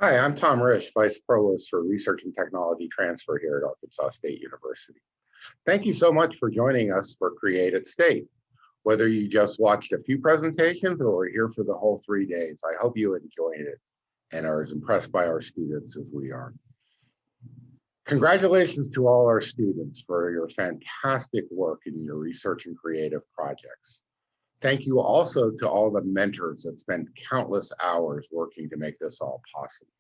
Hi, I'm Tom Risch, Vice Provost for Research and Technology Transfer here at Arkansas State University. Thank you so much for joining us for Create at State. Whether you just watched a few presentations or are here for the whole 3 days, I hope you enjoyed it and are as impressed by our students as we are. Congratulations to all our students for your fantastic work in your research and creative projects. Thank you also to all the mentors that spent countless hours working to make this all possible.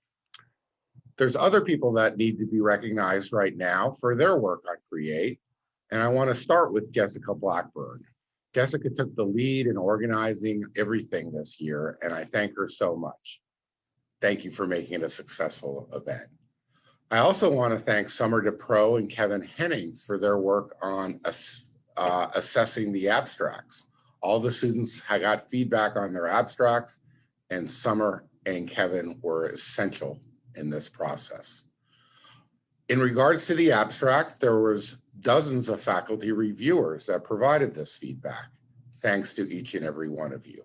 There's other people that need to be recognized right now for their work on Create, and I want to start with Jessica Blackburn. Jessica took the lead in organizing everything this year, and I thank her so much. Thank you for making it a successful event. I also want to thank Summer DePro and Kevin Hennings for their work on assessing the abstracts. All the students got feedback on their abstracts, and Summer and Kevin were essential in this process. In regards to the abstract, there was dozens of faculty reviewers that provided this feedback. Thanks to each and every one of you.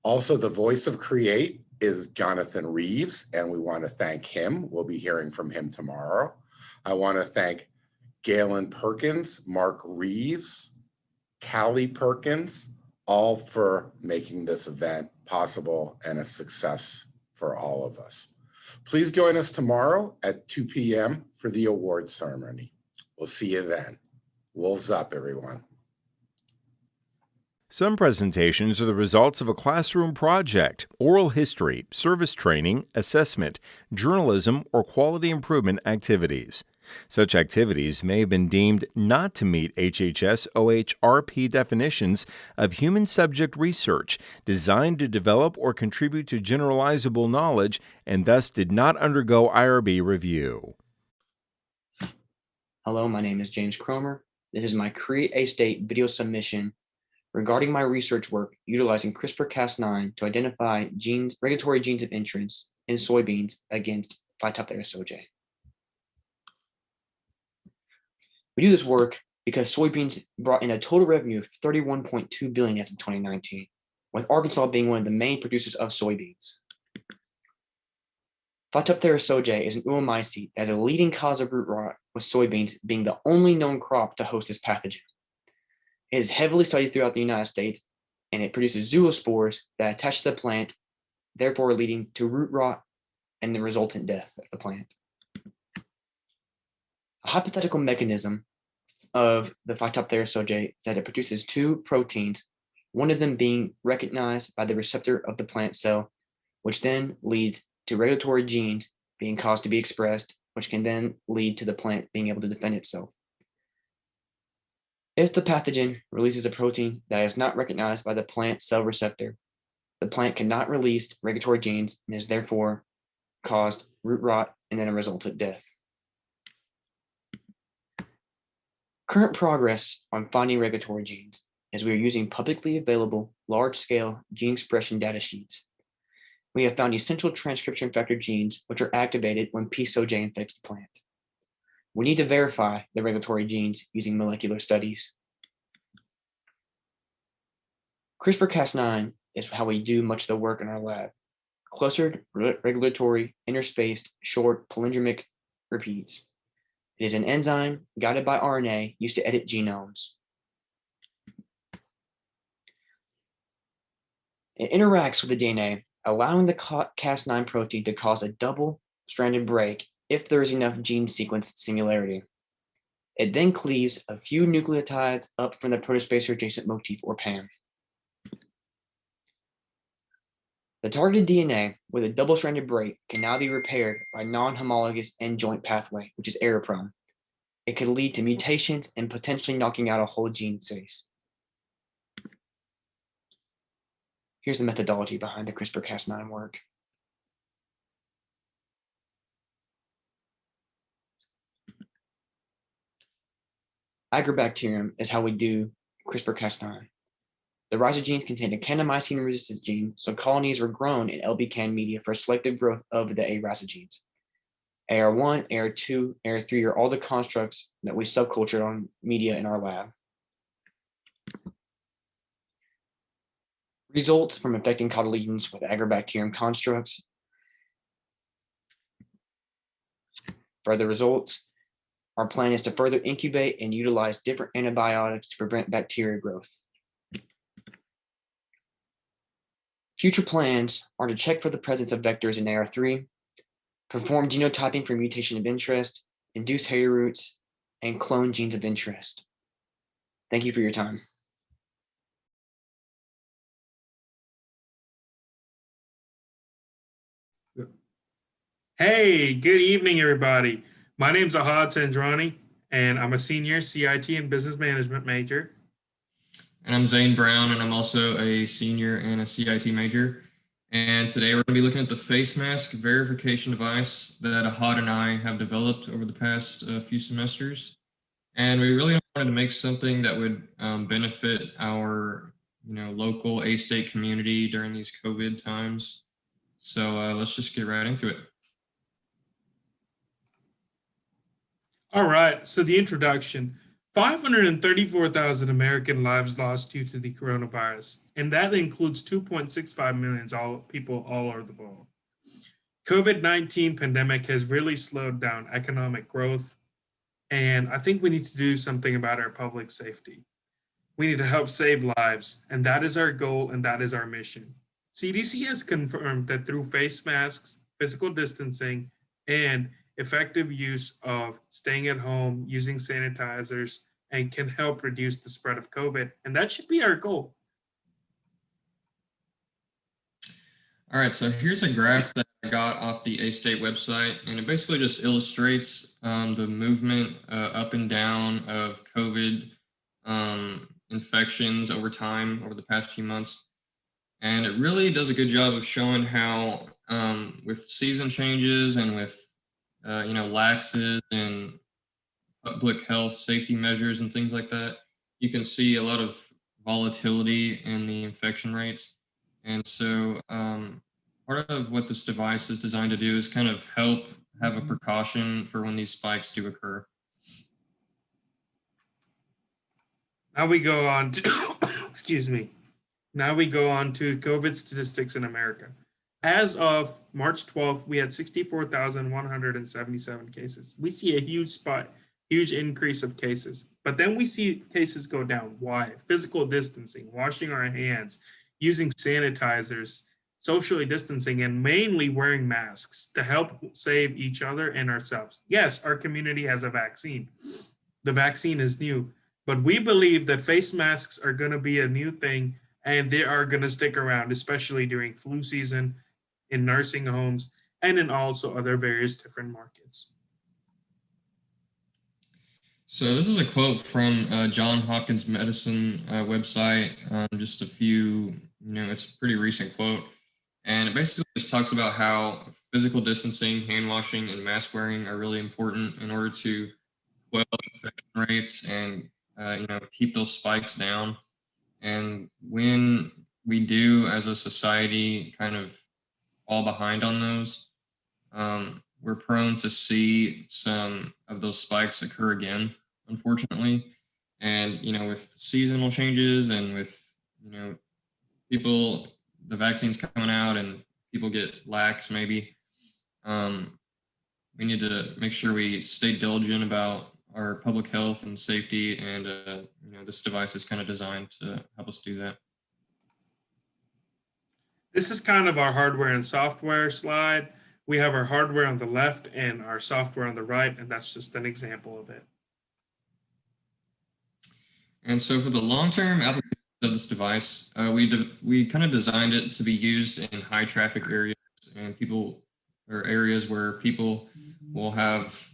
Also, the voice of Create is Jonathan Reeves, and we want to thank him. We'll be hearing from him tomorrow. I want to thank Galen Perkins, Mark Reeves, Callie Perkins, all for making this event possible and a success for all of us. Please join us tomorrow at 2 p.m. for the award ceremony. We'll see you then. Wolves up, everyone. Some presentations are the results of a classroom project, oral history, service training, assessment, journalism, or quality improvement activities. Such activities may have been deemed not to meet HHS OHRP definitions of human subject research designed to develop or contribute to generalizable knowledge and thus did not undergo IRB review. Hello, my name is James Cromer. This is my Create a State video submission regarding my research work utilizing CRISPR-Cas9 to identify regulatory genes of interest in soybeans against Phytophthora. We do this work because soybeans brought in a total revenue of $31.2 billion as of 2019, with Arkansas being one of the main producers of soybeans. Phytophthora is an oomycete that is a leading cause of root rot, with soybeans being the only known crop to host this pathogen. It is heavily studied throughout the United States, and it produces zoospores that attach to the plant, therefore leading to root rot and the resultant death of the plant. A hypothetical mechanism of the Phytophthora is that it produces two proteins, one of them being recognized by the receptor of the plant cell, which then leads to regulatory genes being caused to be expressed, which can then lead to the plant being able to defend itself. If the pathogen releases a protein that is not recognized by the plant cell receptor, the plant cannot release regulatory genes and is therefore caused root rot and then a resultant death. Current progress on finding regulatory genes is we are using publicly available large-scale gene expression data sheets. We have found essential transcription factor genes which are activated when PSOJ infects the plant. We need to verify the regulatory genes using molecular studies. CRISPR-Cas9 is how we do much of the work in our lab. Clustered regulatory interspaced short palindromic repeats. It is an enzyme guided by RNA used to edit genomes. It interacts with the DNA, allowing the Cas9 protein to cause a double-stranded break if there is enough gene sequence similarity. It then cleaves a few nucleotides up from the protospacer adjacent motif, or PAM. The targeted DNA with a double-stranded break can now be repaired by non-homologous end joint pathway, which is error-prone. It could lead to mutations and potentially knocking out a whole gene space. Here's the methodology behind the CRISPR-Cas9 work. Agrobacterium is how we do CRISPR-Cas9. The rhizogenes contain a kanamycin resistance gene, so colonies were grown in LB-Can media for selective growth of the A rhizogenes. AR1, AR2, AR3 are all the constructs that we subcultured on media in our lab. Results from infecting cotyledons with agrobacterium constructs Further results, our plan is to further incubate and utilize different antibiotics to prevent bacteria growth. Future plans are to check for the presence of vectors in AR3, perform genotyping for mutation of interest, induce hair roots, and clone genes of interest. Thank you for your time. Hey, good evening, everybody. My name's Ahad Sandrani, and I'm a senior CIT and business management major. And I'm Zane Brown, and I'm also a senior and a CIT major. And today we're going to be looking at the face mask verification device that Ahad and I have developed over the past few semesters. And we really wanted to make something that would benefit our local A-State community during these COVID times. So let's just get right into it. All right, so the introduction. 534,000 American lives lost due to the coronavirus, and that includes 2.65 million people all over the world. COVID-19 pandemic has really slowed down economic growth, and I think we need to do something about our public safety. We need to help save lives, and that is our goal and that is our mission. CDC has confirmed that through face masks, physical distancing, and effective use of staying at home, using sanitizers, and can help reduce the spread of COVID. And that should be our goal. All right, so here's a graph that I got off the A-State website, and it basically just illustrates the movement up and down of COVID infections over time, over the past few months. And it really does a good job of showing how with season changes and with laxes and public health safety measures and things like that, you can see a lot of volatility in the infection rates. And so part of what this device is designed to do is kind of help have a precaution for when these spikes do occur. Now we go on to, excuse me. Now we go on to COVID statistics in America. As of March 12th, we had 64,177 cases. We see a huge spike, huge increase of cases, but then we see cases go down. Why? Physical distancing, washing our hands, using sanitizers, socially distancing, and mainly wearing masks to help save each other and ourselves. Yes, our community has a vaccine. The vaccine is new, but we believe that face masks are going to be a new thing and they are going to stick around, especially during flu season, in nursing homes, and in also other various different markets. So this is a quote from John Hopkins Medicine website, just a few, it's a pretty recent quote. And it basically just talks about how physical distancing, hand washing, and mask wearing are really important in order to quell infection rates and, keep those spikes down. And when we do, as a society, kind of fall behind on those, we're prone to see some of those spikes occur again, unfortunately. And, with seasonal changes and with, people, the vaccines coming out and people get lax maybe, we need to make sure we stay diligent about our public health and safety. And, this device is kind of designed to help us do that. This is kind of our hardware and software slide. We have our hardware on the left and our software on the right, and that's just an example of it. And so for the long-term application of this device, we kind of designed it to be used in high traffic areas and areas where people will have,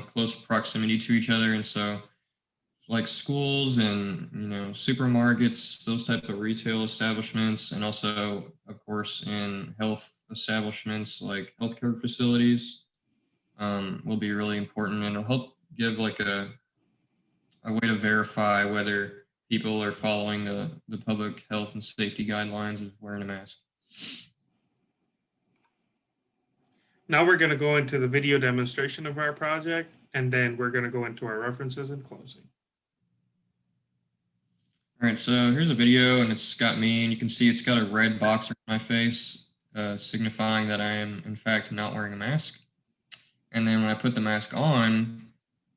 close proximity to each other. And so like schools and, supermarkets, those type of retail establishments, and also, of course, in health establishments like healthcare facilities will be really important, and it'll help give like a way to verify whether people are following the public health and safety guidelines of wearing a mask. Now we're going to go into the video demonstration of our project, and then we're going to go into our references and closing. All right, so here's a video, and it's got me, and you can see it's got a red box on my face, signifying that I am, in fact, not wearing a mask. And then when I put the mask on,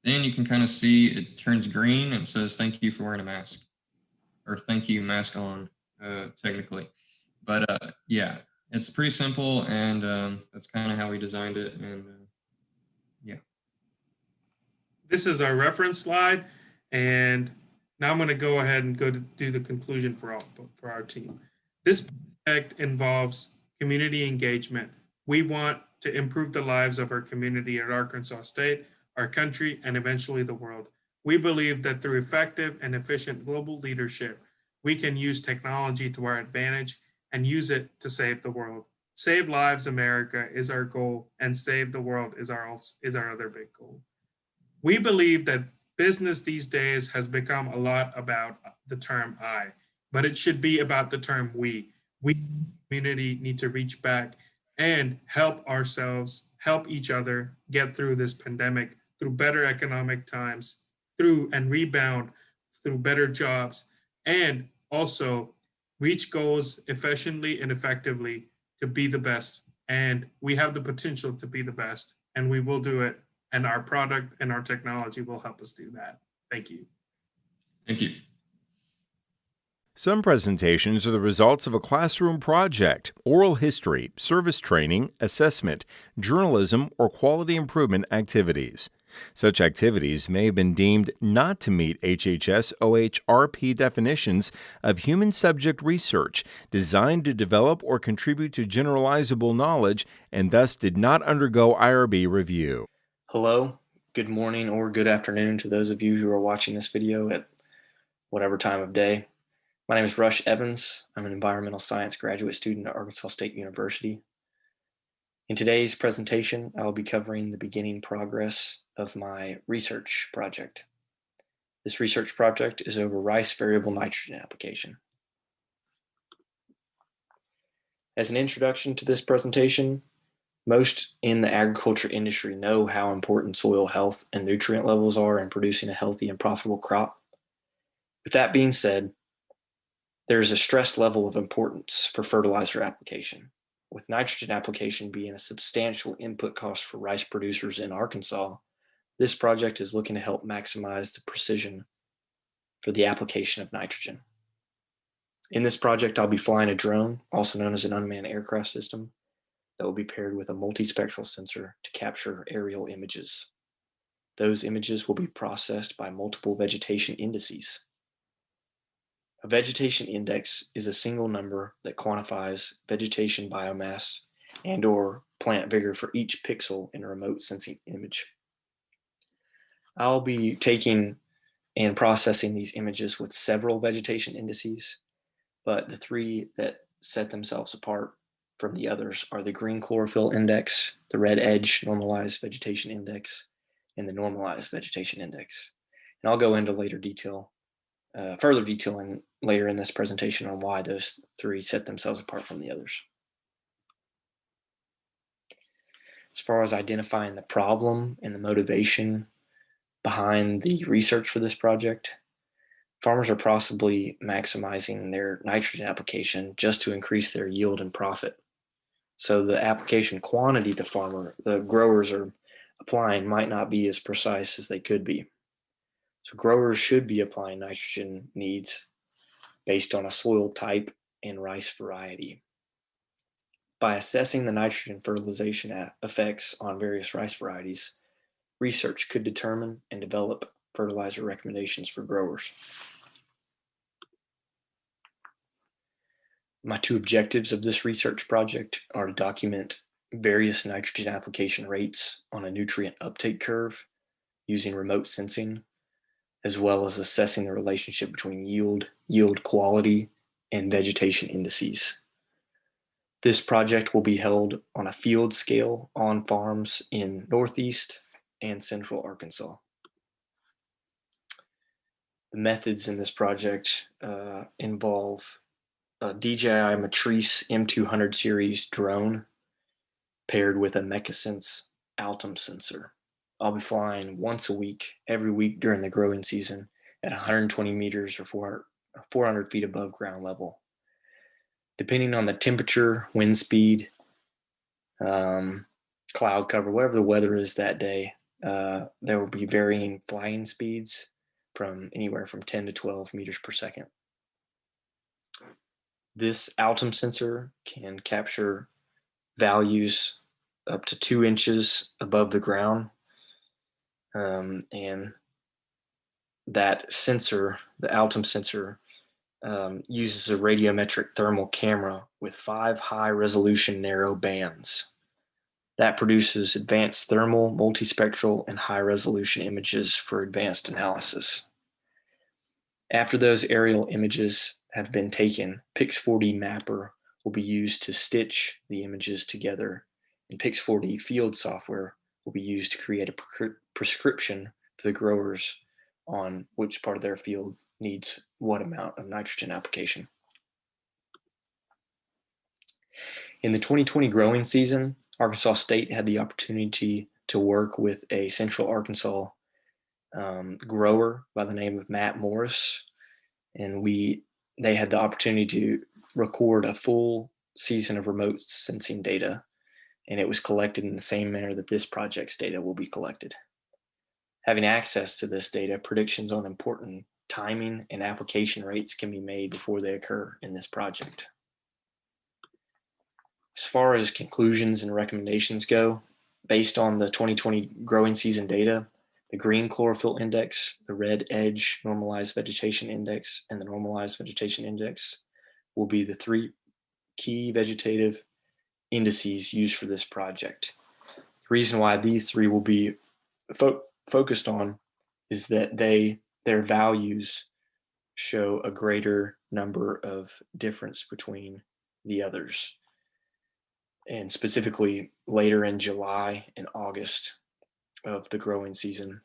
then you can kind of see it turns green and it says, "Thank you for wearing a mask," or "Thank you, mask on," technically. But yeah, it's pretty simple, and that's kind of how we designed it. And yeah. This is our reference slide, and now I'm going to go ahead and go to do the conclusion for our team. This project involves community engagement. We want to improve the lives of our community at Arkansas State, our country, and eventually the world. We believe that through effective and efficient global leadership, we can use technology to our advantage and use it to save the world. Save lives, America is our goal, and save the world is our other big goal. We believe that business these days has become a lot about the term I, but it should be about the term we. We, community, need to reach back and help ourselves, help each other get through this pandemic, through better economic times, through and rebound through better jobs, and also reach goals efficiently and effectively to be the best. And we have the potential to be the best, and we will do it, and our product and our technology will help us do that. Thank you. Thank you. Some presentations are the results of a classroom project, oral history, service training, assessment, journalism, or quality improvement activities. Such activities may have been deemed not to meet HHS OHRP definitions of human subject research designed to develop or contribute to generalizable knowledge and thus did not undergo IRB review. Hello, good morning, or good afternoon to those of you who are watching this video at whatever time of day. My name is Rush Evans. I'm an environmental science graduate student at Arkansas State University. In today's presentation, I will be covering the beginning progress of my research project. This research project is over rice variable nitrogen application. As an introduction to this presentation, most in the agriculture industry know how important soil health and nutrient levels are in producing a healthy and profitable crop. With that being said, there is a stress level of importance for fertilizer application, with nitrogen application being a substantial input cost for rice producers in Arkansas. This project is looking to help maximize the precision for the application of nitrogen. In this project, I'll be flying a drone, also known as an unmanned aircraft system, that will be paired with a multispectral sensor to capture aerial images. Those images will be processed by multiple vegetation indices. A vegetation index is a single number that quantifies vegetation biomass and/or plant vigor for each pixel in a remote sensing image. I'll be taking and processing these images with several vegetation indices, but the three that set themselves apart from the others are the green chlorophyll index, the red edge normalized vegetation index, and the normalized vegetation index. And I'll go into further detailing later in this presentation on why those three set themselves apart from the others. As far as identifying the problem and the motivation behind the research for this project, farmers are possibly maximizing their nitrogen application just to increase their yield and profit. So the application quantity the growers are applying might not be as precise as they could be. So growers should be applying nitrogen needs based on a soil type and rice variety. By assessing the nitrogen fertilization effects on various rice varieties, research could determine and develop fertilizer recommendations for growers. My two objectives of this research project are to document various nitrogen application rates on a nutrient uptake curve using remote sensing, as well as assessing the relationship between yield quality, and vegetation indices. This project will be held on a field scale on farms in Northeast and Central Arkansas. The methods in this project involve a DJI Matrice M200 series drone paired with a Mechasense Altum sensor. I'll be flying once a week, every week during the growing season at 120 meters or 400 feet above ground level. Depending on the temperature, wind speed, cloud cover, whatever the weather is that day, there will be varying flying speeds from anywhere from 10 to 12 meters per second. This Altum sensor can capture values up to 2 inches above the ground. And that sensor, the Altum sensor, uses a radiometric thermal camera with 5 high-resolution narrow bands. That produces advanced thermal, multispectral, and high-resolution images for advanced analysis. After those aerial images have been taken, Pix4D Mapper will be used to stitch the images together, and Pix4D Field software will be used to create a prescription for the growers on which part of their field needs what amount of nitrogen application. In the 2020 growing season, Arkansas State had the opportunity to work with a Central Arkansas grower by the name of Matt Morris, and they had the opportunity to record a full season of remote sensing data, and it was collected in the same manner that this project's data will be collected. Having access to this data, predictions on important timing and application rates can be made before they occur in this project. As far as conclusions and recommendations go, based on the 2020 growing season data, the green chlorophyll index, the red edge normalized vegetation index, and the normalized vegetation index will be the 3 key vegetative indices used for this project. The reason why these 3 will be focused on is that their values show a greater number of difference between the others. And specifically later in July and August of the growing season,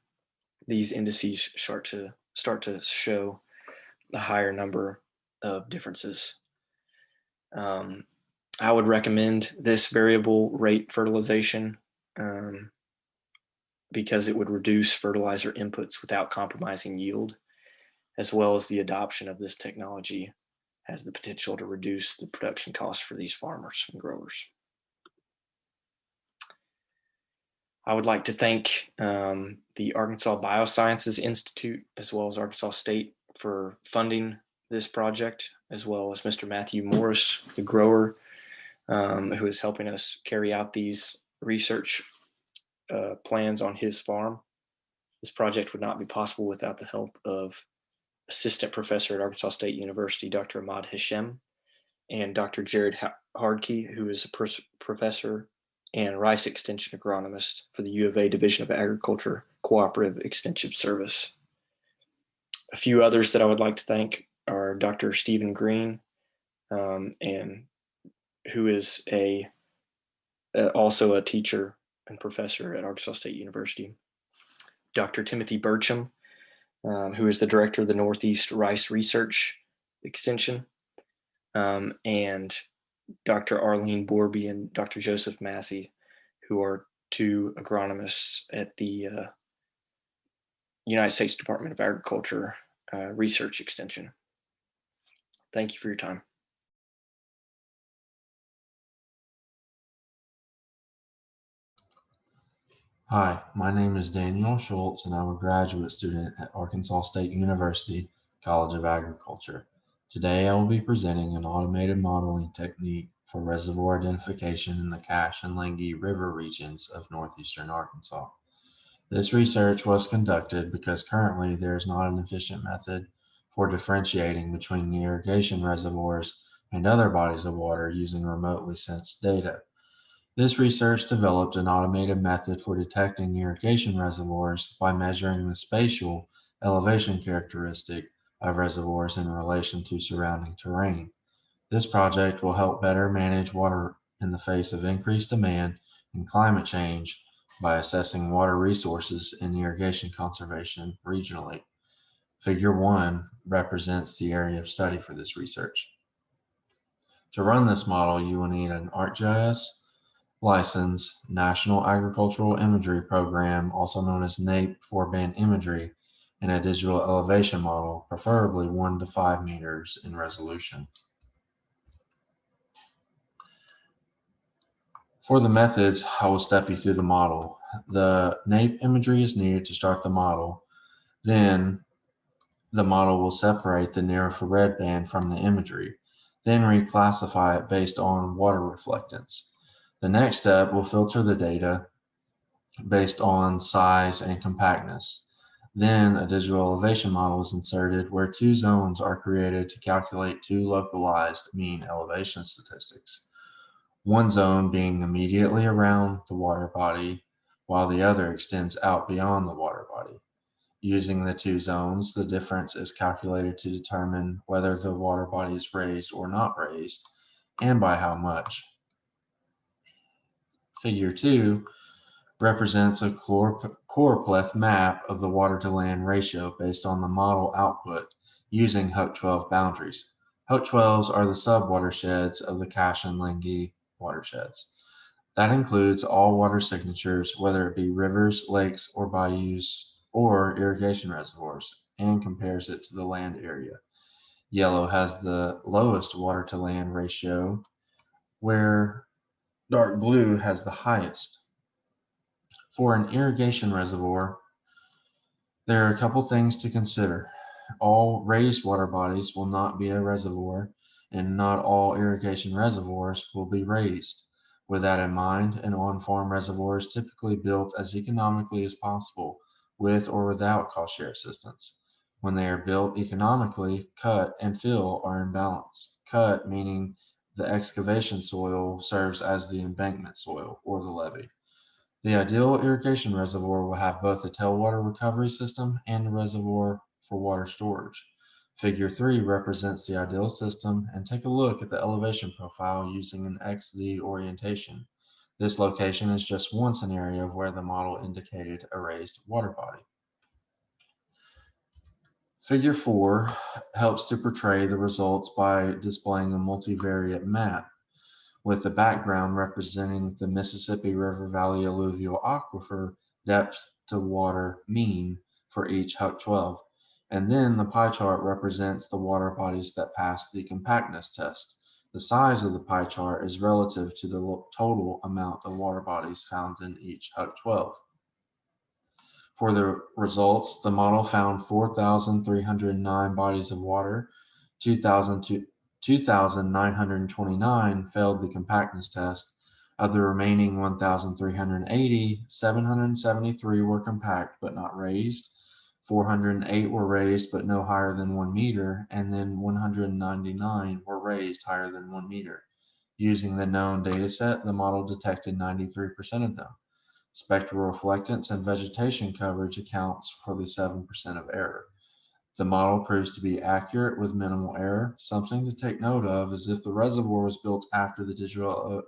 these indices start to show a higher number of differences. I would recommend this variable rate fertilization because it would reduce fertilizer inputs without compromising yield, as well as the adoption of this technology has the potential to reduce the production costs for these farmers and growers. I would like to thank the Arkansas Biosciences Institute, as well as Arkansas State, for funding this project, as well as Mr. Matthew Morris, the grower, who is helping us carry out these research plans on his farm. This project would not be possible without the help of Assistant Professor at Arkansas State University, Dr. Ahmad Hashem, and Dr. Jared Hardkey, who is a professor and Rice Extension agronomist for the U of A Division of Agriculture Cooperative Extension Service. A few others that I would like to thank are Dr. Stephen Green, and who is also a teacher and professor at Arkansas State University. Dr. Timothy Burcham, who is the director of the Northeast Rice Research Extension, and Dr. Arlene Borby and Dr. Joseph Massey, who are 2 agronomists at the United States Department of Agriculture Research Extension. Thank you for your time. Hi, my name is Daniel Schultz, and I'm a graduate student at Arkansas State University College of Agriculture. Today, I will be presenting an automated modeling technique for reservoir identification in the Cache and Langy River regions of northeastern Arkansas. This research was conducted because currently there is not an efficient method for differentiating between irrigation reservoirs and other bodies of water using remotely sensed data. This research developed an automated method for detecting irrigation reservoirs by measuring the spatial elevation characteristic of reservoirs in relation to surrounding terrain. This project will help better manage water in the face of increased demand and climate change by assessing water resources and irrigation conservation regionally. Figure 1 represents the area of study for this research. To run this model, you will need an ArcGIS license, National Agricultural Imagery Program, also known as NAIP 4-band imagery, and a digital elevation model, preferably 1 to 5 meters in resolution. For the methods, I will step you through the model. The NAEP imagery is needed to start the model. Then the model will separate the near-infrared band from the imagery, then reclassify it based on water reflectance. The next step will filter the data based on size and compactness. Then a digital elevation model is inserted where two zones are created to calculate two localized mean elevation statistics. One zone being immediately around the water body, while the other extends out beyond the water body. Using the two zones, the difference is calculated to determine whether the water body is raised or not raised, and by how much. Figure 2 represents a choropleth map of the water to land ratio based on the model output using HUC-12 boundaries. HUC-12s are the sub-watersheds of the Cache and Lenghi watersheds. That includes all water signatures, whether it be rivers, lakes, or bayous, or irrigation reservoirs, and compares it to the land area. Yellow has the lowest water to land ratio, where dark blue has the highest. For an irrigation reservoir, there are a couple things to consider. All raised water bodies will not be a reservoir, and not all irrigation reservoirs will be raised. With that in mind, an on-farm reservoir is typically built as economically as possible, with or without cost share assistance. When they are built economically, cut and fill are in balance. Cut meaning the excavation soil serves as the embankment soil or the levee. The ideal irrigation reservoir will have both a tailwater recovery system and a reservoir for water storage. Figure 3 represents the ideal system, and take a look at the elevation profile using an XZ orientation. This location is just one scenario where the model indicated a raised water body. Figure 4 helps to portray the results by displaying a multivariate map, with the background representing the Mississippi River Valley alluvial aquifer depth to water mean for each HUC-12. And then the pie chart represents the water bodies that pass the compactness test. The size of the pie chart is relative to the total amount of water bodies found in each HUC-12. For the results, the model found 4,309 bodies of water, 2,929 failed the compactness test. Of the remaining 1,380, 773 were compact but not raised, 408 were raised but no higher than 1 meter, and then 199 were raised higher than 1 meter. Using the known data set, the model detected 93% of them. Spectral reflectance and vegetation coverage accounts for the 7% of error. The model proves to be accurate with minimal error. Something to take note of is if the reservoir was built after the digital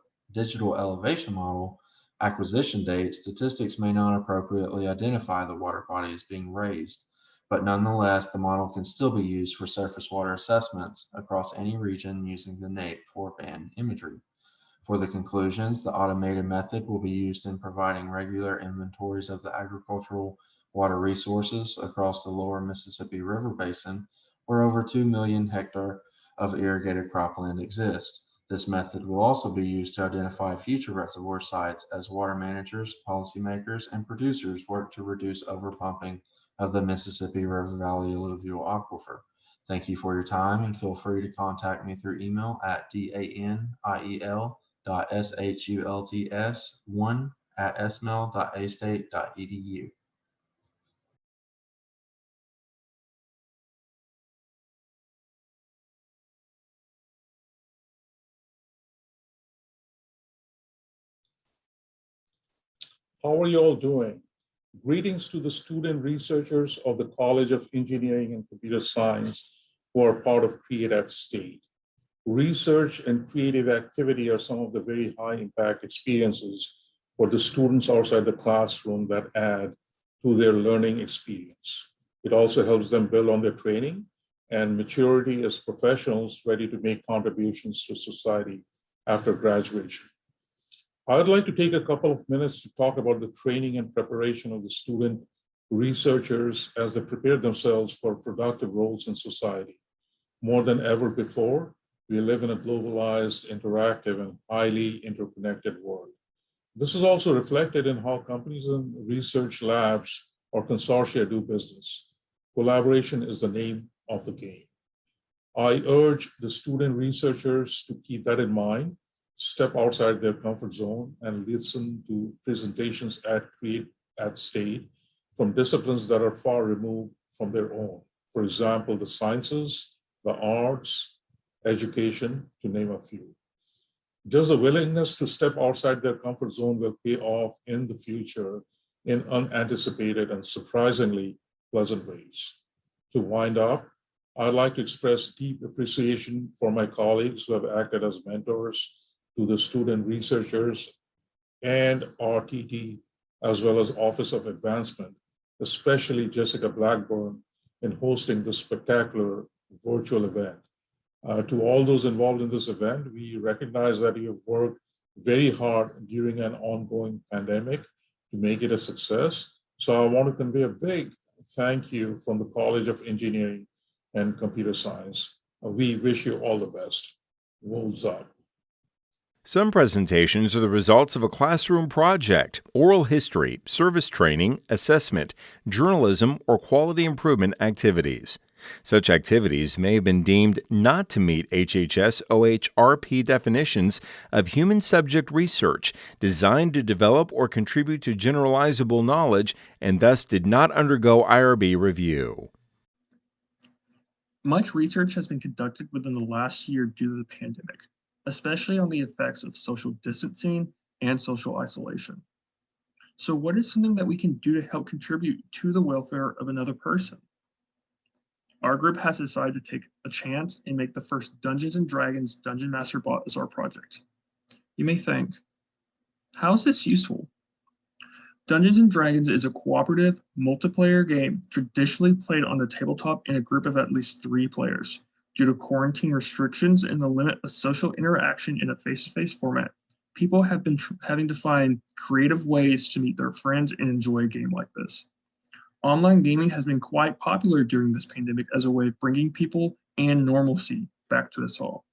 elevation model acquisition date, statistics may not appropriately identify the water body as being raised, but nonetheless, the model can still be used for surface water assessments across any region using the NAEP 4-band imagery. For the conclusions, the automated method will be used in providing regular inventories of the agricultural water resources across the lower Mississippi River Basin, where over 2 million hectares of irrigated cropland exist. This method will also be used to identify future reservoir sites as water managers, policymakers, and producers work to reduce overpumping of the Mississippi River Valley alluvial aquifer. Thank you for your time, and feel free to contact me through email at daniel.shults1@smel.astate.edu. How are you all doing? Greetings to the student researchers of the College of Engineering and Computer Science who are part of Create at State. Research and creative activity are some of the very high impact experiences for the students outside the classroom that add to their learning experience. It also helps them build on their training and maturity as professionals ready to make contributions to society after graduation. I'd like to take a couple of minutes to talk about the training and preparation of the student researchers as they prepare themselves for productive roles in society. More than ever before, we live in a globalized, interactive, and highly interconnected world. This is also reflected in how companies and research labs or consortia do business. Collaboration is the name of the game. I urge the student researchers to keep that in mind, step outside their comfort zone, and listen to presentations at Create at State from disciplines that are far removed from their own. For example, the sciences, the arts, education, to name a few. Just the willingness to step outside their comfort zone will pay off in the future in unanticipated and surprisingly pleasant ways. To wind up, I'd like to express deep appreciation for my colleagues who have acted as mentors to the student researchers and RTT, as well as Office of Advancement, especially Jessica Blackburn, in hosting this spectacular virtual event. To all those involved in this event, we recognize that you have worked very hard during an ongoing pandemic to make it a success. So I want to convey a big thank you from the College of Engineering and Computer Science. We wish you all the best. Wolves up. Some presentations are the results of a classroom project, oral history, service training, assessment, journalism, or quality improvement activities. Such activities may have been deemed not to meet HHS OHRP definitions of human subject research designed to develop or contribute to generalizable knowledge and thus did not undergo IRB review. Much research has been conducted within the last year due to the pandemic, especially on the effects of social distancing and social isolation. So what is something that we can do to help contribute to the welfare of another person? Our group has decided to take a chance and make the first Dungeons & Dragons Dungeon Master bot as our project. You may think, how is this useful? Dungeons & Dragons is a cooperative, multiplayer game traditionally played on the tabletop in a group of at least 3 players. Due to quarantine restrictions and the limit of social interaction in a face-to-face format, people have been having to find creative ways to meet their friends and enjoy a game like this. Online gaming has been quite popular during this pandemic as a way of bringing people and normalcy back to us all.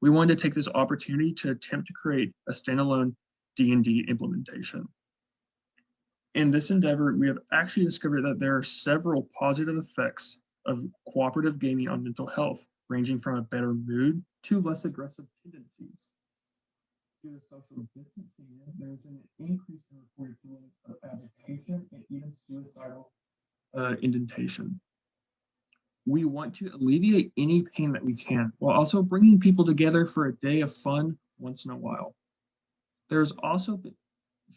We wanted to take this opportunity to attempt to create a standalone D&D implementation. In this endeavor, we have actually discovered that there are several positive effects of cooperative gaming on mental health, ranging from a better mood to less aggressive tendencies. Due to social distancing, there's an increase in reported feelings of agitation and even suicidal indentation. We want to alleviate any pain that we can, while also bringing people together for a day of fun once in a while. There's also been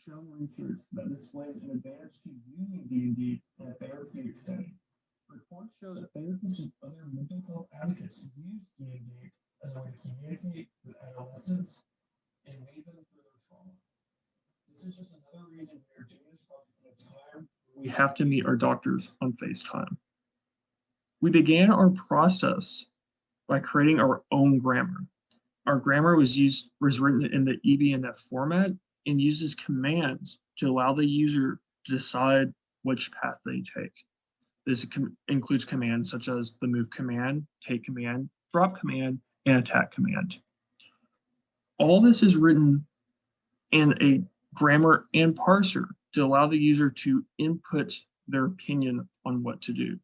shown research that displays an advantage to using D&D in a therapeutic setting. Reports show that therapists and other mental health advocates use D&D as a way to communicate with adolescents and lead them through their trauma. This is just another reason we are doing this project at a time where we have to meet our doctors on FaceTime. We began our process by creating our own grammar. Our grammar was written in the EBNF format and uses commands to allow the user to decide which path they take. This includes commands such as the move command, take command, drop command, and attack command. All this is written in a grammar and parser to allow the user to input their opinion on what to do.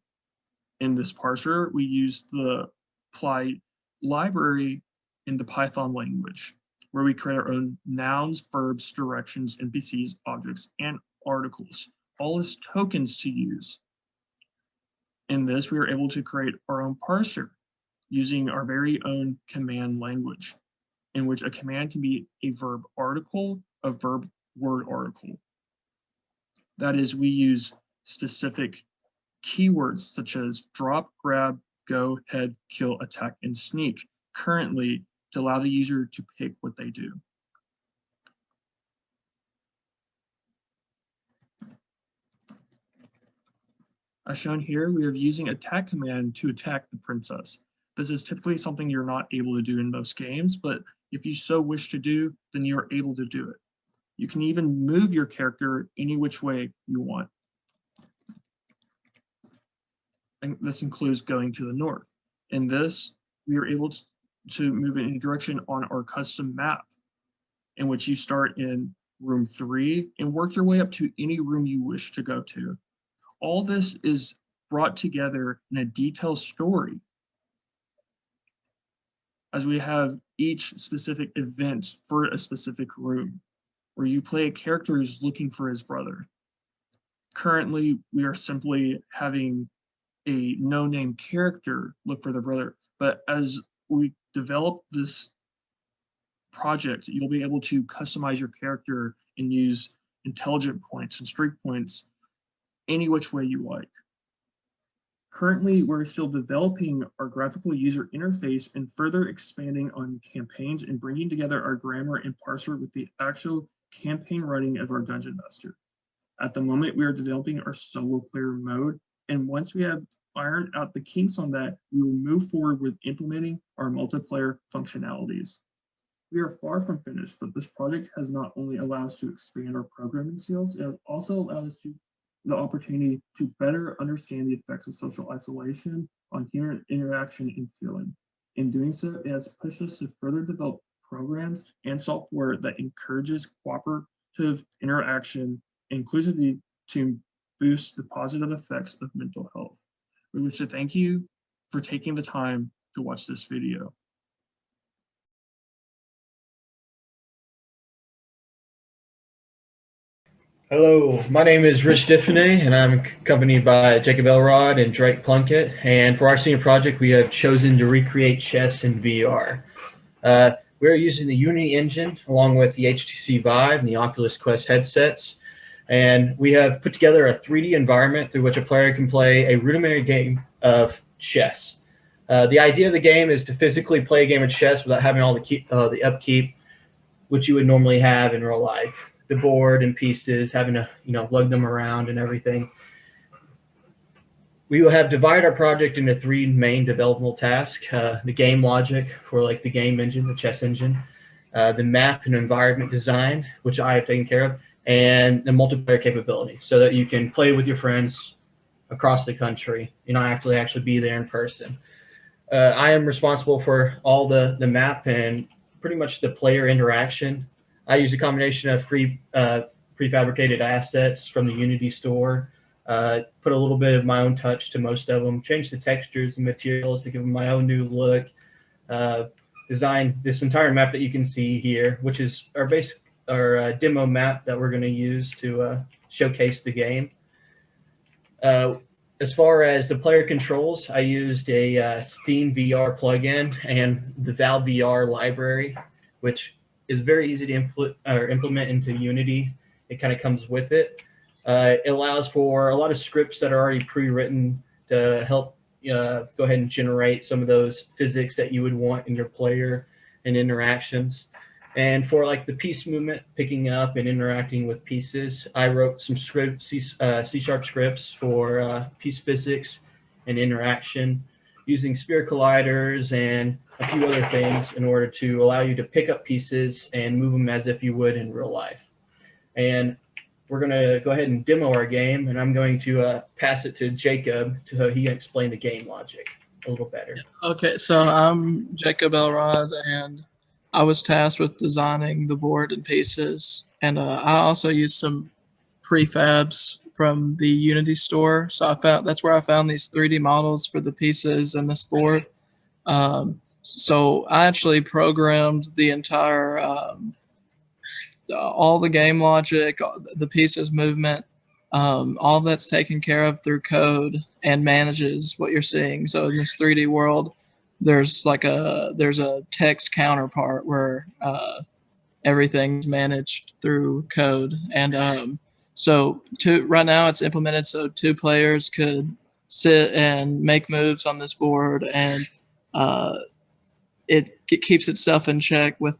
In this parser, we use the Apply library in the Python language, where we create our own nouns, verbs, directions, NPCs, objects, and articles, all as tokens to use. In this, we are able to create our own parser using our very own command language, in which a command can be a verb article, a verb word article. That is, we use specific keywords such as drop, grab, go, head, kill, attack, and sneak currently to allow the user to pick what they do. As shown here, we are using attack command to attack the princess. This is typically something you're not able to do in most games, but if you so wish to do, then you're able to do it. You can even move your character any which way you want. And this includes going to the north. In this, we are able to move in any direction on our custom map, in which you start in room 3, and work your way up to any room you wish to go to. All this is brought together in a detailed story, as we have each specific event for a specific room, where you play a character who's looking for his brother. Currently, we are simply having a no-name character look for their brother, but as we develop this project, you'll be able to customize your character and use intelligent points and streak points any which way you like. Currently, we're still developing our graphical user interface and further expanding on campaigns and bringing together our grammar and parser with the actual campaign writing of our Dungeon Master. At the moment, we are developing our solo player mode, and once we have ironed out the kinks on that, we will move forward with implementing our multiplayer functionalities. We are far from finished, but this project has not only allowed us to expand our programming skills, it has also allowed us the opportunity to better understand the effects of social isolation on human interaction and feeling. In doing so, it has pushed us to further develop programs and software that encourages cooperative interaction, inclusivity to boost the positive effects of mental health. We wish to thank you for taking the time to watch this video. Hello, my name is Rich Diffenay, and I'm accompanied by Jacob Elrod and Drake Plunkett. And for our senior project, we have chosen to recreate chess in VR. We're using the Unity engine along with the HTC Vive and the Oculus Quest headsets. And we have put together a 3D environment through which a player can play a rudimentary game of chess. The idea of the game is to physically play a game of chess without having all the upkeep, which you would normally have in real life. The board and pieces, having to lug them around and everything. We will have divided our project into 3 main developable tasks: the game logic for like the game engine, the chess engine, the map and environment design, which I have taken care of, and the multiplayer capability, so that you can play with your friends across the country. You know, actually be there in person. I am responsible for all the map and pretty much the player interaction. I use a combination of free prefabricated assets from the Unity store, put a little bit of my own touch to most of them, change the textures and materials to give them my own new look, design this entire map that you can see here, which is our demo map that we're going to use to showcase the game. As far as the player controls, I used a Steam VR plugin and the Valve VR library, which is very easy to implement into Unity. It kind of comes with it. It allows for a lot of scripts that are already pre-written to help go ahead and generate some of those physics that you would want in your player and interactions. And for like the piece movement, picking up and interacting with pieces, I wrote some scripts, C# scripts for piece physics and interaction, using sphere colliders and a few other things in order to allow you to pick up pieces and move them as if you would in real life. And we're going to go ahead and demo our game, and I'm going to pass it to Jacob so he can explain the game logic a little better. Okay, so I'm Jacob Elrod, and I was tasked with designing the board and pieces, and I also used some prefabs from the Unity store. So that's where I found these 3D models for the pieces and this board. So I actually programmed the entire all the game logic, the pieces movement, all that's taken care of through code and manages what you're seeing. So in this 3D world, there's a text counterpart where everything's managed through code. And so right now it's implemented so 2 players could sit and make moves on this board, and it keeps itself in check with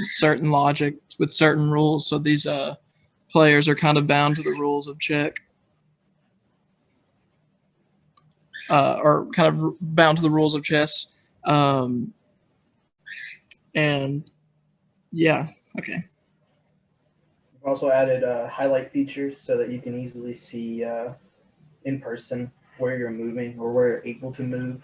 certain logic, with certain rules. So these players are kind of bound to the rules of check, or kind of bound to the rules of chess. And yeah, okay. We've also added highlight features so that you can easily see in person where you're moving or where you're able to move.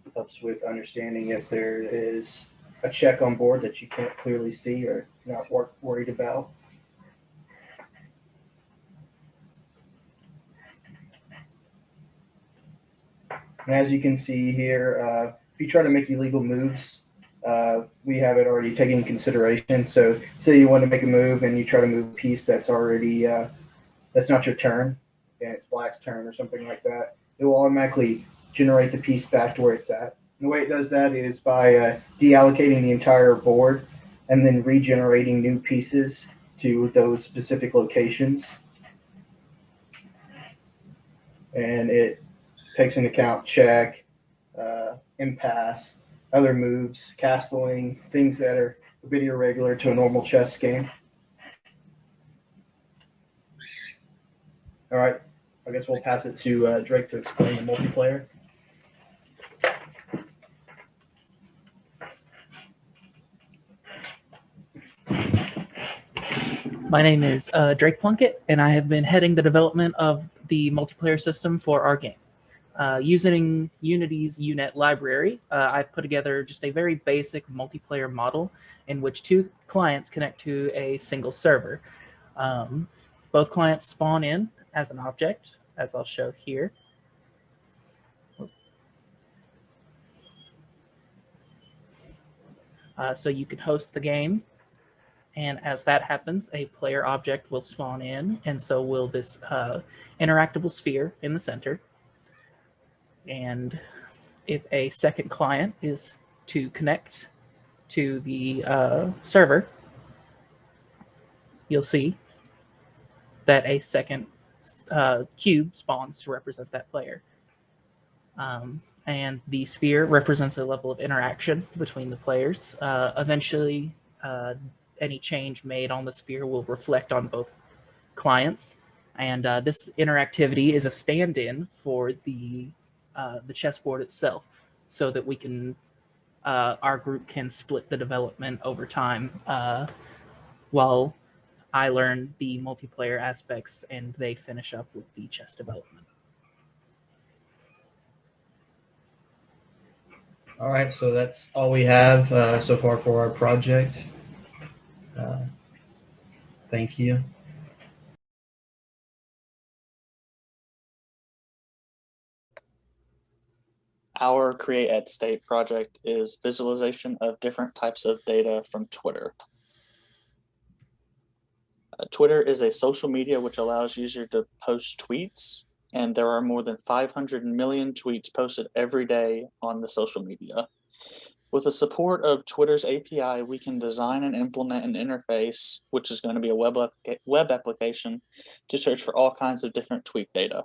It helps with understanding if there is a check on board that you can't clearly see or not worried about. And as you can see here, if you try to make illegal moves, we have it already taken into consideration. So say you want to make a move and you try to move a piece that's already, that's not your turn, and it's black's turn or something like that, it will automatically generate the piece back to where it's at. And the way it does that is by deallocating the entire board and then regenerating new pieces to those specific locations. And it takes into account check, impasse, other moves, castling, things that are a bit irregular to a normal chess game. All right, I guess we'll pass it to Drake to explain the multiplayer. My name is Drake Plunkett, and I have been heading the development of the multiplayer system for our game. Using Unity's UNet library, I've put together just a very basic multiplayer model in which two clients connect to a single server. Both clients spawn in as an object, as I'll show here. So you can host the game. And as that happens, a player object will spawn in, and so will this interactable sphere in the center. And if a second client is to connect to the server, you'll see that a second cube spawns to represent that player. And the sphere represents a level of interaction between the players. Eventually, any change made on the sphere will reflect on both clients, and this interactivity is a stand-in for the chessboard itself, so that we can our group can split the development over time, while I learn the multiplayer aspects and they finish up with the chess development. All right, so that's all we have so far for our project. Thank you. Our Create at State project is visualization of different types of data from Twitter. Twitter is a social media which allows users to post tweets, and there are more than 500 million tweets posted every day on the social media. With the support of Twitter's API, we can design and implement an interface, which is going to be a web application, to search for all kinds of different tweet data.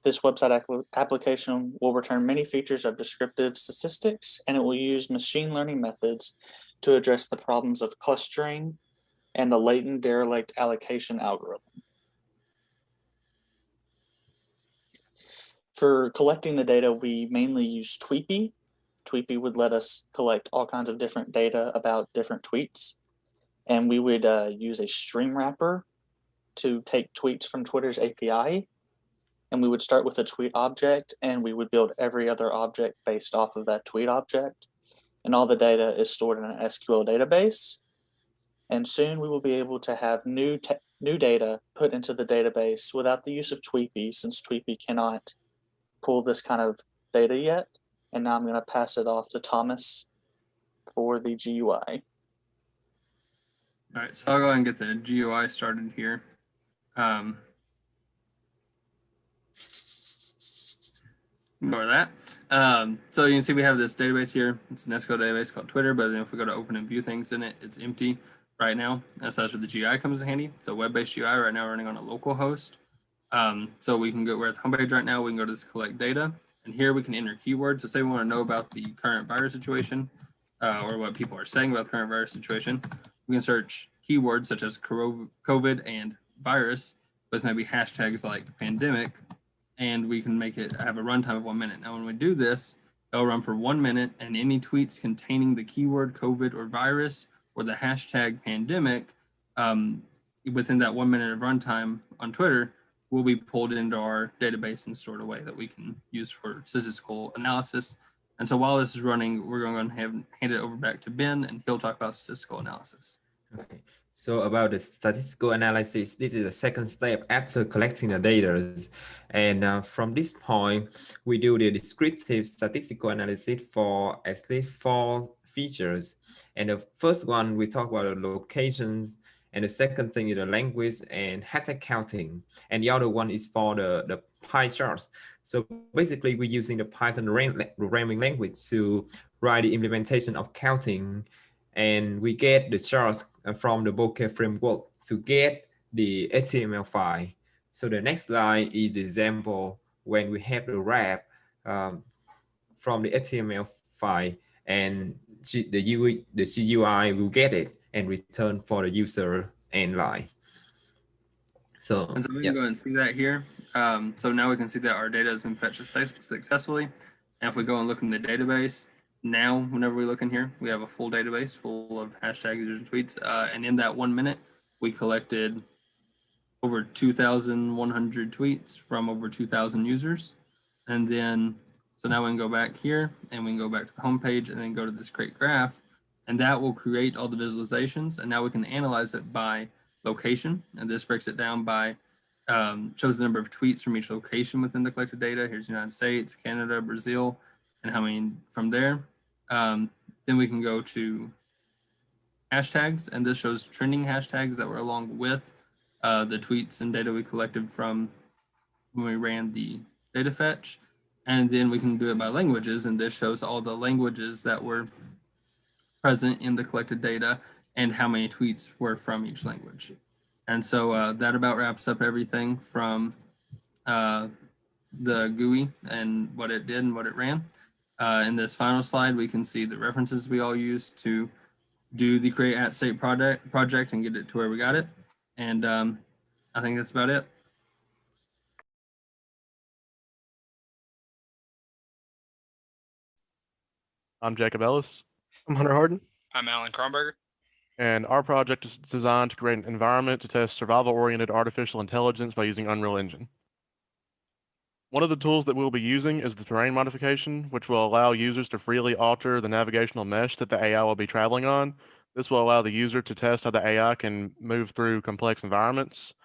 This website application will return many features of descriptive statistics, and it will use machine learning methods to address the problems of clustering and the latent derelict allocation algorithm. For collecting the data, we mainly use Tweepy. Tweepy would let us collect all kinds of different data about different tweets. And we would use a stream wrapper to take tweets from Twitter's API. And we would start with a tweet object, and we would build every other object based off of that tweet object. And all the data is stored in an SQL database. And soon we will be able to have new data put into the database without the use of Tweepy, since Tweepy cannot pull this kind of data yet. And now I'm going to pass it off to Thomas for the GUI. All right, so I'll go ahead and get the GUI started here. Ignore that. So you can see we have this database here. It's an SQL database called Twitter, but then if we go to open and view things in it, it's empty right now. That's where the GUI comes in handy. It's a web-based UI right now running on a local host. So we can go, we're at the homepage right now. We can go to this collect data, and here we can enter keywords. So say we want to know about the current virus situation, or what people are saying about the current virus situation. We can search keywords such as COVID and virus with maybe hashtags like pandemic, and we can make it have a runtime of 1 minute. Now, when we do this, it'll run for 1 minute, and any tweets containing the keyword COVID or virus or the hashtag pandemic within that 1 minute of runtime on Twitter will be pulled into our database and stored away that we can use for statistical analysis. And so while this is running, we're going to hand it over back to Ben, and he'll talk about statistical analysis. Okay, So about the statistical analysis, this is the second step after collecting the data. And from this point, we do the descriptive statistical analysis for at least 4 features. And the first one, we talk about the locations. And the second thing is the language and hashtag counting. And the other one is for the pie charts. So basically, we're using the Python programming language to write the implementation of counting. And we get the charts from the Bokeh framework to get the HTML file. So the next slide is the example when we have the wrap from the HTML file, and the GUI will get it and return for the user end line. So, and so we can go and see that here. So now we can see that our data has been fetched successfully. And if we go and look in the database, now whenever we look in here, we have a full database full of hashtags, users, and tweets. And in that 1 minute, we collected over 2,100 tweets from over 2,000 users. And then, so now we can go back here and we can go back to the home page and then go to this create graph, and that will create all the visualizations. And now we can analyze it by location. And this breaks it down by, shows the number of tweets from each location within the collected data. Here's United States, Canada, Brazil, and how many from there. Then we can go to hashtags, and this shows trending hashtags that were along with the tweets and data we collected from when we ran the data fetch. And then we can do it by languages, and this shows all the languages that were present in the collected data and how many tweets were from each language. And so that about wraps up everything from the GUI and what it did and what it ran. In this final slide, we can see the references we all used to do the create at state project and get it to where we got it. And I think that's about it. I'm Jacob Ellis. I'm Hunter Harden. I'm Alan Kronberger. And our project is designed to create an environment to test survival-oriented artificial intelligence by using Unreal Engine. One of the tools that we'll be using is the terrain modification, which will allow users to freely alter the navigational mesh that the AI will be traveling on. This will allow the user to test how the AI can move through complex environments.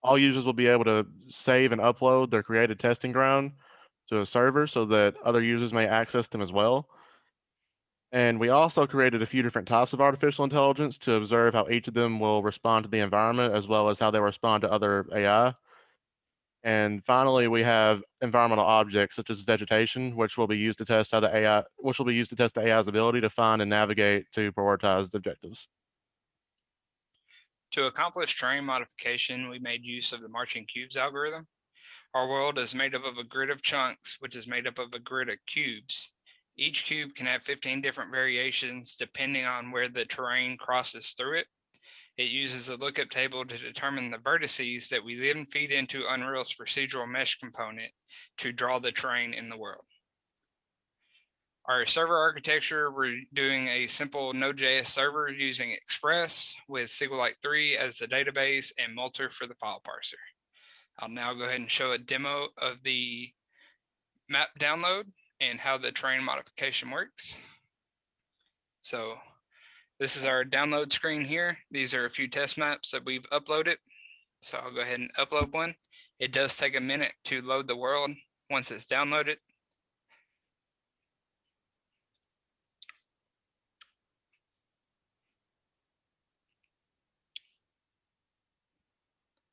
All users will be able to save and upload their created testing ground to a server so that other users may access them as well. And we also created a few different types of artificial intelligence to observe how each of them will respond to the environment as well as how they respond to other AI. And finally, we have environmental objects such as vegetation, which will be used to test how the AI's ability to find and navigate to prioritized objectives. To accomplish terrain modification, we made use of the marching cubes algorithm. Our world is made up of a grid of chunks, which is made up of a grid of cubes. Each cube can have 15 different variations depending on where the terrain crosses through it. It uses a lookup table to determine the vertices that we then feed into Unreal's procedural mesh component to draw the terrain in the world. Our server architecture, we're doing a simple Node.js server using Express with SQLite 3 as the database and Multer for the file parser. I'll now go ahead and show a demo of the map download and how the terrain modification works. So this is our download screen here. These are a few test maps that we've uploaded. So I'll go ahead and upload one. It does take a minute to load the world once it's downloaded.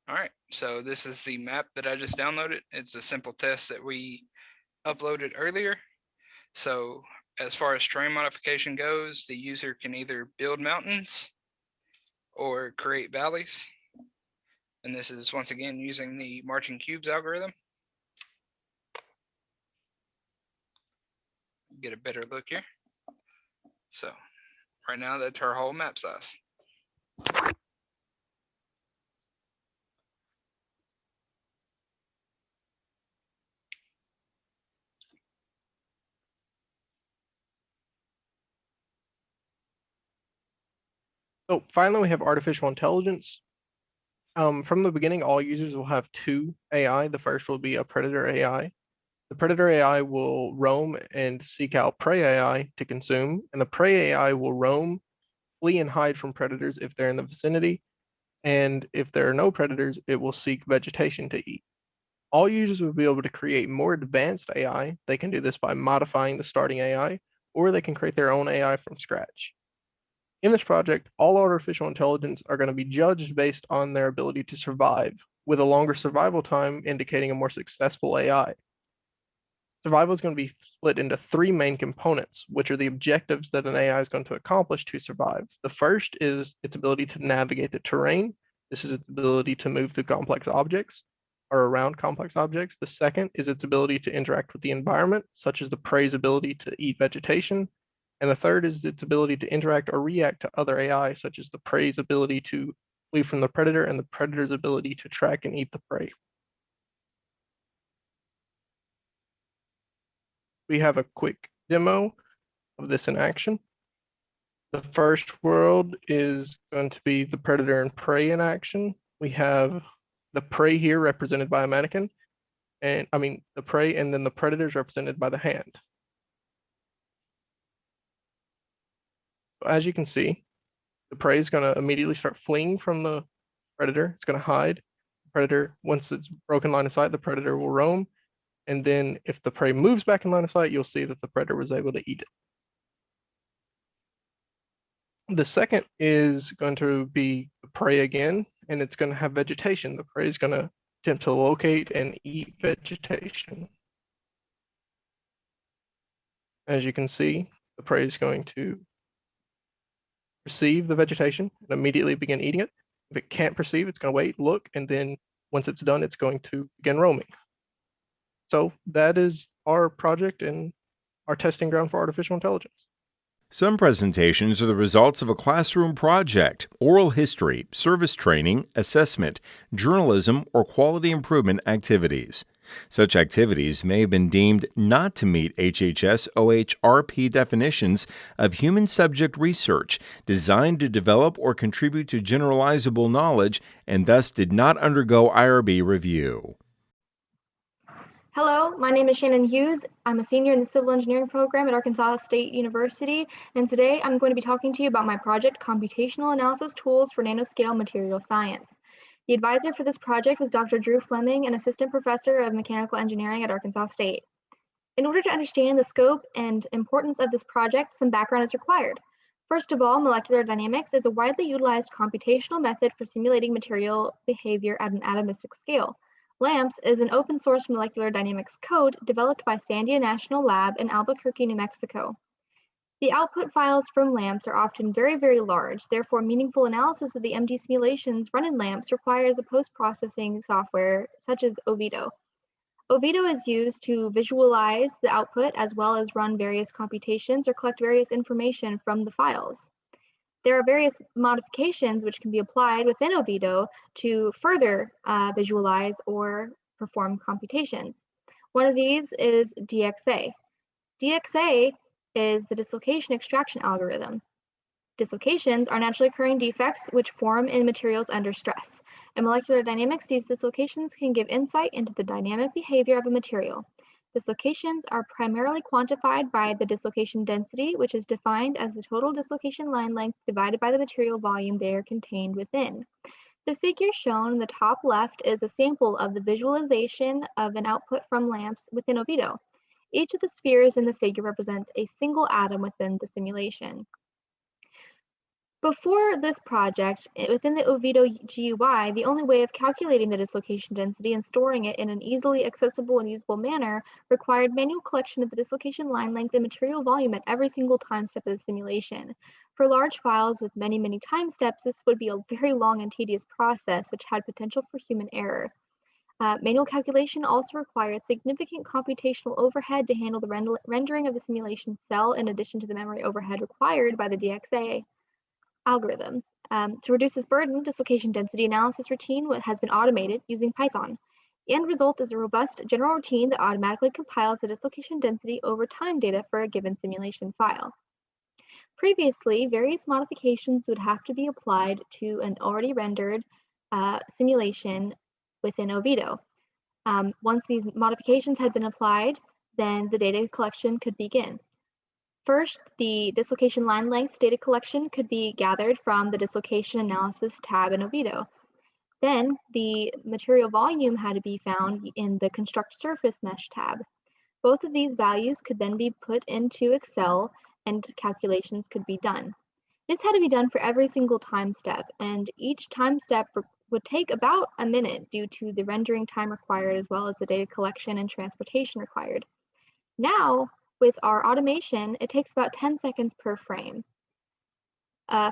All right, so this is the map that I just downloaded. It's a simple test that we uploaded earlier. So as far as terrain modification goes, the user can either build mountains or create valleys. And this is once again using the marching cubes algorithm. Get a better look here. So right now that's our whole map size. So finally, we have artificial intelligence. From the beginning, all users will have 2 AI. The first will be a predator AI. The predator AI will roam and seek out prey AI to consume, and the prey AI will roam flee and hide from predators if they're in the vicinity. And if there are no predators, it will seek vegetation to eat. All users will be able to create more advanced AI. They can do this by modifying the starting AI, or they can create their own AI from scratch. In this project, all artificial intelligence are going to be judged based on their ability to survive, with a longer survival time indicating a more successful AI. Survival is going to be split into three main components, which are the objectives that an AI is going to accomplish to survive. The first is its ability to navigate the terrain. This is its ability to move through complex objects or around complex objects. The second is its ability to interact with the environment, such as the prey's ability to eat vegetation. And the third is its ability to interact or react to other AI, such as the prey's ability to flee from the predator and the predator's ability to track and eat the prey. We have a quick demo of this in action. The first world is going to be the predator and prey in action. We have the prey here represented by a mannequin, and the prey, and then the predator is represented by the hand. As you can see, the prey is going to immediately start fleeing from the predator. It's going to hide. The predator, once it's broken line of sight, the predator will roam. And then if the prey moves back in line of sight, you'll see that the predator was able to eat it. The second is going to be the prey again, and it's going to have vegetation. The prey is going to attempt to locate and eat vegetation. As you can see, the prey is going to perceive the vegetation and immediately begin eating it. If it can't perceive, it's going to wait, look, and then once it's done, it's going to begin roaming. So that is our project and our testing ground for artificial intelligence. Some presentations are the results of a classroom project, oral history, service training, assessment, journalism, or quality improvement activities. Such activities may have been deemed not to meet HHS OHRP definitions of human subject research designed to develop or contribute to generalizable knowledge and thus did not undergo IRB review. Hello, my name is Shannon Hughes. I'm a senior in the civil engineering program at Arkansas State University, and today I'm going to be talking to you about my project, Computational Analysis Tools for Nanoscale Material Science. The advisor for this project was Dr. Drew Fleming, an assistant professor of mechanical engineering at Arkansas State. In order to understand the scope and importance of this project, some background is required. First of all, molecular dynamics is a widely utilized computational method for simulating material behavior at an atomistic scale. LAMMPS is an open source molecular dynamics code developed by Sandia National Lab in Albuquerque, New Mexico. The output files from LAMMPS are often very, very large. Therefore, meaningful analysis of the MD simulations run in LAMMPS requires a post-processing software such as Oviedo. Oviedo is used to visualize the output as well as run various computations or collect various information from the files. There are various modifications which can be applied within Oviedo to further visualize or perform computations. One of these is DXA. DXA is the dislocation extraction algorithm. Dislocations are naturally occurring defects which form in materials under stress. In molecular dynamics, these dislocations can give insight into the dynamic behavior of a material. Dislocations are primarily quantified by the dislocation density, which is defined as the total dislocation line length divided by the material volume they are contained within. The figure shown in the top left is a sample of the visualization of an output from LAMMPS within Oviedo. Each of the spheres in the figure represents a single atom within the simulation. Before this project, within the Oviedo GUI, the only way of calculating the dislocation density and storing it in an easily accessible and usable manner required manual collection of the dislocation line length and material volume at every single time step of the simulation. For large files with many, many time steps, this would be a very long and tedious process, which had potential for human error. Manual calculation also required significant computational overhead to handle the rendering of the simulation cell in addition to the memory overhead required by the DXA algorithm. To reduce this burden, dislocation density analysis routine has been automated using Python. The end result is a robust general routine that automatically compiles the dislocation density over time data for a given simulation file. Previously, various modifications would have to be applied to an already rendered simulation within Oviedo. Once these modifications had been applied, then the data collection could begin. First, the dislocation line length data collection could be gathered from the dislocation analysis tab in Oviedo. Then the material volume had to be found in the construct surface mesh tab. Both of these values could then be put into Excel and calculations could be done. This had to be done for every single time step, and each time step would take about a minute due to the rendering time required as well as the data collection and transportation required. Now, with our automation, it takes about 10 seconds per frame.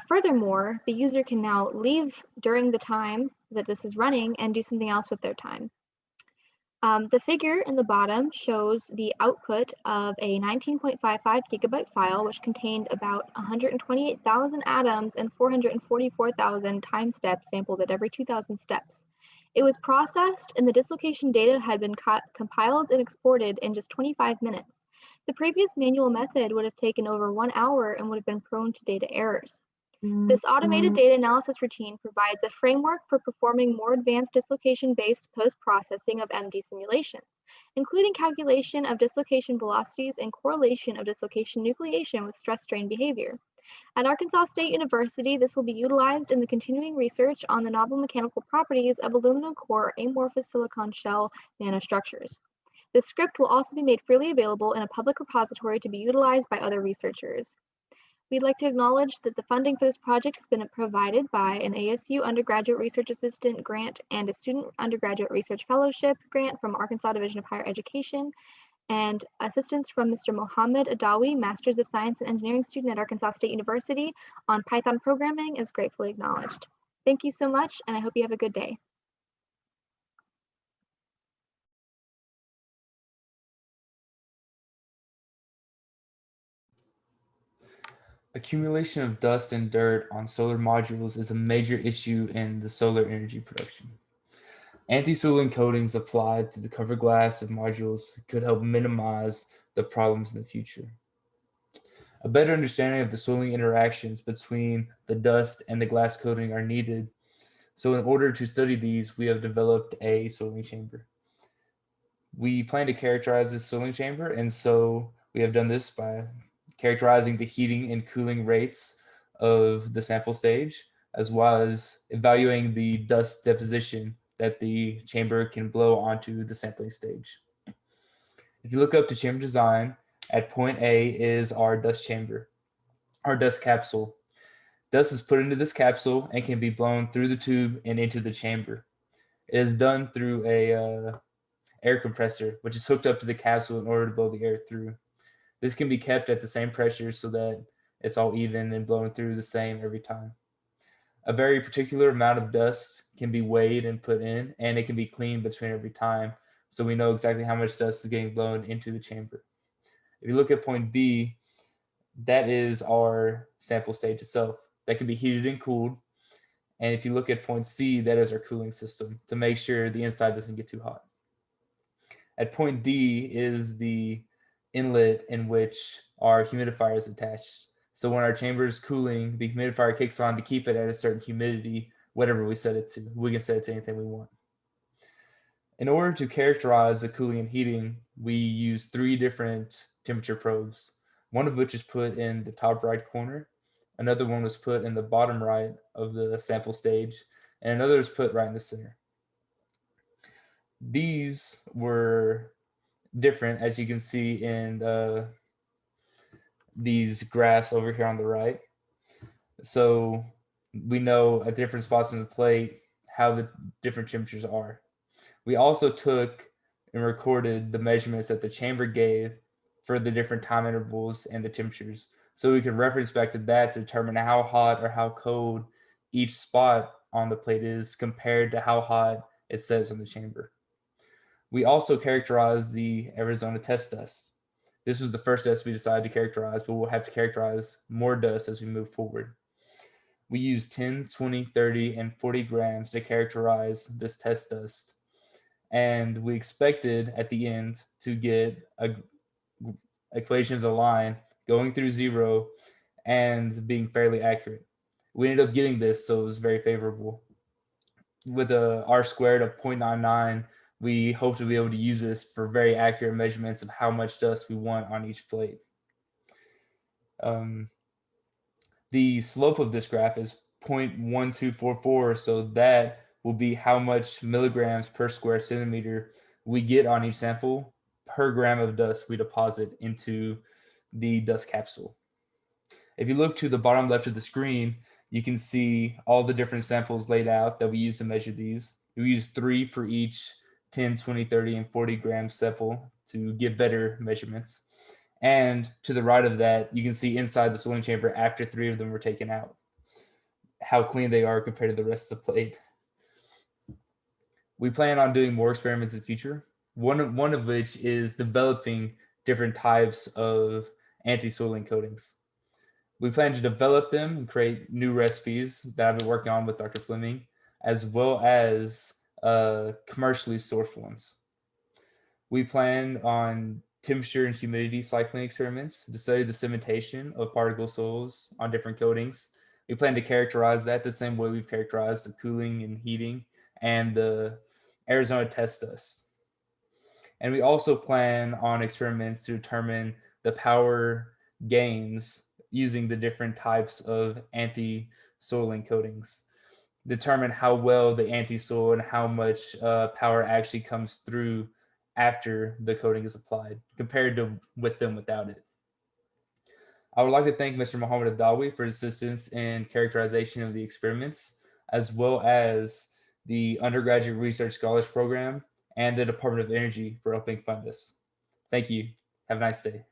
Furthermore, the user can now leave during the time that this is running and do something else with their time. The figure in the bottom shows the output of a 19.55 gigabyte file, which contained about 128,000 atoms and 444,000 time steps sampled at every 2,000 steps. It was processed and the dislocation data had been compiled and exported in just 25 minutes. The previous manual method would have taken over 1 hour and would have been prone to data errors. This automated data analysis routine provides a framework for performing more advanced dislocation-based post-processing of MD simulations, including calculation of dislocation velocities and correlation of dislocation nucleation with stress-strain behavior. At Arkansas State University, this will be utilized in the continuing research on the novel mechanical properties of aluminum core amorphous silicon shell nanostructures. This script will also be made freely available in a public repository to be utilized by other researchers. We'd like to acknowledge that the funding for this project has been provided by an ASU Undergraduate Research Assistant grant and a Student Undergraduate Research Fellowship grant from Arkansas Division of Higher Education, and assistance from Mr. Mohammed Adawi, Masters of Science and Engineering student at Arkansas State University on Python programming is gratefully acknowledged. Thank you so much, and I hope you have a good day. Accumulation of dust and dirt on solar modules is a major issue in the solar energy production. Anti-soiling coatings applied to the cover glass of modules could help minimize the problems in the future. A better understanding of the soiling interactions between the dust and the glass coating are needed. So in order to study these, we have developed a soiling chamber. We plan to characterize this soiling chamber, and so we have done this by characterizing the heating and cooling rates of the sample stage, as well as evaluating the dust deposition that the chamber can blow onto the sampling stage. If you look up to chamber design, at point A is our dust chamber, our dust capsule. Dust is put into this capsule and can be blown through the tube and into the chamber. It is done through a air compressor, which is hooked up to the capsule in order to blow the air through. This can be kept at the same pressure so that it's all even and blown through the same every time. A very particular amount of dust can be weighed and put in, and it can be cleaned between every time, so we know exactly how much dust is getting blown into the chamber. If you look at point B, that is our sample stage itself. That can be heated and cooled. And if you look at point C, that is our cooling system to make sure the inside doesn't get too hot. At point D is the inlet in which our humidifier is attached. So when our chamber is cooling, the humidifier kicks on to keep it at a certain humidity, whatever we set it to. We can set it to anything we want. In order to characterize the cooling and heating, we use 3 different temperature probes, one of which is put in the top right corner, another one was put in the bottom right of the sample stage, and another is put right in the center. These were different, as you can see in these graphs over here on the right. So we know at different spots in the plate how the different temperatures are. We also took and recorded the measurements that the chamber gave for the different time intervals and the temperatures. So we can reference back to that to determine how hot or how cold each spot on the plate is compared to how hot it says on the chamber. We also characterized the Arizona test dust. This was the first dust we decided to characterize, but we'll have to characterize more dust as we move forward. We used 10, 20, 30, and 40 grams to characterize this test dust. And we expected at the end to get an equation of the line going through 0 and being fairly accurate. We ended up getting this, so it was very favorable. With a R squared of 0.99, we hope to be able to use this for very accurate measurements of how much dust we want on each plate. The slope of this graph is 0.1244, so that will be how much milligrams per square centimeter we get on each sample per gram of dust we deposit into the dust capsule. If you look to the bottom left of the screen, you can see all the different samples laid out that we use to measure these. We use 3 for each 10, 20, 30, and 40 gram sample to get better measurements. And to the right of that, you can see inside the sorting chamber after 3 of them were taken out, how clean they are compared to the rest of the plate. We plan on doing more experiments in the future, one of which is developing different types of anti-soiling coatings. We plan to develop them and create new recipes that I've been working on with Dr. Fleming, as well as commercially sourced ones. We plan on temperature and humidity cycling experiments to study the sedimentation of particle soils on different coatings. We plan to characterize that the same way we've characterized the cooling and heating and the Arizona test dust. And we also plan on experiments to determine the power gains using the different types of anti-soiling coatings. Determine how well the anti-soil and how much power actually comes through after the coating is applied compared to with them without it. I would like to thank Mr. Mohammed Adawi for his assistance in characterization of the experiments, as well as the Undergraduate Research Scholars Program and the Department of Energy for helping fund this. Thank you. Have a nice day.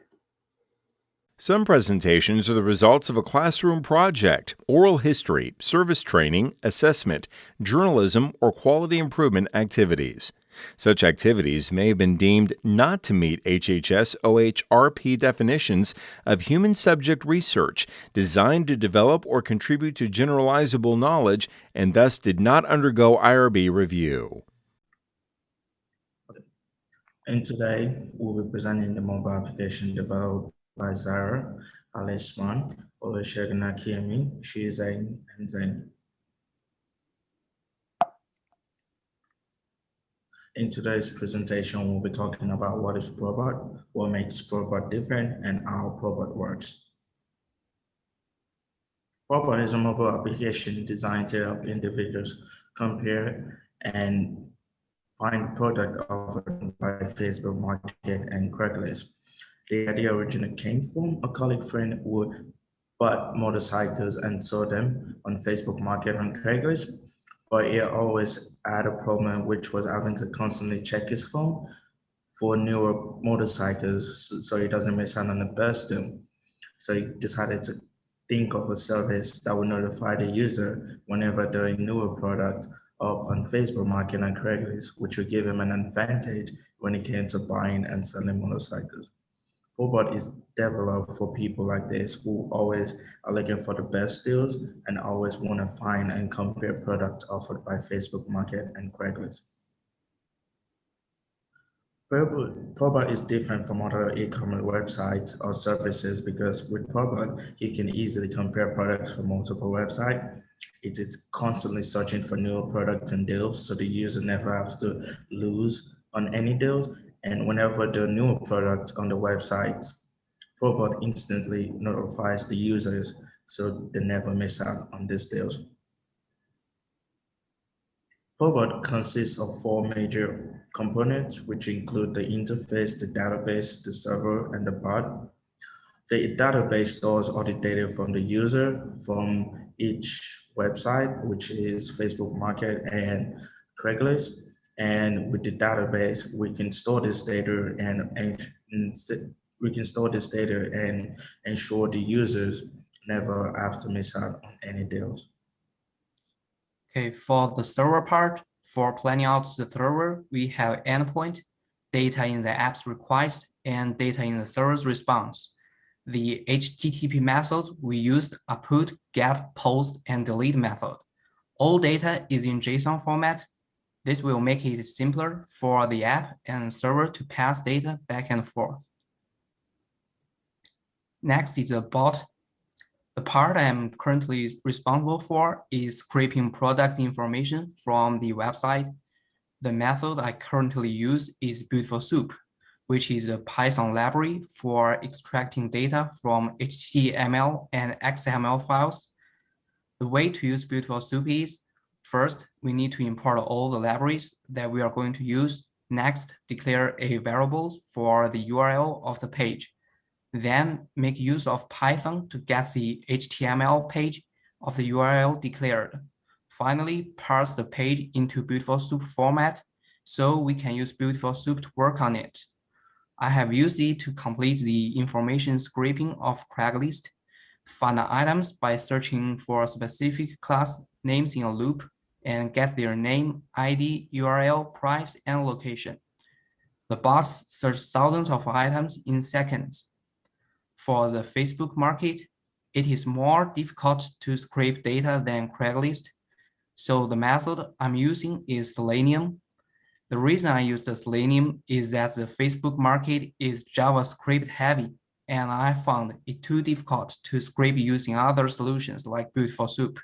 Some presentations are the results of a classroom project, oral history, service training, assessment, journalism, or quality improvement activities. Such activities may have been deemed not to meet HHS OHRP definitions of human subject research designed to develop or contribute to generalizable knowledge and thus did not undergo IRB review. And today we'll be presenting the mobile application developed by Zara Alisman Oleshegnakiemi. She is an enzyme. In today's presentation, we'll be talking about what is Probot, what makes Probot different, and how Probot works. Probot is a mobile application designed to help individuals compare and find product offered by Facebook Market and Craigslist. The idea originally came from a colleague friend who bought motorcycles and sold them on Facebook Market and Craigslist, but he always had a problem, which was having to constantly check his phone for newer motorcycles so he doesn't miss out on the best deal. So he decided to think of a service that would notify the user whenever there are newer product up on Facebook Market and Craigslist, which would give him an advantage when it came to buying and selling motorcycles. Probot is developed for people like this who always are looking for the best deals and always want to find and compare products offered by Facebook Market and Craigslist. Probot is different from other e-commerce websites or services because with Probot, you can easily compare products from multiple websites. It is constantly searching for new products and deals, so the user never has to lose on any deals. And whenever there are new products on the website, Probot instantly notifies the users so they never miss out on these deals. Probot consists of 4 major components, which include the interface, the database, the server, and the bot. The database stores all the data from the user from each website, which is Facebook Market and Craigslist. And with the database, we can store this data and ensure the users never have to miss out on any deals. Okay, for the server part, for planning out the server, we have endpoint, data in the app's request, and data in the server's response. The HTTP methods we used are put, get, post, and delete method. All data is in JSON format. This will make it simpler for the app and server to pass data back and forth. Next is the bot. The part I'm currently responsible for is scraping product information from the website. The method I currently use is Beautiful Soup. which is a Python library for extracting data from HTML and XML files. The way to use Beautiful Soup is, first, we need to import all the libraries that we are going to use. Next, declare a variable for the URL of the page. Then make use of Python to get the HTML page of the URL declared. Finally, parse the page into Beautiful Soup format so we can use Beautiful Soup to work on it. I have used it to complete the information scraping of Craigslist, find the items by searching for specific class names in a loop, and get their name, ID, URL, price, and location. The bots search thousands of items in seconds. For the Facebook market, it is more difficult to scrape data than Craigslist, so the method I'm using is Selenium. The reason I use the Selenium is that the Facebook market is JavaScript heavy, and I found it too difficult to scrape using other solutions like Beautiful Soup.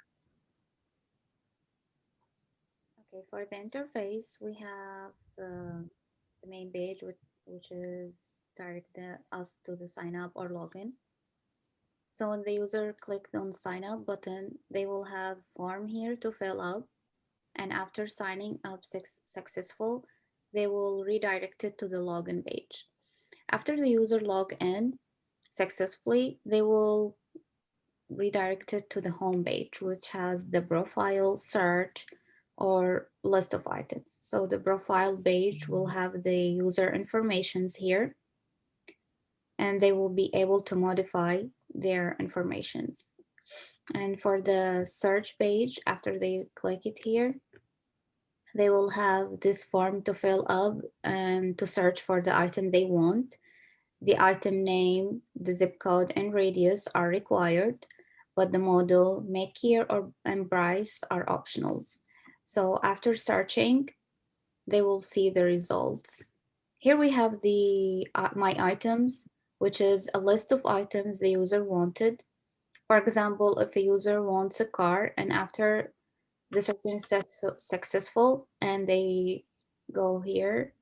Okay, for the interface, we have the main page, which is direct us to the sign up or login. So when the user clicks on sign up button, they will have form here to fill up. And after signing up successful, they will redirect it to the login page. After the user log in successfully, they will redirect it to the home page, which has the profile, search, or list of items. So the profile page will have the user informations here, and they will be able to modify their informations. And for the search page, after they click it here, they will have this form to fill up and to search for the item they want. The item name, the zip code, and radius are required, but the model, make year, and price are optionals. So after searching, they will see the results. Here we have the my items, which is a list of items the user wanted. For example, if a user wants a car and after the searching is successful and they go here,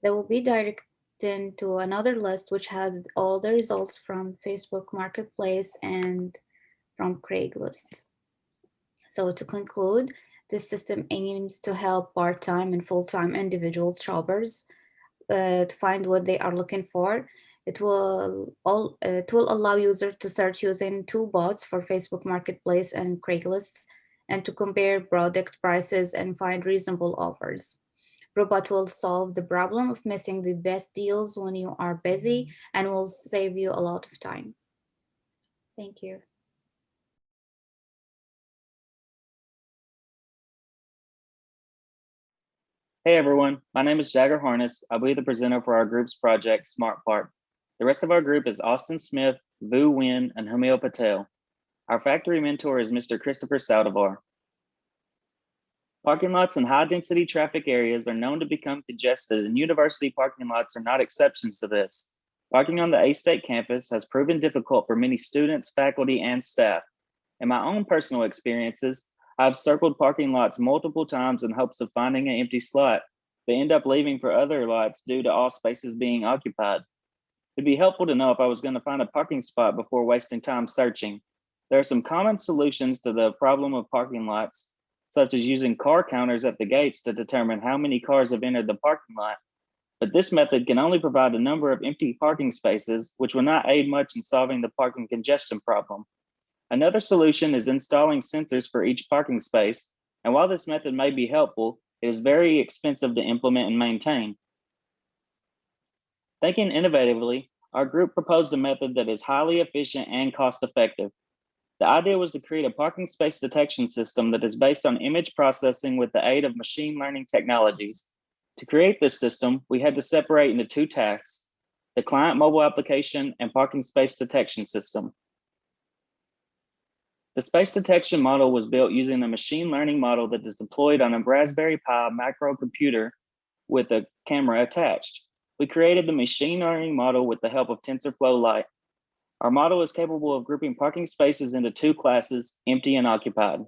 they will be directed to another list which has all the results from Facebook Marketplace and from Craigslist. So to conclude, this system aims to help part-time and full-time individual shoppers to find what they are looking for. It will allow users to search using two bots for Facebook Marketplace and Craigslist and to compare product prices and find reasonable offers. Robot will solve the problem of missing the best deals when you are busy and will save you a lot of time. Thank you. Hey everyone, my name is Jagger Harness. I'll be the presenter for our group's project, Smart Park. The rest of our group is Austin Smith, Vu Nguyen, and Hamil Patel. Our factory mentor is Mr. Christopher Saldivar. Parking lots in high-density traffic areas are known to become congested, and university parking lots are not exceptions to this. Parking on the A-State campus has proven difficult for many students, faculty, and staff. In my own personal experiences, I've circled parking lots multiple times in hopes of finding an empty slot, but end up leaving for other lots due to all spaces being occupied. It'd be helpful to know if I was going to find a parking spot before wasting time searching. There are some common solutions to the problem of parking lots, such as using car counters at the gates to determine how many cars have entered the parking lot. But this method can only provide a number of empty parking spaces, which will not aid much in solving the parking congestion problem. Another solution is installing sensors for each parking space, and while this method may be helpful, it is very expensive to implement and maintain. Thinking innovatively, our group proposed a method that is highly efficient and cost-effective. The idea was to create a parking space detection system that is based on image processing with the aid of machine learning technologies. To create this system, we had to separate into two tasks: the client mobile application and parking space detection system. The space detection model was built using a machine learning model that is deployed on a Raspberry Pi microcomputer with a camera attached. We created the machine learning model with the help of TensorFlow Lite. Our model is capable of grouping parking spaces into two classes, empty and occupied.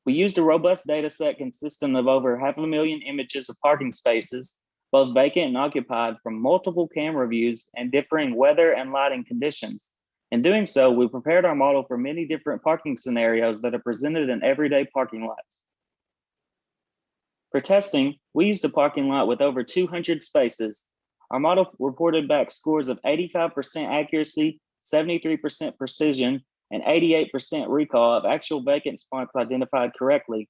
We used a robust data set consisting of over 500,000 images of parking spaces, both vacant and occupied, from multiple camera views and differing weather and lighting conditions. In doing so, we prepared our model for many different parking scenarios that are presented in everyday parking lots. For testing, we used a parking lot with over 200 spaces. Our model reported back scores of 85% accuracy, 73% precision, and 88% recall of actual vacant spots identified correctly.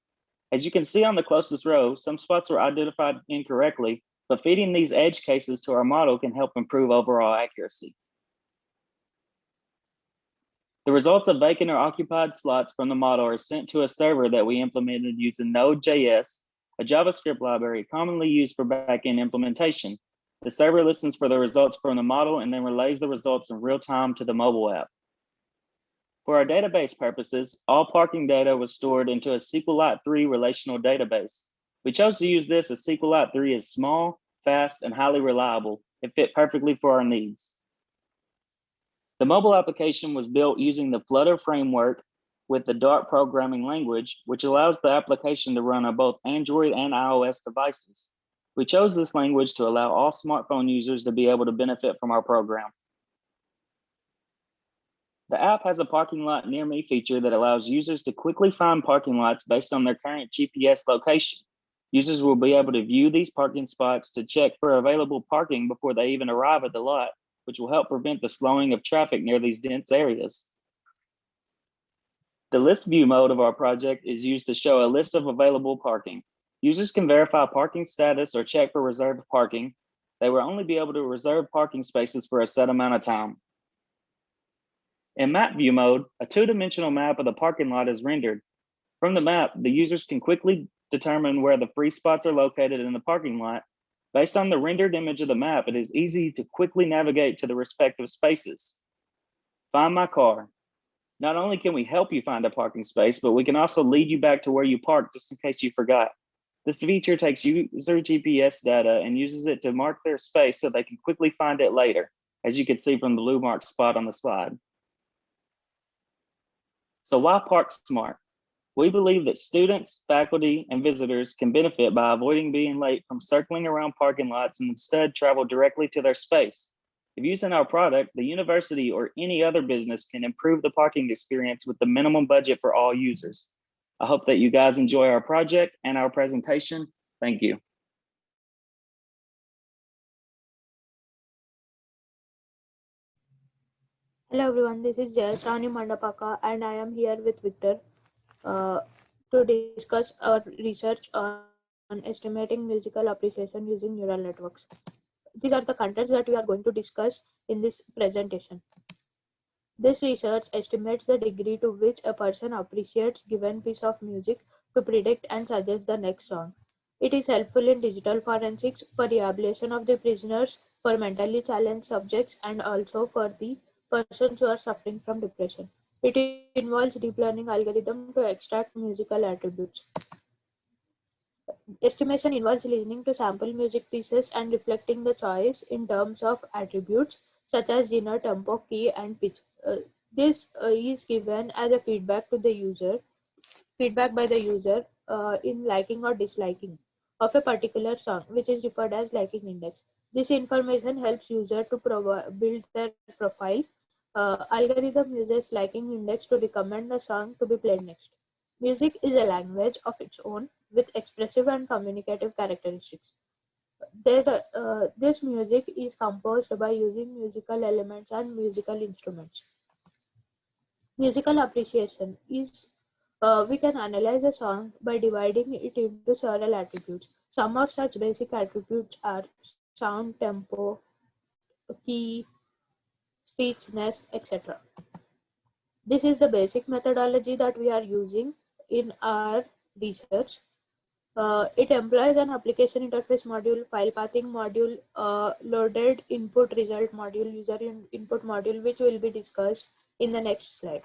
As you can see on the closest row, some spots were identified incorrectly, but feeding these edge cases to our model can help improve overall accuracy. The results of vacant or occupied slots from the model are sent to a server that we implemented using Node.js, a JavaScript library commonly used for backend implementation. The server listens for the results from the model and then relays the results in real time to the mobile app. For our database purposes, all parking data was stored into a SQLite 3 relational database. We chose to use this as SQLite 3 is small, fast, and highly reliable. It fit perfectly for our needs. The mobile application was built using the Flutter framework with the Dart programming language, which allows the application to run on both Android and iOS devices. We chose this language to allow all smartphone users to be able to benefit from our program. The app has a parking lot near me feature that allows users to quickly find parking lots based on their current GPS location. Users will be able to view these parking spots to check for available parking before they even arrive at the lot, which will help prevent the slowing of traffic near these dense areas. The list view mode of our project is used to show a list of available parking. Users can verify parking status or check for reserved parking. They will only be able to reserve parking spaces for a set amount of time. In map view mode, a two-dimensional map of the parking lot is rendered. From the map, the users can quickly determine where the free spots are located in the parking lot. Based on the rendered image of the map, it is easy to quickly navigate to the respective spaces. Find my car. Not only can we help you find a parking space, but we can also lead you back to where you parked just in case you forgot. This feature takes user GPS data and uses it to mark their space so they can quickly find it later, as you can see from the blue marked spot on the slide. So why Park Smart? We believe that students, faculty, and visitors can benefit by avoiding being late from circling around parking lots and instead travel directly to their space. If using our product, the university or any other business can improve the parking experience with the minimum budget for all users. I hope that you guys enjoy our project and our presentation. Thank you. Hello everyone, this is Jayasrani Mandapaka and I am here with Victor to discuss our research on estimating musical appreciation using neural networks. These are the contents that we are going to discuss in this presentation. This research estimates the degree to which a person appreciates given piece of music to predict and suggest the next song. It is helpful in digital forensics for rehabilitation of the prisoners, for mentally challenged subjects, and also for the persons who are suffering from depression. It involves deep learning algorithm to extract musical attributes. Estimation involves listening to sample music pieces and reflecting the choice in terms of attributes such as genre, tempo, key, and pitch. This is given as a feedback by the user in liking or disliking of a particular song, which is referred as liking index. This information helps user to build their profile. Algorithm uses liking index to recommend the song to be played next. Music is a language of its own with expressive and communicative characteristics. This music is composed by using musical elements and musical instruments. Musical appreciation is we can analyze a song by dividing it into several attributes. Some of such basic attributes are sound, tempo, key, speechness, etc. This is the basic methodology that we are using in our research. It employs an application interface module, file pathing module, loaded input result module, user input module, which will be discussed in the next slide.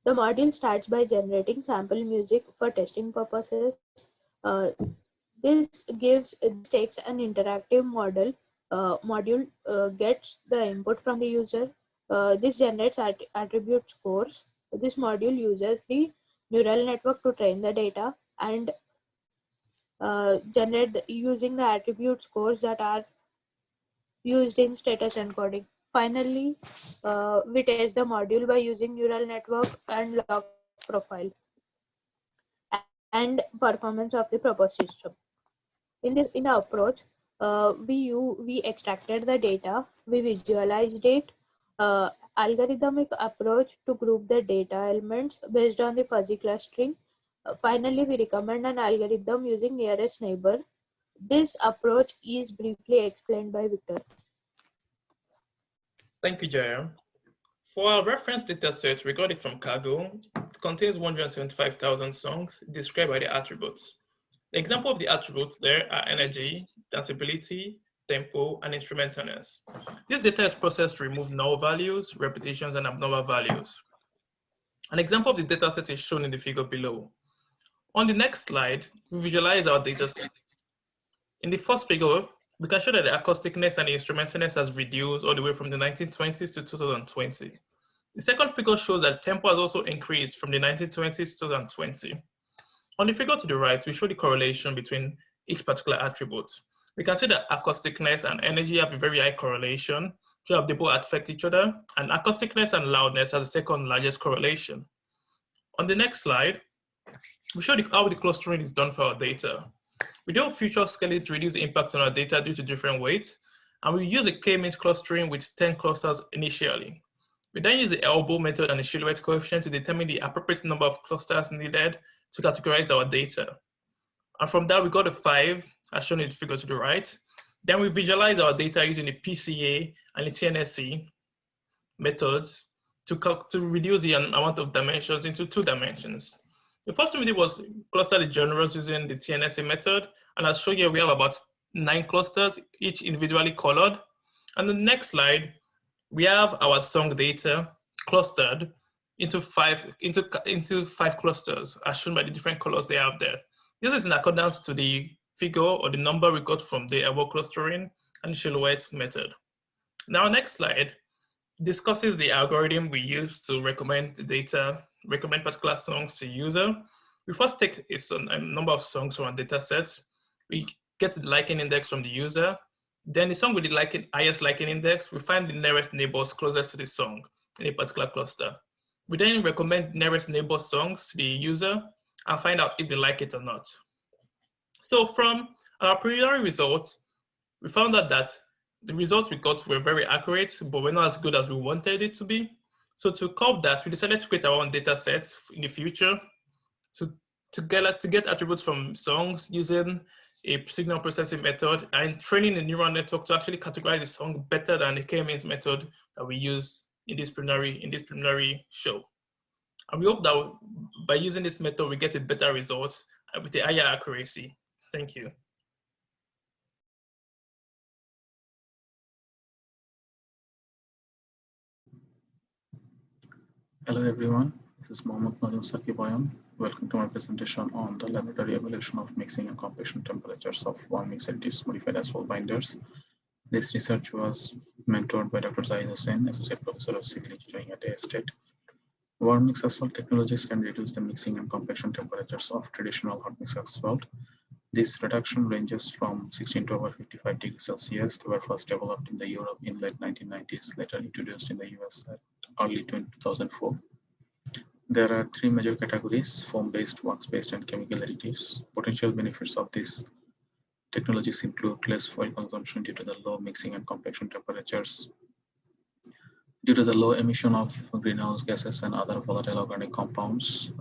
The module starts by generating sample music for testing purposes. This takes an interactive module, gets the input from the user. This generates attribute scores. This module uses the neural network to train the data, and generate using the attribute scores that are used in status encoding. Finally, we test the module by using neural network and log profile and performance of the proposed system. In the approach, we extracted the data, we visualized it, algorithmic approach to group the data elements based on the fuzzy clustering. Finally, we recommend an algorithm using nearest neighbor. This approach is briefly explained by Victor. Thank you, Jaya. For our reference dataset, we got it from Kaggle. It contains 175,000 songs described by the attributes. The example of the attributes there are energy, danceability, tempo, and instrumentalness. This data is processed to remove null values, repetitions, and abnormal values. An example of the dataset is shown in the figure below. On the next slide, we visualize our dataset. In the first figure, we can show that the acousticness and the instrumentalness has reduced all the way from the 1920s to 2020. The second figure shows that tempo has also increased from the 1920s to 2020. On the figure to the right, we show the correlation between each particular attribute. We can see that acousticness and energy have a very high correlation, so they both affect each other, and acousticness and loudness has the second largest correlation. On the next slide, we show how the clustering is done for our data. We do feature scaling to reduce the impact on our data due to different weights, and we use a k-means clustering with 10 clusters initially. We then use the elbow method and the silhouette coefficient to determine the appropriate number of clusters needed to categorize our data. And from that, we got a 5, as shown in the figure to the right. Then we visualize our data using the PCA and the TNSC methods to reduce the amount of dimensions into 2 dimensions. The first thing we did was cluster the genres using the TNSC method. And as shown here, we have about 9 clusters, each individually colored. On the next slide, we have our song data clustered into five clusters, as shown by the different colors they have there. This is in accordance to the figure or the number we got from the elbow clustering and silhouette method. Now, next slide discusses the algorithm we use to recommend particular songs to user. We first take a number of songs from our data sets. We get the liking index from the user. Then the song with the highest liking index, we find the nearest neighbors closest to the song in a particular cluster. We then recommend nearest neighbor songs to the user and find out if they like it or not. So from our preliminary results, we found out that the results we got were very accurate, but were not as good as we wanted it to be. So to curb that, we decided to create our own data sets in the future to get attributes from songs using a signal processing method and training a neural network to actually categorize the song better than the k-means method that we use in this preliminary show. And we hope that by using this method, we get a better result with a higher accuracy. Thank you. Hello everyone, this is Mohammad Najum Sakibayam. Welcome to my presentation on the laboratory evaluation of mixing and compaction temperatures of warm mix additives modified as full binders. This research was mentored by Dr. Zahid Hussain, Associate Professor of Civil Engineering at A State. Warm mix asphalt technologies can reduce the mixing and compaction temperatures of traditional hot mix asphalt. This reduction ranges from 16 to over 55 degrees Celsius. They were first developed in the Europe in late 1990s, later introduced in the US at early 2004. There are 3 major categories: foam-based, wax-based, and chemical additives. Potential benefits of these technologies include less fuel consumption due to the low mixing and compaction temperatures, due to the low emission of greenhouse gases and other volatile organic compounds.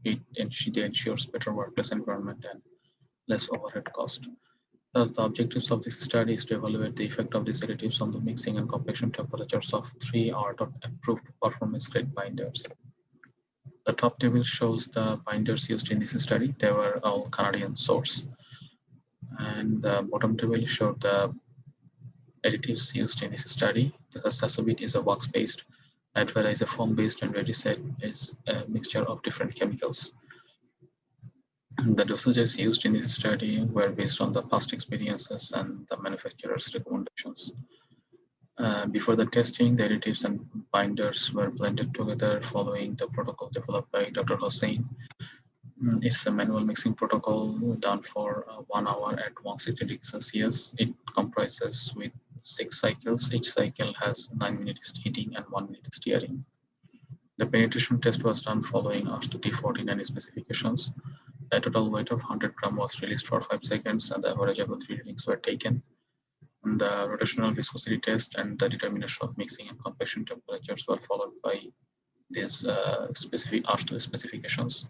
It ensures better workplace environment and less overhead cost. Thus, the objectives of this study is to evaluate the effect of these additives on the mixing and compaction temperatures of 3 approved performance grade binders. The top table shows the binders used in this study. They were all Canadian source. And the bottom table showed the additives used in this study. The Sasabit is a wax-based, Advera is a foam-based, and Regiset is a mixture of different chemicals. The dosages used in this study were based on the past experiences and the manufacturer's recommendations. Before the testing, the additives and binders were blended together following the protocol developed by Dr. Hossain. It's a manual mixing protocol done for 1 hour at 160 degrees Celsius. It comprises with 6 cycles. Each cycle has 9 minutes heating and 1 minute steering. The penetration test was done following RStuD49 specifications. A total weight of 100 grams was released for 5 seconds and the average of the 3 readings were taken. And the rotational viscosity test and the determination of mixing and compaction temperatures were followed by these specific RStuD specifications.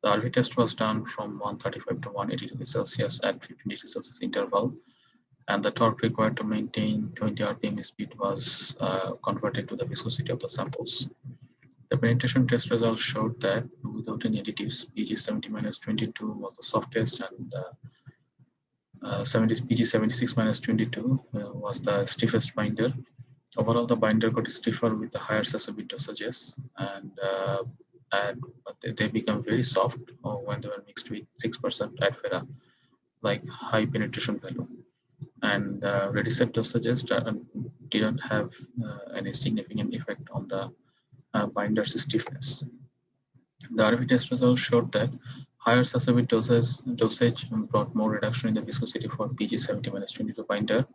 The RV test was done from 135 to 180 degrees Celsius at 15 degrees Celsius interval, and the torque required to maintain 20 RPM speed was converted to the viscosity of the samples. The penetration test results showed that without any additives, PG70-22 was the softest and PG76-22 was the stiffest binder. Overall, the binder got stiffer with the higher Sasabit dosages, and they become very soft when they were mixed with 6% Advera, like high penetration value. And the Rediset dosages didn't have any significant effect on the binder's stiffness. The RV test results showed that higher Sasabit dosage brought more reduction in the viscosity for PG70-22 binder.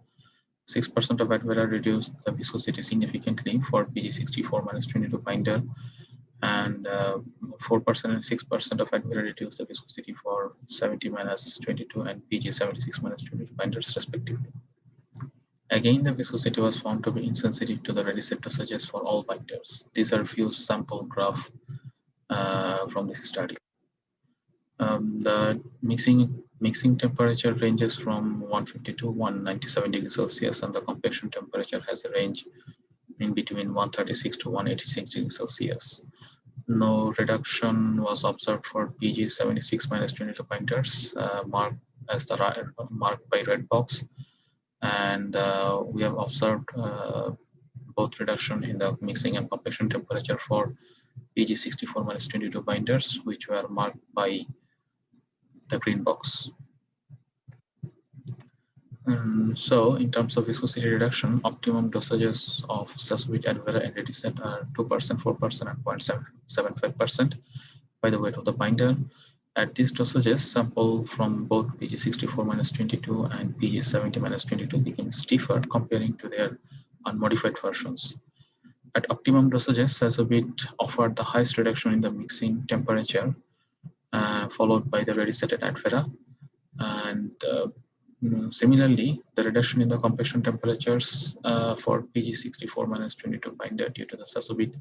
6% of Advera reduced the viscosity significantly for PG64-22 binder, and 4% and 6% of Advera reduced the viscosity for 70-22 and PG76-22 binders respectively. Again, the viscosity was found to be insensitive to the Rediset dosages for all binders. These are few sample graph from this study. The mixing temperature ranges from 150 to 197 degrees Celsius, and the compaction temperature has a range in between 136 to 186 degrees Celsius. No reduction was observed for PG76-22 binders marked by red box, and we have observed both reduction in the mixing and compaction temperature for PG64-22 binders, which were marked by the green box. So in terms of viscosity reduction, optimum dosages of Sasabit, Advera, and Rediset are 2%, 4%, and 0.75% by the weight of the binder. At these dosages, sample from both PG64-22 and PG70-22 became stiffer comparing to their unmodified versions. At optimum dosages, Sasabit offered the highest reduction in the mixing temperature, followed by the Rediset and Advera. And similarly, the reduction in the compaction temperatures for PG64-22 binder due to the Sasabit,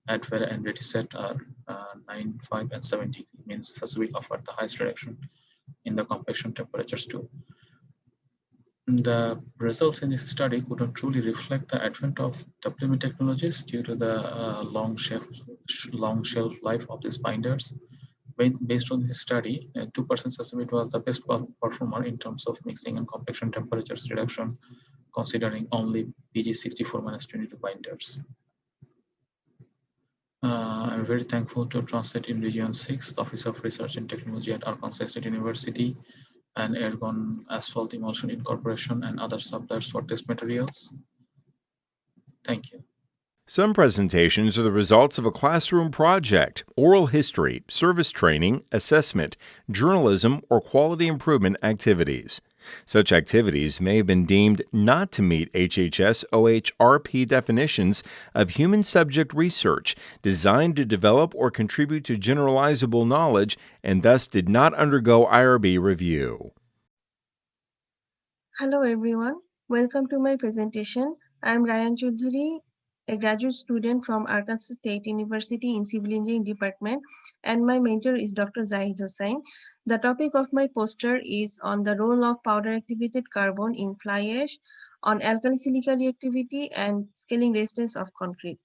Advera, and Rediset are 9, 5, and 7 degrees. Means Sasabit offered the highest reduction in the compaction temperatures too. The results in this study could not truly reflect the advent of WM technologies due to the long shelf life of these binders. Based on this study, 2% Sasabit was the best performer in terms of mixing and compaction temperatures reduction, considering only PG64-22 binders. I'm very thankful to Translate in Region 6, the Office of Research and Technology at Arkansas State University, and Ergon Asphalt Emulsion Incorporation and other suppliers for test materials. Thank you. Some presentations are the results of a classroom project, oral history, service training, assessment, journalism, or quality improvement activities. Such activities may have been deemed not to meet HHS OHRP definitions of human subject research designed to develop or contribute to generalizable knowledge and thus did not undergo IRB review. Hello everyone, welcome to my presentation. I am Ryan Choudhury, a graduate student from Arkansas State University in Civil Engineering Department, and my mentor is Dr. Zahid Hossain. The topic of my poster is on the role of powder activated carbon in fly ash, on alkali silica reactivity, and scaling resistance of concrete.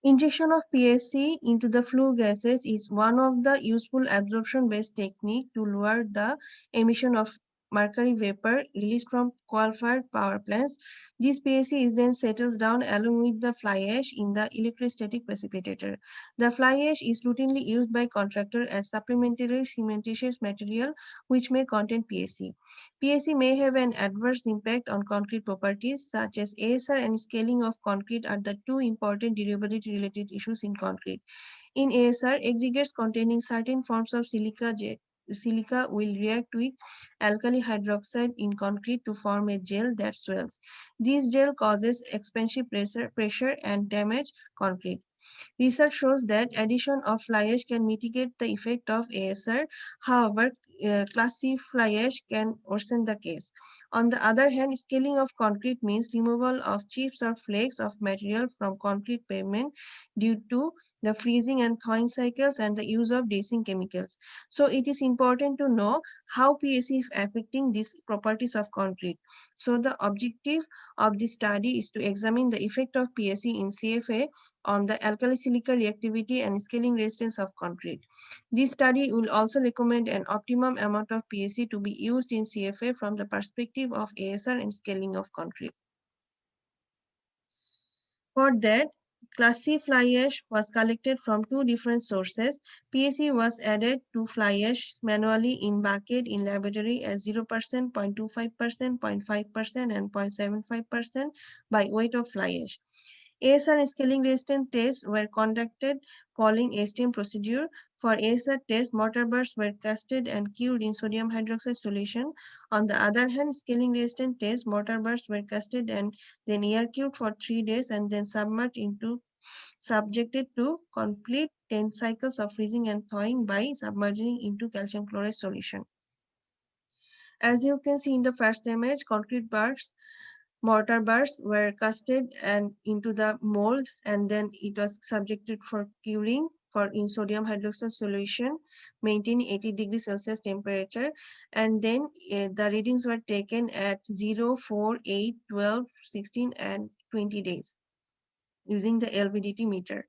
Injection of PSC into the flue gases is one of the useful absorption-based technique to lower the emission of mercury vapor released from coal-fired power plants. This PAC is then settles down along with the fly ash in the electrostatic precipitator. The fly ash is routinely used by contractor as supplementary cementitious material which may contain PAC. PAC may have an adverse impact on concrete properties such as ASR and scaling of concrete are the two important durability related issues in concrete. In ASR, aggregates containing certain forms of silica will react with alkali hydroxide in concrete to form a gel that swells. This gel causes expansive pressure and damage concrete. Research shows that addition of fly ash can mitigate the effect of ASR. However, Class C fly ash can worsen the case. On the other hand, scaling of concrete means removal of chips or flakes of material from concrete pavement due to the freezing and thawing cycles and the use of dacing chemicals. So it is important to know how PAC is affecting these properties of concrete. So the objective of this study is to examine the effect of PAC in CFA on the alkali silica reactivity and scaling resistance of concrete. This study will also recommend an optimum amount of PAC to be used in CFA from the perspective of ASR and scaling of concrete. For that, Class C fly ash was collected from two different sources. PAC was added to fly ash manually in bucket in laboratory as 0%, 0.25%, 0.5%, and 0.75% by weight of fly ash. ASR scaling resistance tests were conducted following ASTM procedure. For ASR tests, mortar bars were casted and cured in sodium hydroxide solution. On the other hand, scaling resistance tests, mortar bars were casted and then air cured for 3 days and then subjected to complete 10 cycles of freezing and thawing by submerging into calcium chloride solution. As you can see in the first image, concrete bars, mortar bars were casted and into the mold and then it was subjected for curing in sodium hydroxide solution, maintaining 80 degrees Celsius temperature, and then the readings were taken at 0, 4, 8, 12, 16, and 20 days using the LVDT meter.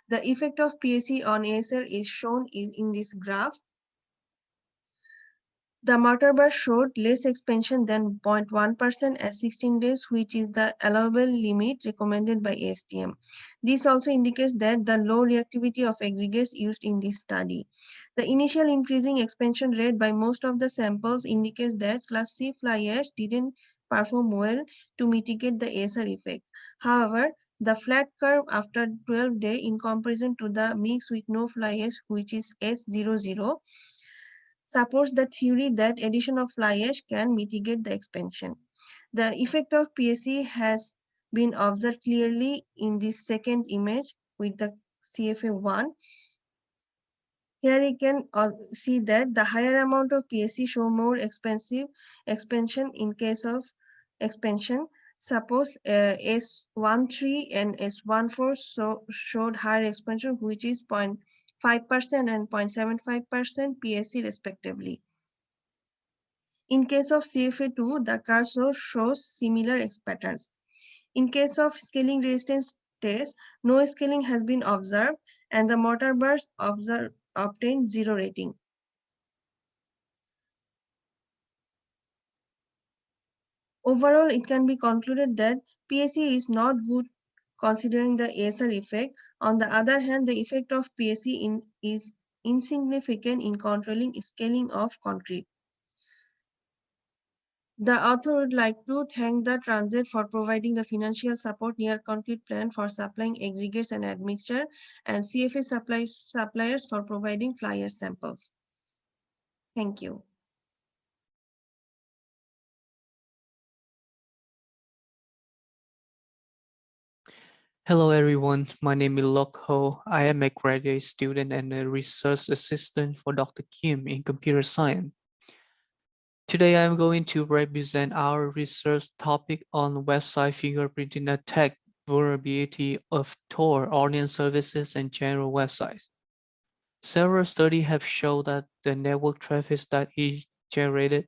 The effect of PAC on ASR is shown in this graph. The mortar bar showed less expansion than 0.1% at 16 days, which is the allowable limit recommended by ASTM. This also indicates that the low reactivity of aggregates used in this study. The initial increasing expansion rate by most of the samples indicates that Class C fly ash didn't perform well to mitigate the ASR effect. However, the flat curve after 12 days in comparison to the mix with no fly ash, which is S00, supports the theory that addition of fly ash can mitigate the expansion. The effect of PAC has been observed clearly in this second image with the CFA1. Here you can see that the higher amount of PAC show more expansive expansion in case of expansion. Suppose S13 and S14 showed higher expansion, which is 0.5% and 0.75% PAC respectively. In case of CFA2, the curve shows similar patterns. In case of scaling resistance test, no scaling has been observed and the mortar bars obtained 0 rating. Overall, it can be concluded that PAC is not good considering the ASR effect. On the other hand, the effect of PAC is insignificant in controlling scaling of concrete. The author would like to thank the Transit for providing the financial support near concrete plant for supplying aggregates and admixture, and CFA suppliers for providing fly ash samples. Thank you. Hello everyone, my name is Lok Ho. I am a graduate student and a research assistant for Dr. Kim in computer science. Today I'm going to represent our research topic on website fingerprinting attack vulnerability of Tor, audience services, and general websites. Several studies have shown that the network traffic that is generated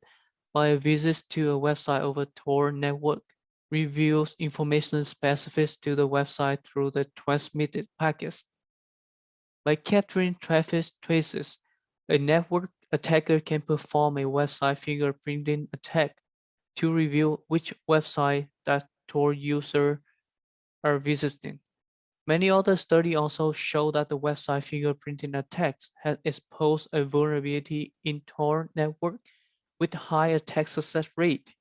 by a visit to a website over Tor network reveals information specific to the website through the transmitted packets. By capturing traffic traces, a network attacker can perform a website fingerprinting attack to reveal which website that Tor user are visiting. Many other studies also show that the website fingerprinting attacks have exposed a vulnerability in Tor network with high attack success rate.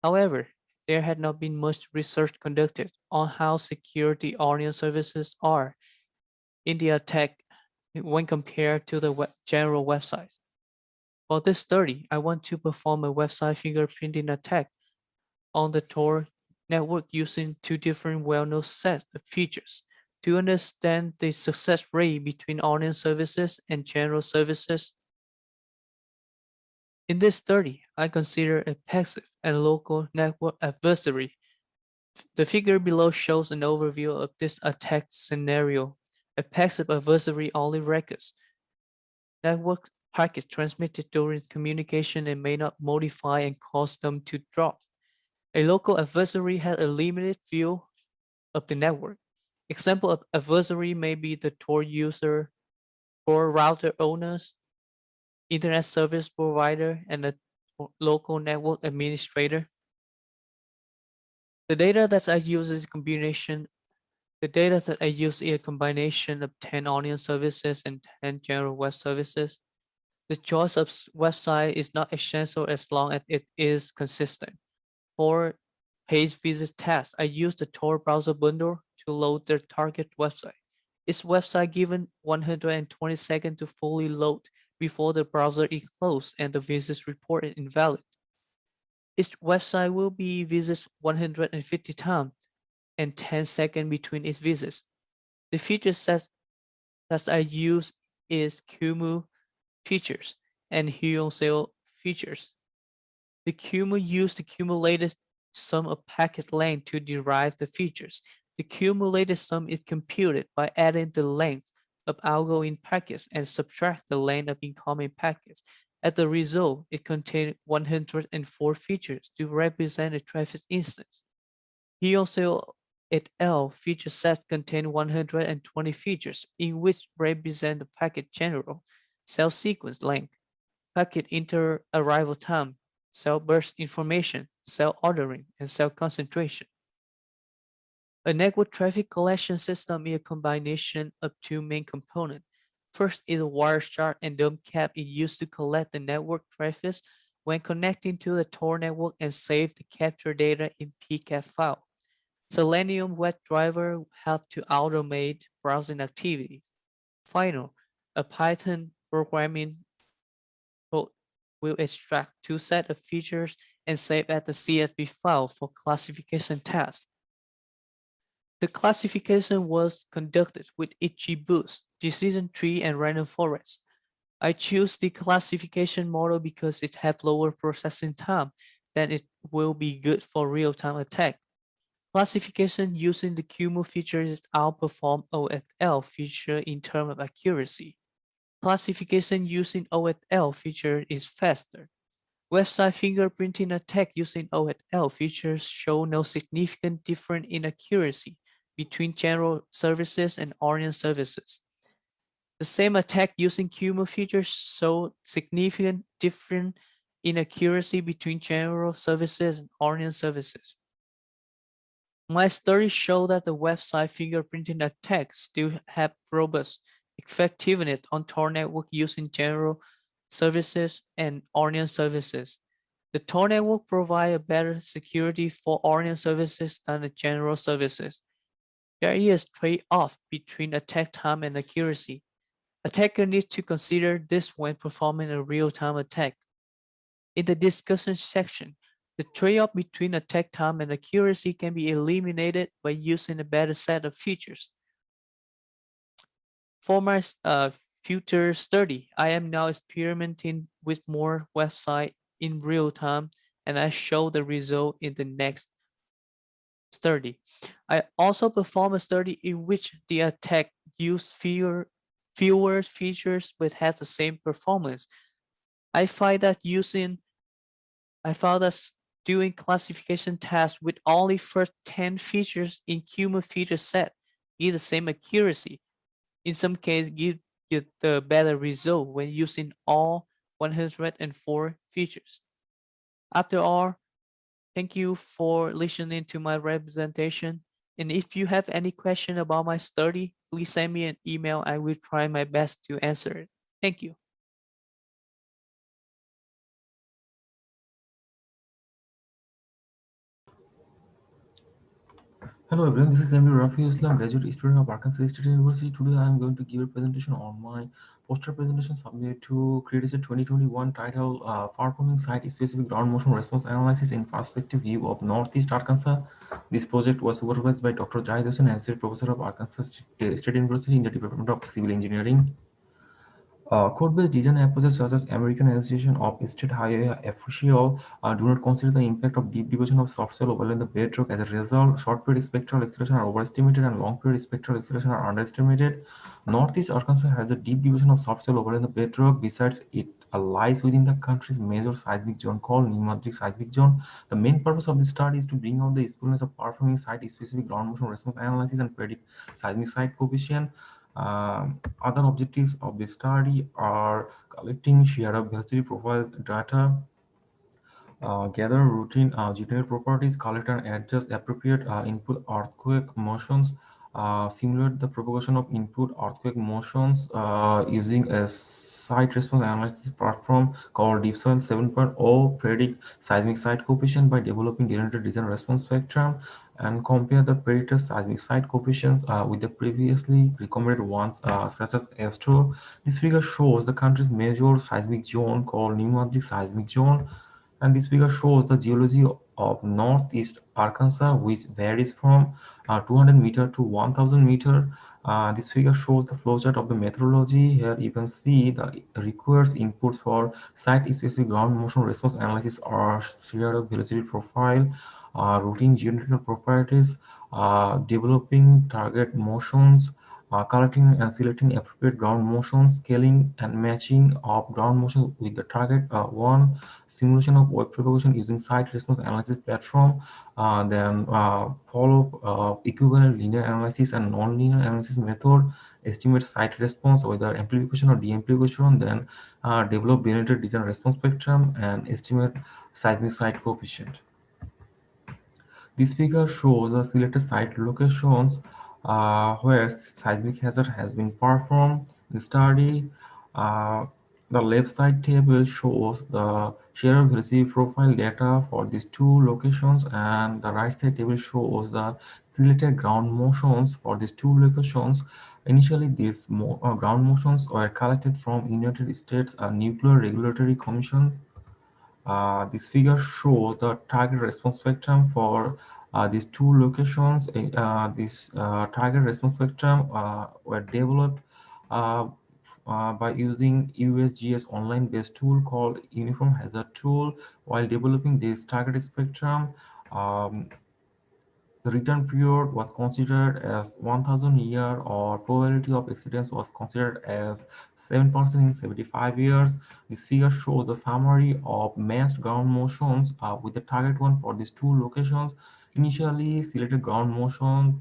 However, there had not been much research conducted on how secure the onion services are in the attack when compared to the general websites. For this study, I want to perform a website fingerprinting attack on the Tor network using two different well-known sets of features to understand the success rate between onion services and general services. In this study, I consider a passive and local network adversary. The figure below shows an overview of this attack scenario. A passive adversary only records network packets transmitted during communication and may not modify and cause them to drop. A local adversary has a limited view of the network. Example of adversary may be the Tor user, Tor router owners, internet service provider, and a local network administrator. The data that I use is combination. The data that I use is a combination of 10 onion services and 10 general web services. The choice of website is not essential as long as it is consistent. For page visit tasks, I use the Tor browser bundle to load the target website. Its website given 120 seconds to fully load before the browser is closed and the visit reported invalid. Each website will be visited 150 times and 10 seconds between its visits. The feature set that I use is Kumu features and Hyonseo features. The Kumu use the cumulative sum of packet length to derive the features. The cumulative sum is computed by adding the length of outgoing packets and subtract the length of incoming packets. As a result, it contains 104 features to represent a traffic instance. Hyonseo et al. Feature set contain 120 features, in which represent the packet general, cell sequence length, packet inter-arrival time, cell burst information, cell ordering, and cell concentration. A network traffic collection system is a combination of two main components. First is a Wireshark and dump cap is used to collect the network traffic when connecting to the Tor network and save the captured data in PCAP file. Selenium WebDriver help to automate browsing activities. Final, a Python programming code will extract two sets of features and save as the CSV file for classification tasks. The classification was conducted with XGBoost, decision tree, and random forest. I choose the classification model because it has lower processing time, then it will be good for real-time attack. Classification using the Kumu features outperform OSL feature in terms of accuracy. Classification using OSL feature is faster. Website fingerprinting attack using OSL features show no significant difference in accuracy between general services and onion services. The same attack using Kumu features show significant difference in accuracy between general services and onion services. My studies show that the website fingerprinting attacks still have robust effectiveness on Tor network using general services and onion services. The Tor network provides a better security for onion services than the general services. There is a trade-off between attack time and accuracy. Attacker needs to consider this when performing a real-time attack. In the discussion section, the trade-off between attack time and accuracy can be eliminated by using a better set of features. For my future study, I am now experimenting with more websites in real time, and I show the result in the next study. I also perform a study in which the attack used fewer features but has the same performance. I found that doing classification tasks with only first 10 features in Kumu feature set give the same accuracy. In some cases, give the better result when using all 104 features. After all, thank you for listening to my representation. And if you have any question about my study, please send me an email. I will try my best to answer it. Thank you. Hello everyone, this is Emil Rafi Islam, graduate student of Arkansas State University. Today I am going to give a presentation on my poster presentation submitted to Creative 2021 titled Performing Site-Specific Ground Motion Response Analysis in Perspective View of Northeast Arkansas. This project was supervised by Dr. Jahid Hossain, Associate Professor of Arkansas State University in the Department of Civil Engineering. Code-based design approaches such as American Association of State Highway Officials do not consider the impact of deep deposition of soft soil overlaying the bedrock. As a result, short-period spectral acceleration are overestimated and long-period spectral acceleration are underestimated. Northeast Arkansas has a deep deposition of soft soil overlaying the bedrock. Besides, it lies within the country's major seismic zone called Nimotrik seismic zone. The main purpose of this study is to bring out the usefulness of performing site-specific ground motion response analysis and predict seismic site coefficient. Other objectives of the study are collecting shear velocity profile data, gather routine generate properties, collect and adjust appropriate input earthquake motions, simulate the propagation of input earthquake motions using a site response analysis platform called Deep Soil 7.0, predict seismic site coefficient by developing generated design response spectrum, and compare the predicted seismic site coefficients with the previously recommended ones such as S2. This figure shows the country's major seismic zone called Nimotrik seismic zone, and this figure shows the geology of northeast Arkansas, which varies from 200 meter to 1000 meter. This figure shows the flowchart of the methodology. Here you can see the requires inputs for site-specific ground motion response analysis are shear velocity profile, routine geometrical properties, developing target motions, collecting and selecting appropriate ground motions, scaling and matching of ground motion with the target one, simulation of wave propagation using site response analysis platform, then follow equivalent linear analysis and non-linear analysis method, estimate site response, whether amplification or de-amplification, then develop generated design response spectrum, and estimate seismic site coefficient. This figure shows the selected site locations where seismic hazard has been performed. The study, the left side table shows the shear velocity profile data for these two locations, and the right side table shows the selected ground motions for these two locations. Initially, these ground motions were collected from United States Nuclear Regulatory Commission. This figure shows the target response spectrum for these two locations. This target response spectrum were developed uh, by using USGS online-based tool called Uniform Hazard Tool. While developing this target spectrum, the return period was considered as 1000 year, or probability of accidents was considered as 7% in 75 years. This figure shows the summary of massed ground motions with the target one for these two locations. Initially selected ground motions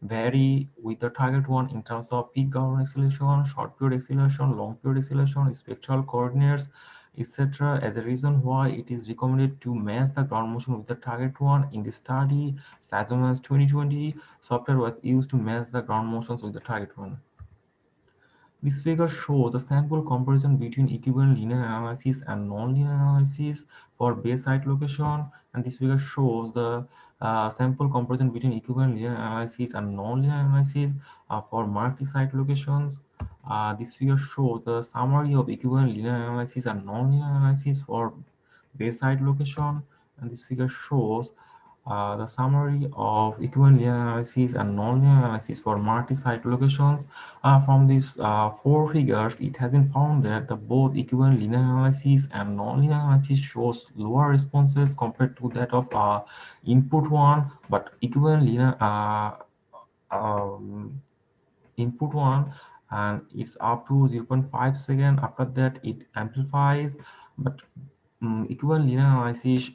vary with the target one in terms of peak ground acceleration, short period acceleration, long period acceleration, spectral coordinates, etc. As a reason why it is recommended to match the ground motion with the target one. In this study, Seismometrics 2020 software was used to match the ground motions with the target one. This figure shows the sample comparison between equivalent linear analysis and non-linear analysis for base site location, and this figure shows the sample comparison between equivalent linear analysis and non-linear analysis for multi-site locations. This figure shows the summary of equivalent linear analysis and non-linear analysis for base site location, and this figure shows the summary of equivalent linear analysis and non-linear analysis for multi-site locations. From these four figures, it has been found that the both equivalent linear analysis and non-linear analysis shows lower responses compared to that of input one, but equivalent linear input one, and it's up to 0.5 second. After that, it amplifies, but equivalent linear analysis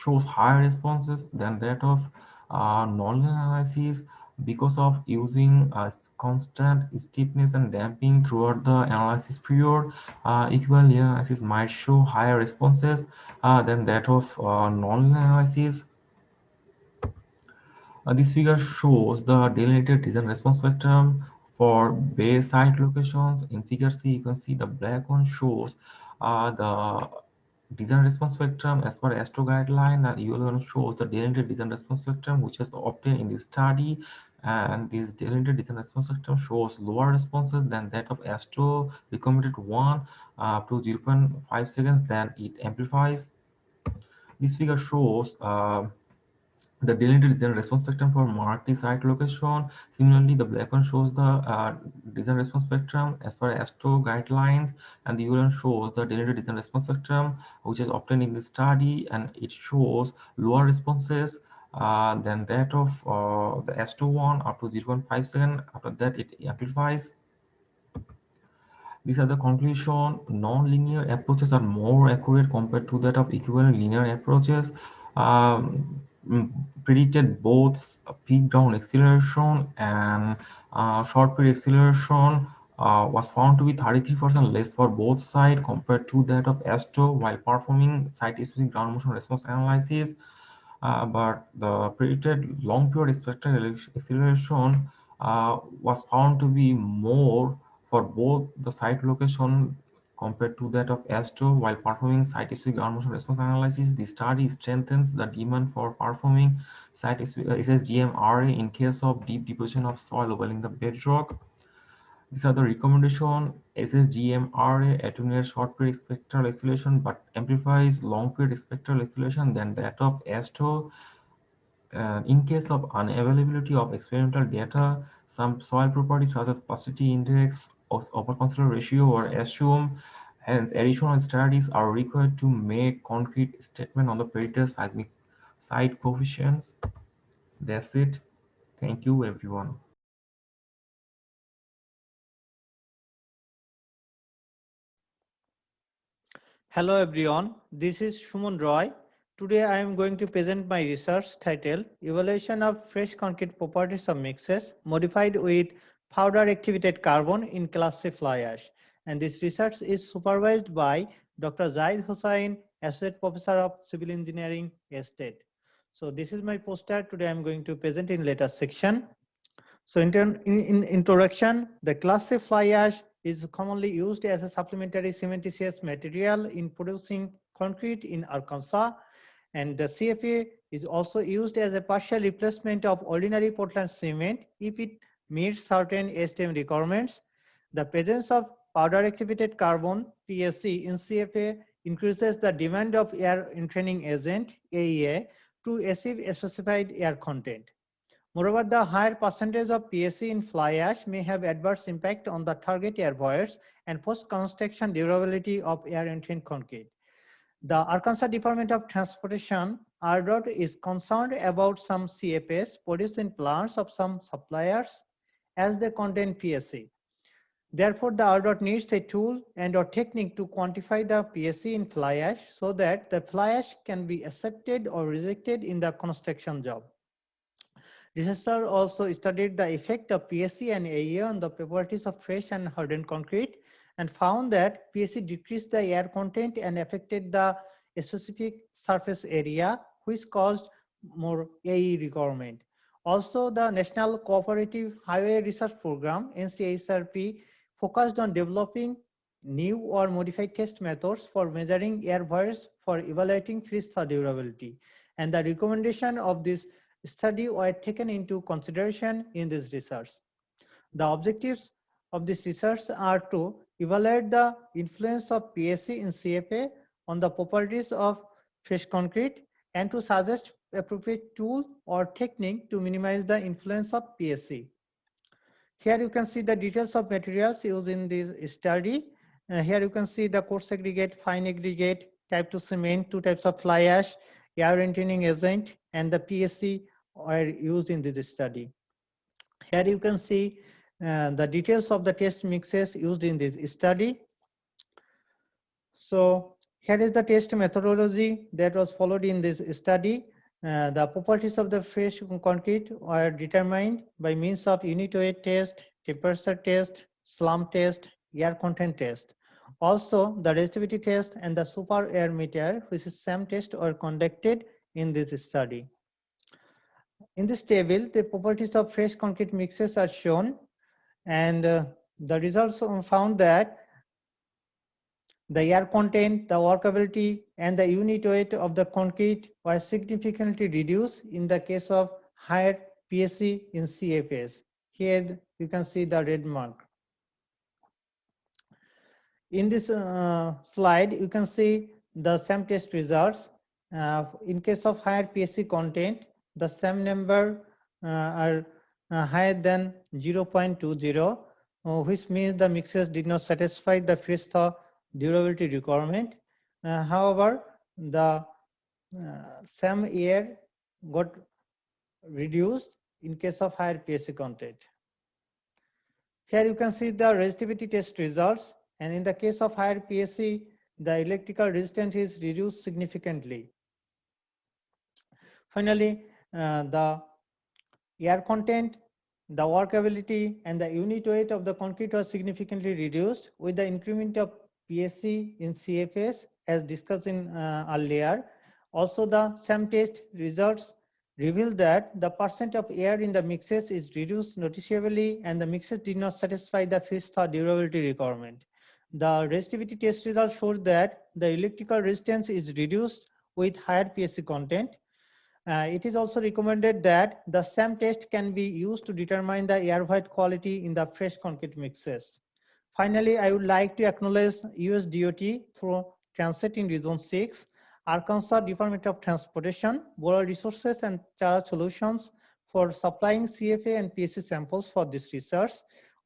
shows higher responses than that of non-linear analysis. Because of using constant stiffness and damping throughout the analysis period, equivalent linear analysis might show higher responses than that of non-linear analysis. This figure shows the delineated design response spectrum for base site locations. In figure C, you can see the black one shows the design response spectrum as per ASTRO guideline, and yellow one shows the delineated design response spectrum which is obtained in this study. And this delineated design response spectrum shows lower responses than that of ASTRO recommended one up to 0.5 seconds. Then it amplifies. This figure shows the delineated design response spectrum for multi-site location. Similarly, the black one shows the design response spectrum as per ASTRO guidelines, and the yellow one shows the delineated design response spectrum which is obtained in the study, and it shows lower responses than that of the ASTRO one up to 0.5 second. After that, it amplifies. These are the conclusion. Non-linear approaches are more accurate compared to that of equivalent linear approaches. Predicted both peak down acceleration and short period acceleration was found to be 33% less for both sides compared to that of ASTRO while performing site-specific ground motion response analysis. But the predicted long period expected acceleration was found to be more for both the site location compared to that of ASTRO while performing site-specific ground motion response analysis. The study strengthens the demand for performing site-specific SSGM array in case of deep deposition of soil overlaying the bedrock. These are the recommendation. SSGM array attenuates short period spectral acceleration but amplifies long period spectral acceleration than that of ASTRO. In case of unavailability of experimental data, some soil properties such as plasticity index or upper consider ratio or assume, hence additional studies are required to make concrete statement on the predicted seismic site coefficients. That's it. Thank you, everyone. Hello everyone, this is Shumon Roy. Today I am going to present my research titled Evaluation of Fresh Concrete Properties of Mixes Modified with Powder Activated Carbon in Class C Fly Ash. And this research is supervised by Dr. Zaid Hussain, Associate Professor of Civil Engineering, Estate. So this is my poster. Today I am going to present in later section. So in introduction, the Class C fly ash is commonly used as a supplementary cementitious material in producing concrete in Arkansas, and the CFA is also used as a partial replacement of ordinary Portland cement if it meets certain STM requirements. The presence of powder activated carbon (PAC) in CFA increases the demand of air entraining agent (AEA) to achieve a specified air content. Moreover, the higher percentage of PAC in fly ash may have adverse impact on the target air voids and post-construction durability of air-entrained concrete. The Arkansas Department of Transportation (RDOT) is concerned about some CFAs produced in plants of some suppliers as they contain PAC. Therefore, the RDOT needs a tool and or technique to quantify the PAC in fly ash so that the fly ash can be accepted or rejected in the construction job. Researchers also studied the effect of PAC and AEA on the properties of fresh and hardened concrete and found that PAC decreased the air content and affected the specific surface area, which caused more AE requirement. Also, the National Cooperative Highway Research Program, NCHRP, focused on developing new or modified test methods for measuring air voids for evaluating freeze-thaw durability. And the recommendation of this study were taken into consideration in this research. The objectives of this research are to evaluate the influence of PAC in CFA on the properties of fresh concrete and to suggest appropriate tool or technique to minimize the influence of PAC. Here you can see the details of materials used in this study. Here you can see the coarse aggregate, fine aggregate, type 2 cement, 2 types of fly ash, air entraining agent, and the PAC are used in this study. Here you can see the details of the test mixes used in this study. So here is the test methodology that was followed in this study. The properties of the fresh concrete are determined by means of unit weight test, temperature test, slump test, air content test. Also, the resistivity test and the super air meter, which is SAM test, are conducted in this study. In this table, the properties of fresh concrete mixes are shown, and the results found that the air content, the workability, and the unit weight of the concrete were significantly reduced in the case of higher PSC in CFS. Here you can see the red mark. In this slide, you can see the SAM test results. In case of higher PSC content, the SAM number are higher than 0.20, which means the mixes did not satisfy the freeze thaw durability requirement. However, the SAM air got reduced in case of higher PSC content. Here you can see the resistivity test results, and in the case of higher PSC, the electrical resistance is reduced significantly. Finally, the air content, the workability, and the unit weight of the concrete was significantly reduced with the increment of PSC in CFS as discussed in earlier. Also, the SAM test results reveal that the percent of air in the mixes is reduced noticeably and the mixes did not satisfy the freeze thaw durability requirement. The resistivity test results showed that the electrical resistance is reduced with higher PSC content. It is also recommended that the SAM test can be used to determine the air void quality in the fresh concrete mixes. Finally, I would like to acknowledge US DOT through Transit in Region 6, Arkansas Department of Transportation, Boral Resources and Chara Solutions for supplying CFA and PSC samples for this research.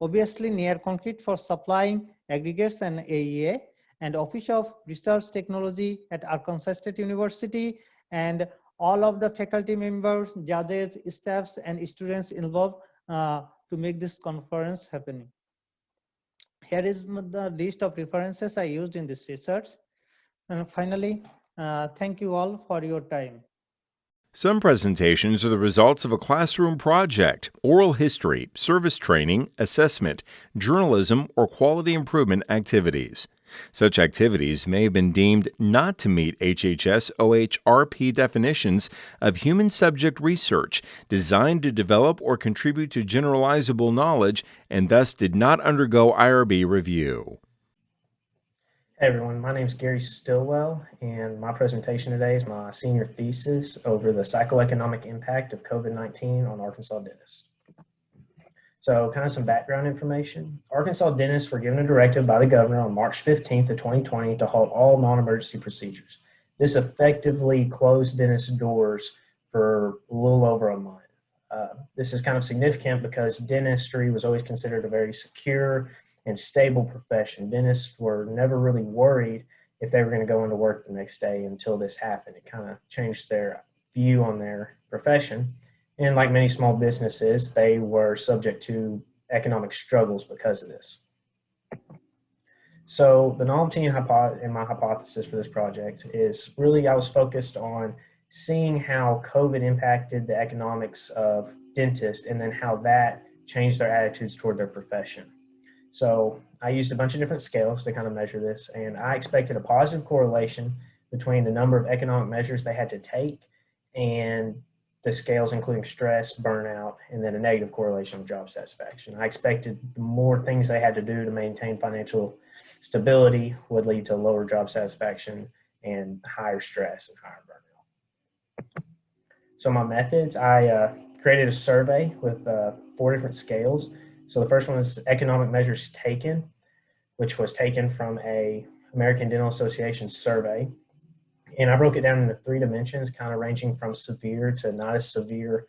Obviously, Near Concrete for supplying aggregates and AEA, and Office of Research Technology at Arkansas State University, and all of the faculty members, judges, staffs, and students involved to make this conference happening. Here is the list of references I used in this research. And finally, thank you all for your time. Some presentations are the results of a classroom project, oral history, service training, assessment, journalism, or quality improvement activities. Such activities may have been deemed not to meet HHS OHRP definitions of human subject research designed to develop or contribute to generalizable knowledge and thus did not undergo IRB review. Hey everyone, my name is Gary Stillwell, and my presentation today is my senior thesis over the psychoeconomic impact of COVID-19 on Arkansas dentists. So kind of some background information. Arkansas dentists were given a directive by the governor on March 15th of 2020 to halt all non-emergency procedures. This effectively closed dentists' doors for a little over a month. This is kind of significant because dentistry was always considered a very secure and stable profession. Dentists were never really worried if they were going to go into work the next day until this happened. It kind of changed their view on their profession. And like many small businesses, they were subject to economic struggles because of this. So the novelty in my hypothesis for this project is really I was focused on seeing how COVID impacted the economics of dentists and then how that changed their attitudes toward their profession. So I used a bunch of different scales to kind of measure this, and I expected a positive correlation between the number of economic measures they had to take and the scales including stress, burnout, and then a negative correlation with job satisfaction. I expected the more things they had to do to maintain financial stability would lead to lower job satisfaction and higher stress and higher burnout. So my methods, I created a survey with 4 different scales. So the first one is economic measures taken, which was taken from a American Dental Association survey. And I broke it down into 3 dimensions, kind of ranging from severe to not as severe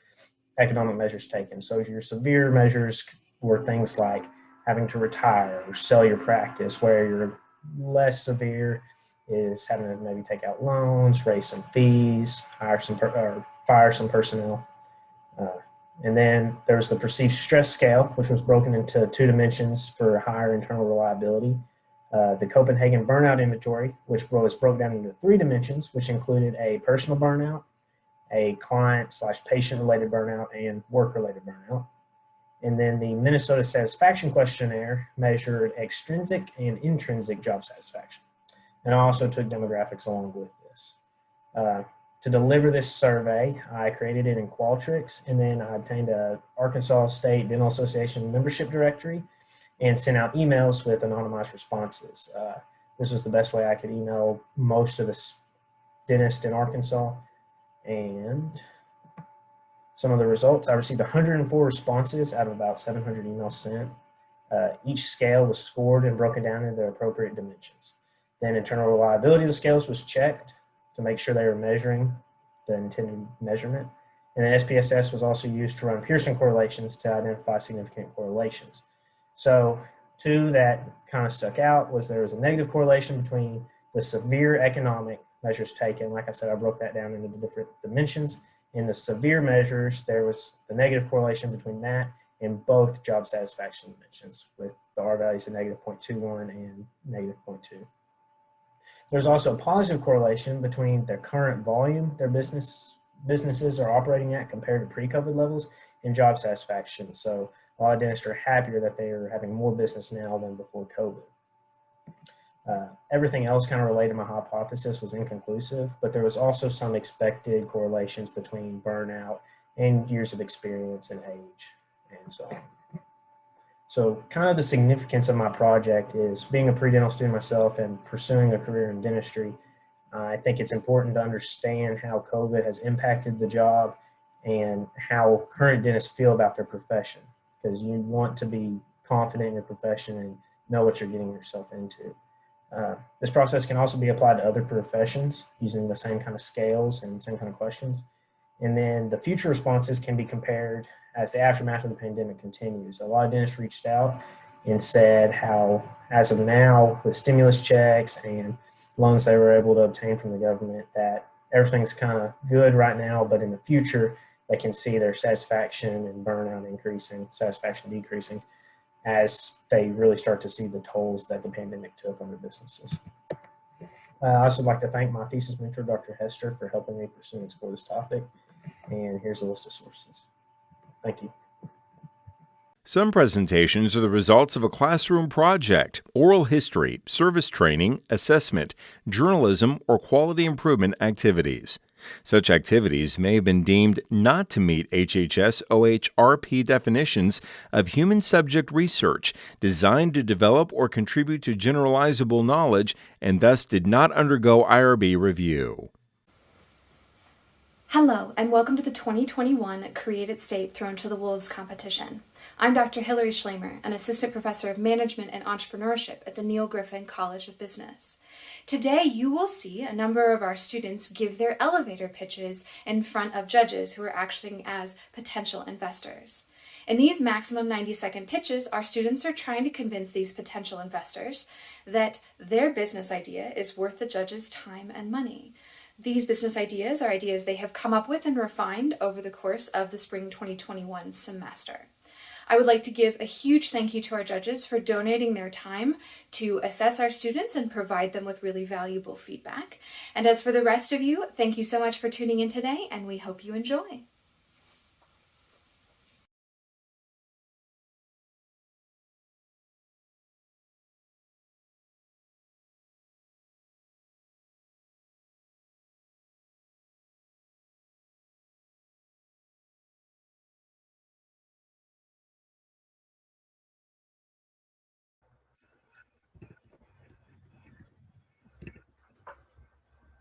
economic measures taken. So your severe measures were things like having to retire or sell your practice, where your less severe is having to maybe take out loans, raise some fees, fire some personnel. And then there's the perceived stress scale, which was broken into 2 dimensions for higher internal reliability. The Copenhagen burnout inventory, which was broken down into 3 dimensions, which included a personal burnout, a client/patient related burnout, and work related burnout. And then the Minnesota Satisfaction Questionnaire measured extrinsic and intrinsic job satisfaction. And I also took demographics along with this. To deliver this survey, I created it in Qualtrics, and then I obtained a Arkansas State Dental Association membership directory and sent out emails with anonymized responses. This was the best way I could email most of the dentists in Arkansas. And some of the results, I received 104 responses out of about 700 emails sent. Each scale was scored and broken down into their appropriate dimensions. Then internal reliability of the scales was checked to make sure they were measuring the intended measurement. And then SPSS was also used to run Pearson correlations to identify significant correlations. So two that kind of stuck out was there was a negative correlation between the severe economic measures taken. Like I said, I broke that down into the different dimensions. In the severe measures, there was the negative correlation between that and both job satisfaction dimensions, with the R values of negative 0.21 and negative 0.2. There's also a positive correlation between the current volume their businesses are operating at compared to pre-COVID levels and job satisfaction. So a lot of dentists are happier that they are having more business now than before COVID. Everything else kind of related to my hypothesis was inconclusive, but there was also some expected correlations between burnout and years of experience and age and so on. So kind of the significance of my project is being a pre-dental student myself and pursuing a career in dentistry. I think it's important to understand how COVID has impacted the job and how current dentists feel about their profession, because you want to be confident in your profession and know what you're getting yourself into. This process can also be applied to other professions using the same kind of scales and same kind of questions. And then the future responses can be compared as the aftermath of the pandemic continues. A lot of dentists reached out and said how, as of now, with stimulus checks and loans they were able to obtain from the government, that everything's kind of good right now, but in the future, they can see their satisfaction and burnout increasing, satisfaction decreasing, as they really start to see the tolls that the pandemic took on their businesses. I also like to thank my thesis mentor, Dr. Hester, for helping me pursue and explore this topic. And here's a list of sources. Thank you. Some presentations are the results of a classroom project, oral history, service training, assessment, journalism, or quality improvement activities. Such activities may have been deemed not to meet HHS OHRP definitions of human subject research designed to develop or contribute to generalizable knowledge and thus did not undergo IRB review. Hello, and welcome to the 2021 Created State Thrown to the Wolves competition. I'm Dr. Hilary Schlamer, an assistant professor of management and entrepreneurship at the Neil Griffin College of Business. Today, you will see a number of our students give their elevator pitches in front of judges who are acting as potential investors. In these maximum 90-second pitches, our students are trying to convince these potential investors that their business idea is worth the judge's time and money. These business ideas are ideas they have come up with and refined over the course of the spring 2021 semester. I would like to give a huge thank you to our judges for donating their time to assess our students and provide them with really valuable feedback. And as for the rest of you, thank you so much for tuning in today, and we hope you enjoy.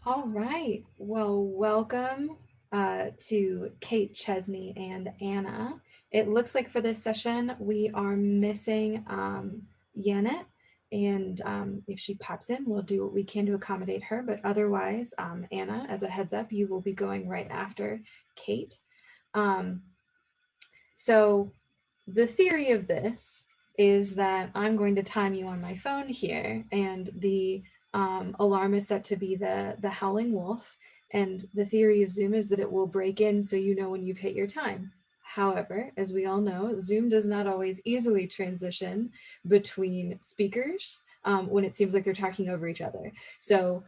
All right. Well, welcome to Kate, Chesney, and Anna. It looks like for this session, we are missing Janet. And if she pops in, we'll do what we can to accommodate her. But otherwise, Anna, as a heads up, you will be going right after Kate. So the theory of this is that I'm going to time you on my phone here, and the alarm is set to be the howling wolf. And the theory of Zoom is that it will break in so you know when you've hit your time. However, as we all know, Zoom does not always easily transition between speakers when it seems like they're talking over each other. So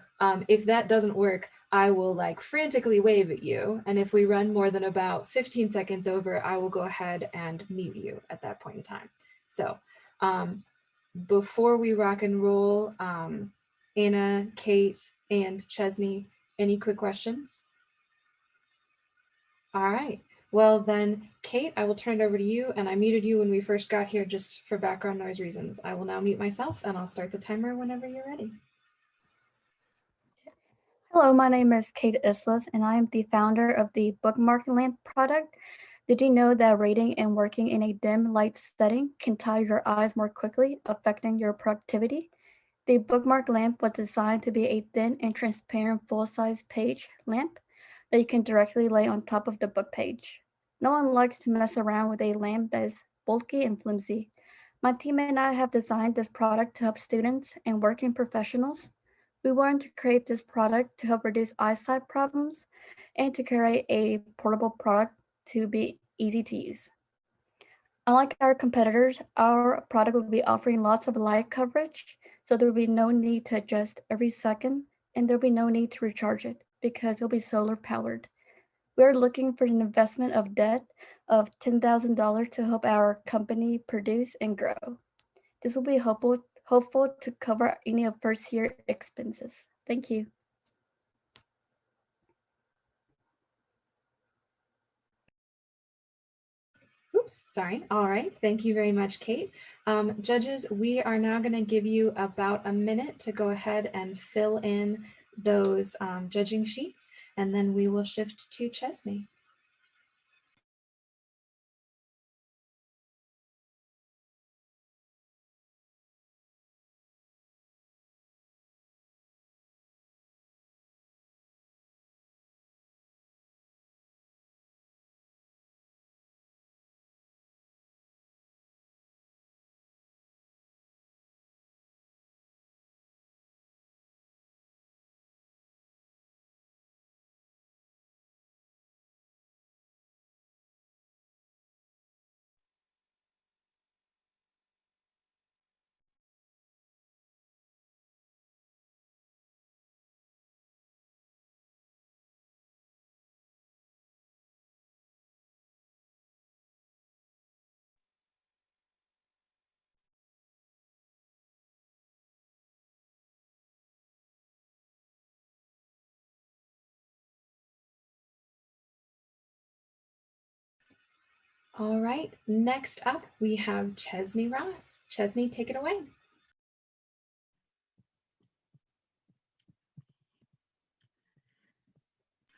if that doesn't work, I will like frantically wave at you. And if we run more than about 15 seconds over, I will go ahead and mute you at that point in time. So before we rock and roll, Anna, Kate, and Chesney, any quick questions? All right. Well then, Kate, I will turn it over to you, and I muted you when we first got here just for background noise reasons. I will now mute myself, and I'll start the timer whenever you're ready. Hello, my name is Kate Islas, and I am the founder of the Bookmark Lamp product. Did you know that reading and working in a dim light setting can tire your eyes more quickly, affecting your productivity? The Bookmark Lamp was designed to be a thin and transparent full-size page lamp that you can directly lay on top of the book page. No one likes to mess around with a lamp that is bulky and flimsy. My team and I have designed this product to help students and working professionals. We wanted to create this product to help reduce eyesight problems and to create a portable product to be easy to use. Unlike our competitors, our product will be offering lots of light coverage, so there will be no need to adjust every second, and there will be no need to recharge it because it'll be solar powered. We're looking for an investment of debt of $10,000 to help our company produce and grow. This will be hopeful to cover any of first year expenses. Thank you. Oops, sorry. All right. Thank you very much, Kate. Judges, we are now going to give you about a minute to go ahead and fill in those judging sheets, and then we will shift to Chesney. All right, next up we have Chesney Ross. Chesney, take it away.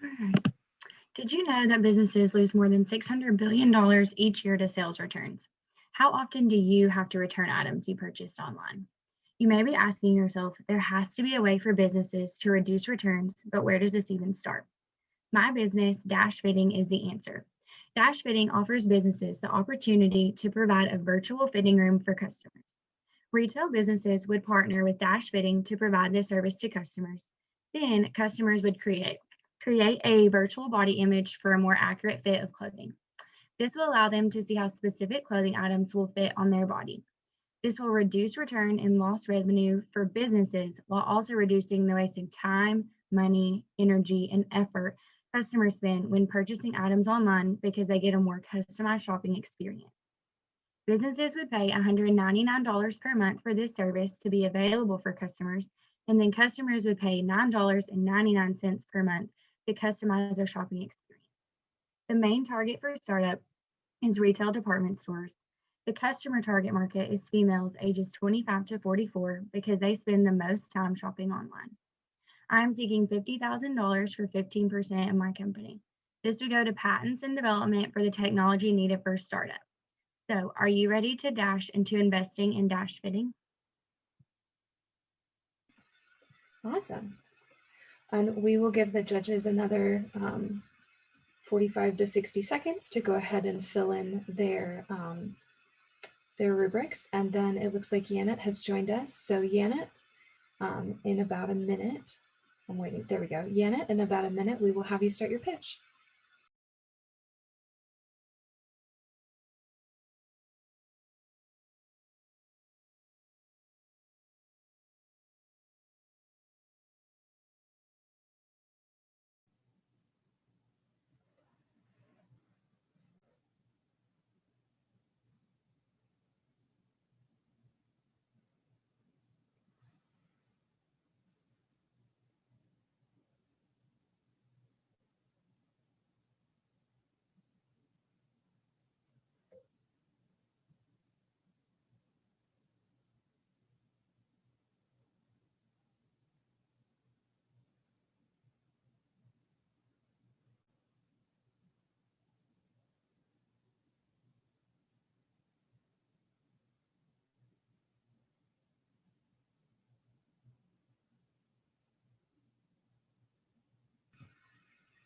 All right. Did you know that businesses lose more than $600 billion each year to sales returns? How often do you have to return items you purchased online? You may be asking yourself, there has to be a way for businesses to reduce returns, but where does this even start? My business, Dash Fitting, is the answer. Dash Fitting offers businesses the opportunity to provide a virtual fitting room for customers. Retail businesses would partner with Dash Fitting to provide this service to customers. Then customers would create a virtual body image for a more accurate fit of clothing. This will allow them to see how specific clothing items will fit on their body. This will reduce return and lost revenue for businesses while also reducing the wasted time, money, energy, and effort customers spend when purchasing items online because they get a more customized shopping experience. Businesses would pay $199 per month for this service to be available for customers, and then customers would pay $9.99 per month to customize their shopping experience. The main target for startup is retail department stores. The customer target market is females ages 25 to 44 because they spend the most time shopping online. I am seeking $50,000 for 15% of my company. This would go to patents and development for the technology needed for startup. So, are you ready to dash into investing in Dash Fitting? Awesome. And we will give the judges another 45 to 60 seconds to go ahead and fill in their rubrics. And then it looks like Janet has joined us. So Janet, in about a minute, I'm waiting, there we go. Janet, in about a minute, we will have you start your pitch.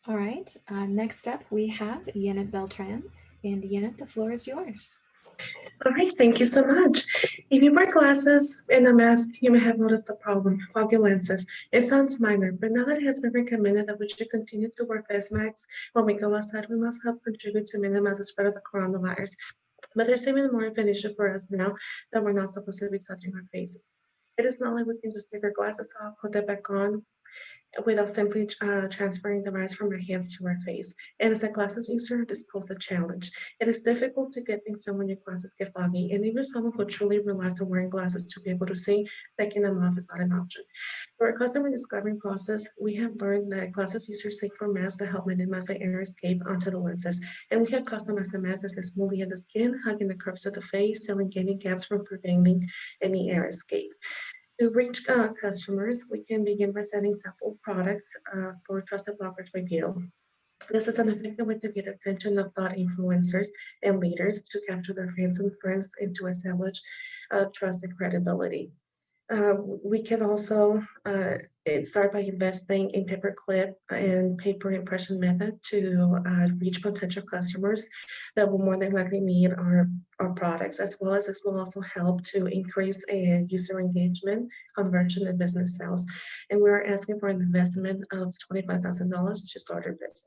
All right, next up we have Yanet Beltran. And Yanet, the floor is yours. All right, thank you so much. If you wear glasses and a mask, you may have noticed the problem, foggy lenses. It sounds minor, but now that it has been recommended that we should continue to wear face masks when we go outside, we must help contribute to minimize the spread of the coronavirus. But there's even more of an issue for us now that we're not supposed to be touching our faces. It is not like we can just take our glasses off, put them back on, without simply transferring the virus from our hands to our face. And as a glasses user, this poses a challenge. It is difficult to get things done when your glasses get foggy, and even someone who truly relies on wearing glasses to be able to see, taking them off is not an option. For our customer discovery process, we have learned that glasses users seek for masks that help minimize the air escape onto the lenses, and we have customized a mask that sits smoothly in the skin, hugging the curves of the face, still gaining gaps from preventing any air escape. To reach customers, we can begin by sending sample products for trusted bloggers review. This is an effective way to get attention of thought influencers and leaders to capture their fans and friends and to establish trust and credibility. We can also start by investing in pay-per-click and paper impression method to reach potential customers that will more than likely need our products, as well as this will also help to increase user engagement, conversion, and business sales. And we're asking for an investment of $25,000 to start our business.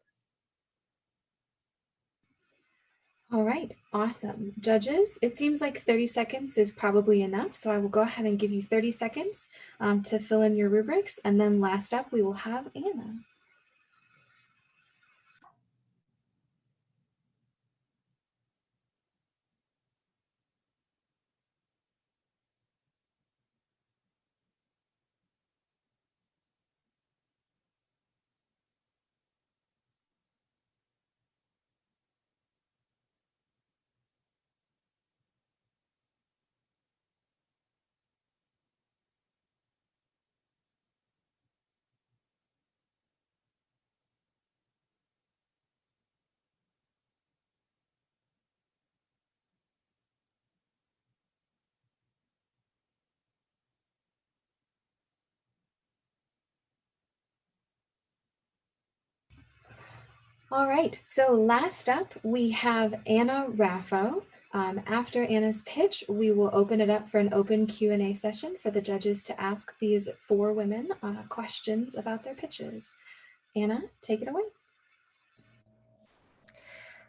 All right, awesome. Judges, it seems like 30 seconds is probably enough, so I will go ahead and give you 30 seconds to fill in your rubrics, and then last up we will have Anna. All right, so last up we have Anna Raffo. After Anna's pitch, we will open it up for an open Q&A session for the judges to ask these 4 women questions about their pitches. Anna, take it away.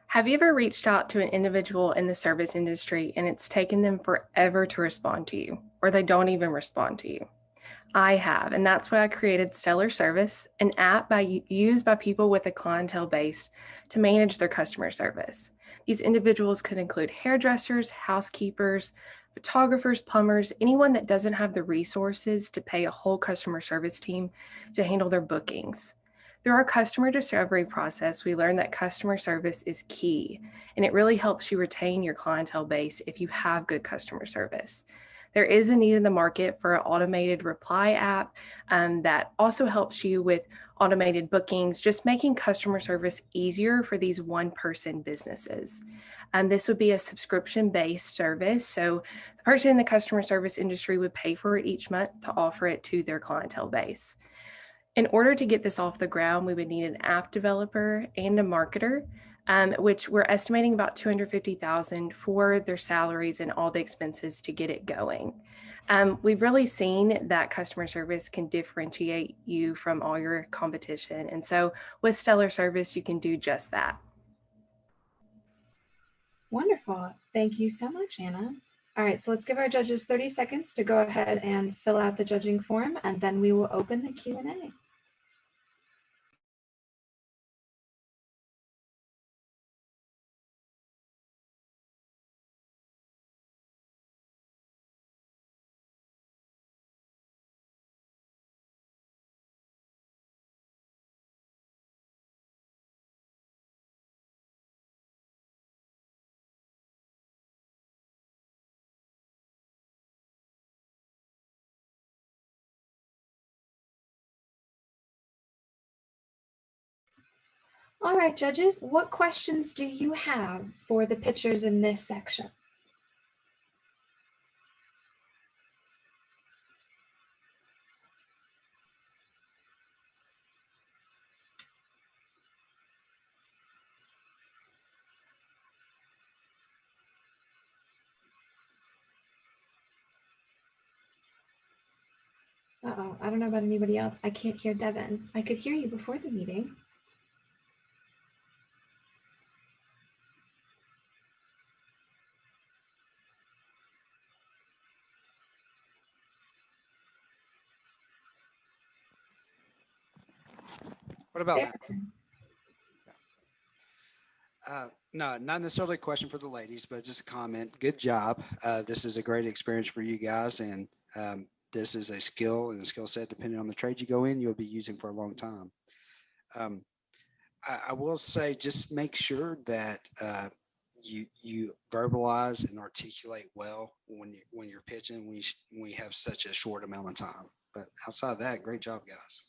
Have you ever reached out to an individual in the service industry and it's taken them forever to respond to you, or they don't even respond to you? I have, and that's why I created Stellar Service, an app used by people with a clientele base to manage their customer service. These individuals could include hairdressers, housekeepers, photographers, plumbers, anyone that doesn't have the resources to pay a whole customer service team to handle their bookings. Through our customer discovery process, we learned that customer service is key, and it really helps you retain your clientele base if you have good customer service. There is a need in the market for an automated reply app that also helps you with automated bookings, just making customer service easier for these one-person businesses. This would be a subscription-based service, so the person in the customer service industry would pay for it each month to offer it to their clientele base. In order to get this off the ground, we would need an app developer and a marketer, which we're estimating about $250,000 for their salaries and all the expenses to get it going. We've really seen that customer service can differentiate you from all your competition. And so with Stellar Service, you can do just that. Wonderful. Thank you so much, Anna. All right, so let's give our judges 30 seconds to go ahead and fill out the judging form, and then we will open the Q&A. All right, judges, what questions do you have for the pitchers in this section? Uh-oh, I don't know about anybody else. I can't hear Devin. I could hear you before the meeting. What about There. now? No, not necessarily a question for the ladies, but just a comment. Good job. This is a great experience for you guys, and this is a skill and a skill set, depending on the trade you go in, you'll be using for a long time. I will say, just make sure that you verbalize and articulate well when you're pitching. We have such a short amount of time, but outside of that, great job, guys.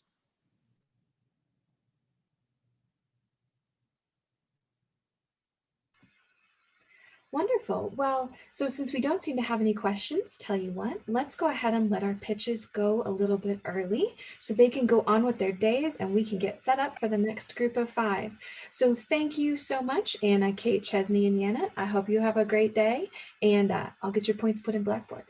Wonderful. Well, so since we don't seem to have any questions, tell you what, let's go ahead and let our pitches go a little bit early so they can go on with their days and we can get set up for the next group of 5. So thank you so much, Anna, Kate, Chesney, and Janet. I hope you have a great day, and I'll get your points put in Blackboard.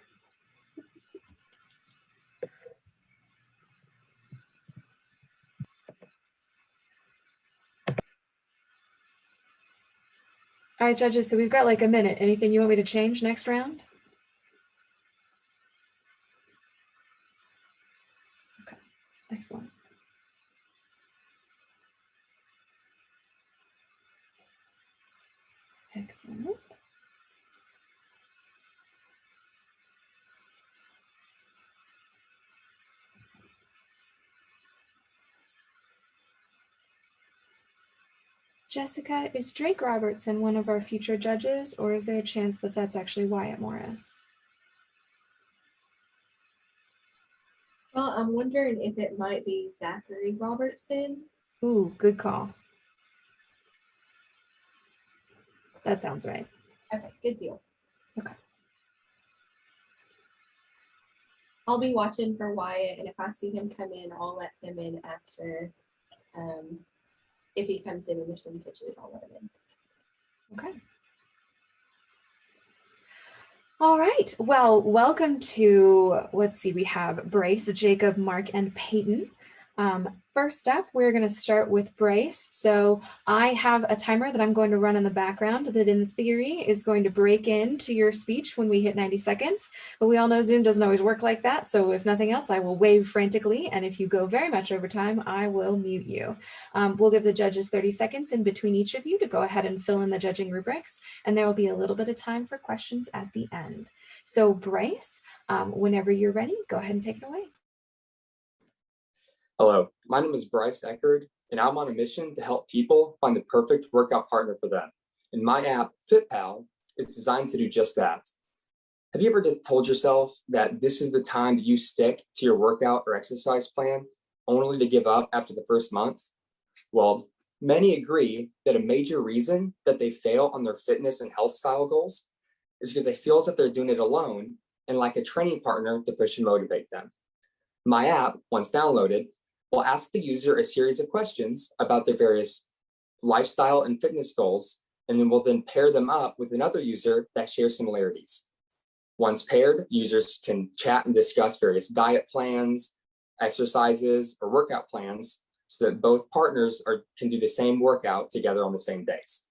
All right, judges, so we've got like a minute. Anything you want me to change next round? Okay, excellent. Excellent. Jessica, is Drake Robertson one of our future judges, or is there a chance that that's actually Wyatt Morris? Well, I'm wondering if it might be Zachary Robertson. Ooh, good call. That sounds right. Okay, good deal. Okay. I'll be watching for Wyatt, and if I see him come in, I'll let him in after. If he comes in between pitches, I'll let him in. Okay. All right. Well, welcome to, let's see, we have Bryce, Jacob, Mark, and Peyton. First up, we're going to start with Bryce. So I have a timer that I'm going to run in the background that in theory is going to break into your speech when we hit 90 seconds. But we all know Zoom doesn't always work like that. So if nothing else, I will wave frantically. And if you go very much over time, I will mute you. We'll give the judges 30 seconds in between each of you to go ahead and fill in the judging rubrics. And there will be a little bit of time for questions at the end. So Bryce, whenever you're ready, go ahead and take it away. Hello, my name is Bryce Eckerd, and I'm on a mission to help people find the perfect workout partner for them. And my app, FitPal, is designed to do just that. Have you ever just told yourself that this is the time that you stick to your workout or exercise plan, only to give up after the first month? Well, many agree that a major reason that they fail on their fitness and health style goals is because they feel as if they're doing it alone and lack a training partner to push and motivate them. My app, once downloaded, will ask the user a series of questions about their various lifestyle and fitness goals, and then we'll then pair them up with another user that shares similarities. Once paired, users can chat and discuss various diet plans, exercises, or workout plans so that both partners can do the same workout together on the same days.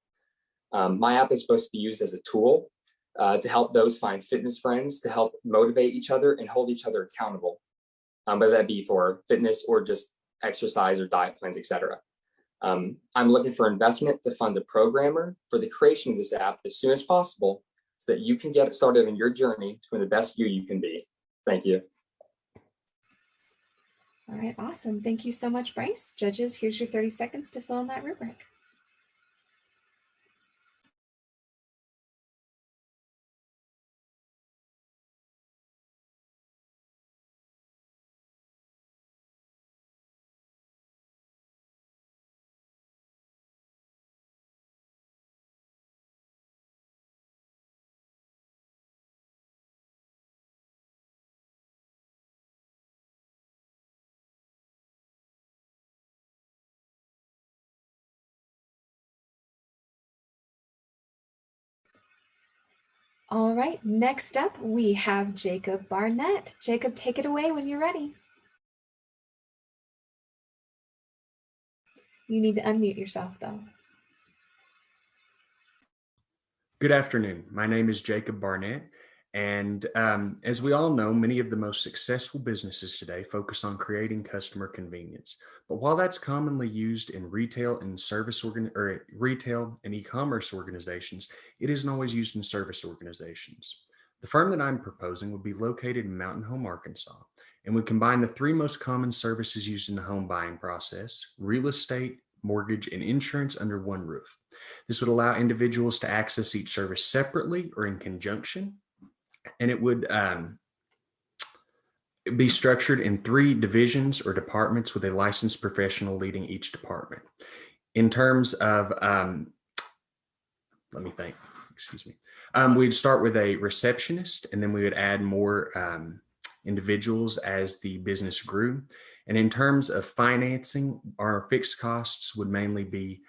My app is supposed to be used as a tool to help those find fitness friends, to help motivate each other and hold each other accountable. Whether that be for fitness or just exercise or diet plans, etc. I'm looking for investment to fund a programmer for the creation of this app as soon as possible so that you can get started on your journey to be the best you can be. Thank you. All right, awesome. Thank you so much, Bryce. Judges, here's your 30 seconds to fill in that rubric. All right, next up, we have Jacob Barnett. Jacob, take it away when you're ready. You need to unmute yourself though. Good afternoon. My name is Jacob Barnett. And as we all know, many of the most successful businesses today focus on creating customer convenience. But while that's commonly used in retail and retail and e-commerce organizations, it isn't always used in service organizations. The firm that I'm proposing would be located in Mountain Home, Arkansas, and would combine the three most common services used in the home buying process: real estate, mortgage, and insurance under one roof. This would allow individuals to access each service separately or in conjunction, and it would be structured in 3 divisions or departments with a licensed professional leading each department. In terms of, let me think, excuse me. We'd start with a receptionist, and then we would add more individuals as the business grew. And in terms of financing, our fixed costs would mainly be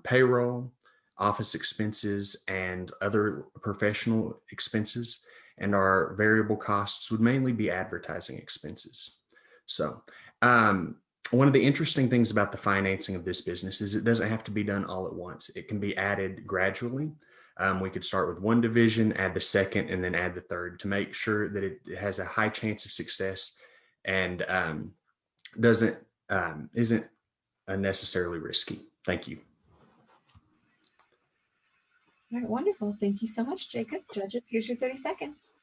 payroll, office expenses, and other professional expenses. And our variable costs would mainly be advertising expenses. So one of the interesting things about the financing of this business is it doesn't have to be done all at once. It can be added gradually. We could start with one division, add the second, and then add the third to make sure that it has a high chance of success and isn't unnecessarily risky. Thank you. All right, wonderful. Thank you so much, Jacob. Judges, here's your 30 seconds.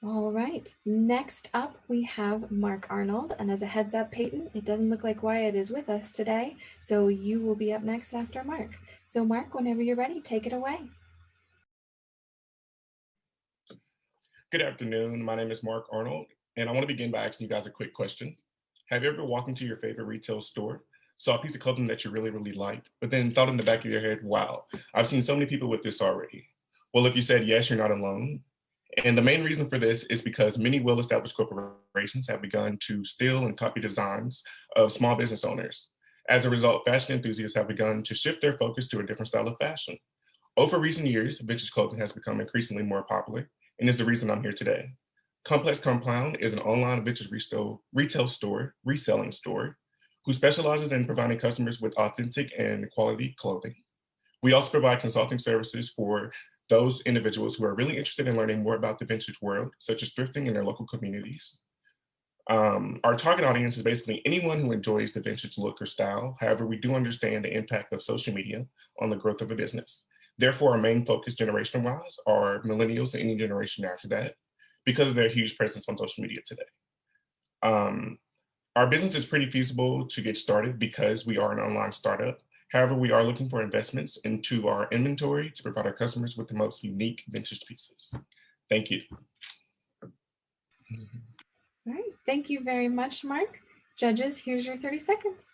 All right, next up we have Mark Arnold, and as a heads up, Peyton, it doesn't look like Wyatt is with us today, so you will be up next after Mark. So Mark, whenever you're ready, take it away. Good afternoon, my name is Mark Arnold, and I want to begin by asking you guys a quick question. Have you ever walked into your favorite retail store, saw a piece of clothing that you really, really liked, but then thought in the back of your head, wow, I've seen so many people with this already? Well, if you said yes, you're not alone. And the main reason for this is because many well-established corporations have begun to steal and copy designs of small business owners. As a result, fashion enthusiasts have begun to shift their focus to a different style of fashion. Over recent years, vintage clothing has become increasingly more popular, and is the reason I'm here today. Complex Compound is an online vintage retail store, reselling store, who specializes in providing customers with authentic and quality clothing. We also provide consulting services for those individuals who are really interested in learning more about the vintage world, such as thrifting in their local communities. Our target audience is basically anyone who enjoys the vintage look or style. However, we do understand the impact of social media on the growth of a business. Therefore, our main focus generation-wise are millennials and any generation after that, because of their huge presence on social media today. Our business is pretty feasible to get started because we are an online startup. However, we are looking for investments into our inventory to provide our customers with the most unique vintage pieces. Thank you. All right, thank you very much, Mark. Judges, here's your 30 seconds.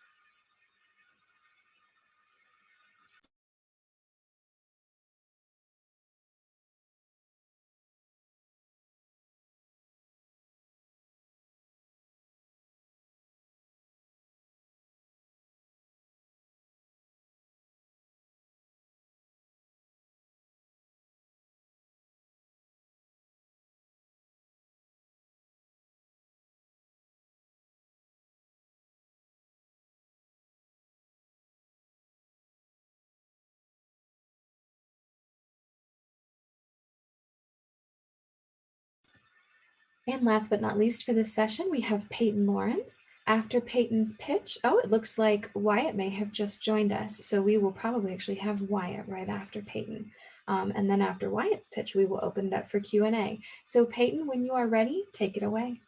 And last but not least for this session, we have Peyton Lawrence. After Peyton's pitch, oh, it looks like Wyatt may have just joined us. So we will probably actually have Wyatt right after Peyton. And then after Wyatt's pitch, we will open it up for Q&A. So Peyton, when you are ready, take it away.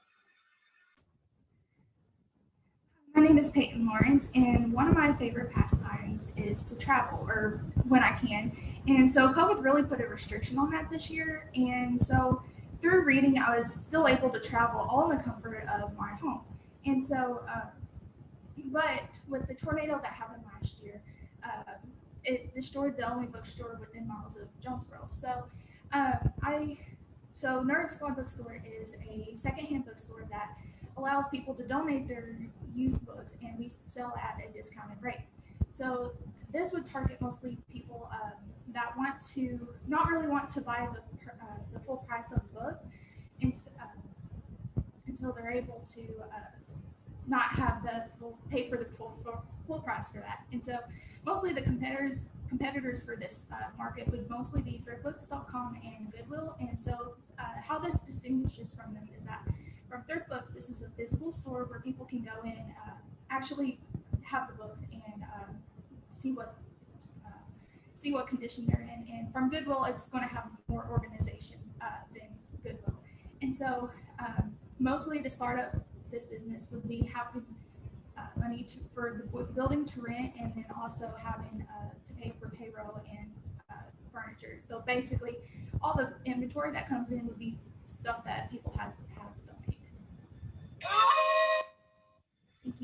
My name is Peyton Lawrence, and one of my favorite pastimes is to travel, or when I can. And so COVID really put a restriction on that this year. And so through reading, I was still able to travel all in the comfort of my home. And so, but with the tornado that happened last year, it destroyed the only bookstore within miles of Jonesboro. So, so Nerd Squad Bookstore is a secondhand bookstore that allows people to donate their used books, and we sell at a discounted rate. So this would target mostly people that want to not really want to buy the full price of the book, and so they're able to not have the pay for the full price for that. And so mostly the competitors for this market would mostly be thriftbooks.com and Goodwill. And so how this distinguishes from them is that from Thrift Books, this is a physical store where people can go in, actually have the books and see what condition they're in. And from Goodwill, it's going to have more organization than Goodwill. And so mostly to start up this business would be having money for the building to rent, and then also having to pay for payroll and furniture. So basically, all the inventory that comes in would be stuff that people have donated.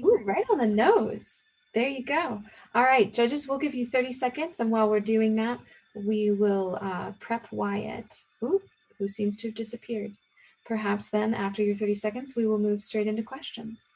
Ooh, right on the nose. There you go. All right, judges, we'll give you 30 seconds. And while we're doing that, we will prep Wyatt, who seems to have disappeared. Perhaps then after your 30 seconds, we will move straight into questions.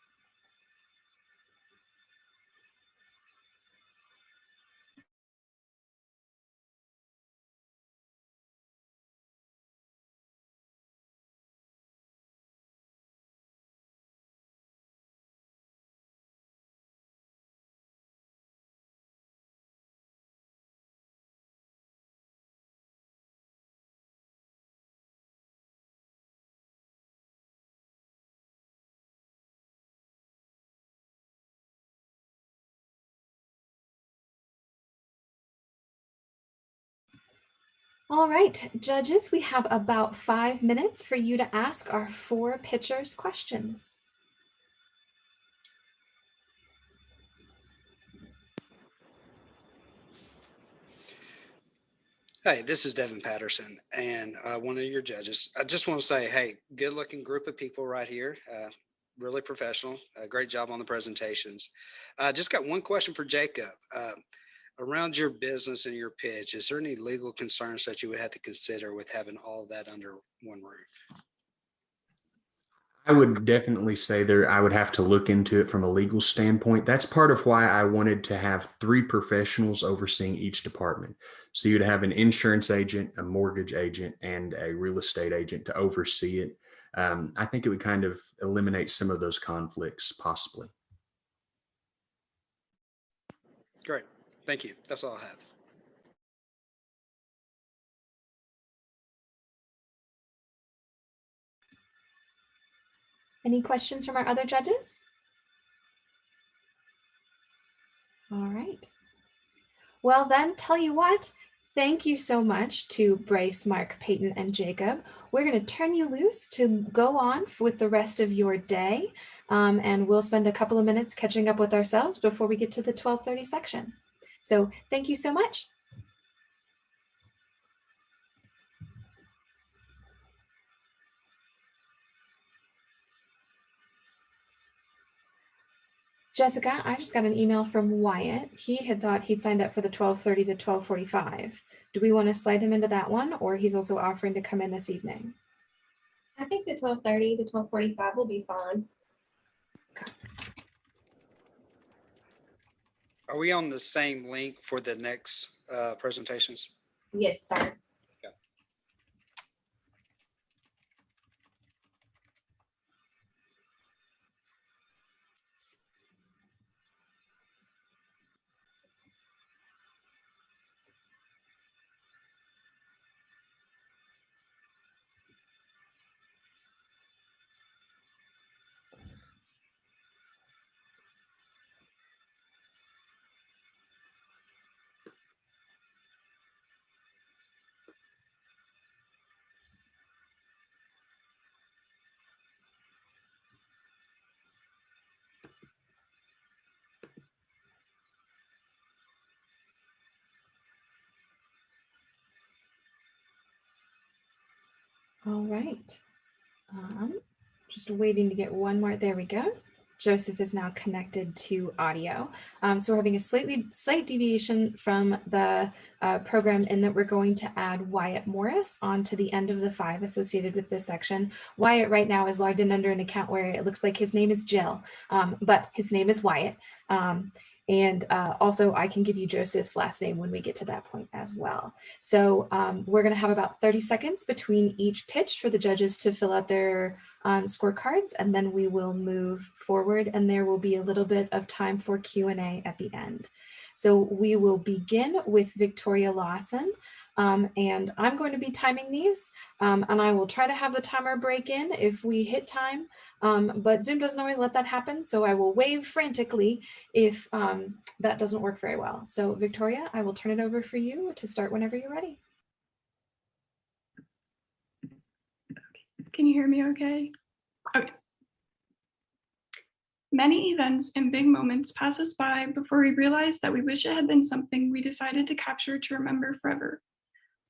All right, judges, we have about 5 minutes for you to ask our 4 pitchers questions. Hey, this is Devin Patterson, and one of your judges. I just want to say, hey, good-looking group of people right here. Really professional. Great job on the presentations. Just got one question for Jacob. Around your business and your pitch, is there any legal concerns that you would have to consider with having all that under one roof? I would definitely say I would have to look into it from a legal standpoint. That's part of why I wanted to have 3 professionals overseeing each department. So you'd have an insurance agent, a mortgage agent, and a real estate agent to oversee it. I think it would kind of eliminate some of those conflicts possibly. Great. Thank you. That's all I have. Any questions from our other judges? All right. Well then, tell you what, thank you so much to Bryce, Mark, Peyton, and Jacob. We're going to turn you loose to go on with the rest of your day, and we'll spend a couple of minutes catching up with ourselves before we get to the 12:30 section. So thank you so much. Jessica, I just got an email from Wyatt. He had thought he'd signed up for the 12:30 to 12:45. Do we want to slide him into that one, or he's also offering to come in this evening? I think the 12:30 to 12:45 will be fine. Are we on the same link for the next presentations? Yes, sir. All right. Just waiting to get one more. There we go. Joseph is now connected to audio. So we're having a slight deviation from the program in that we're going to add Wyatt Morris onto the end of the 5 associated with this section. Wyatt right now is logged in under an account where it looks like his name is Jill, but his name is Wyatt. And also I can give you Joseph's last name when we get to that point as well. So we're gonna have about 30 seconds between each pitch for the judges to fill out their scorecards, and then we will move forward and there will be a little bit of time for Q&A at the end. So we will begin with Victoria Lawson. And I'm going to be timing these, and I will try to have the timer break in if we hit time, but Zoom doesn't always let that happen, so I will wave frantically if that doesn't work very well. So Victoria, I will turn it over for you to start whenever you're ready. Can you hear me okay? Okay. Many events and big moments pass us by before we realize that we wish it had been something we decided to capture to remember forever.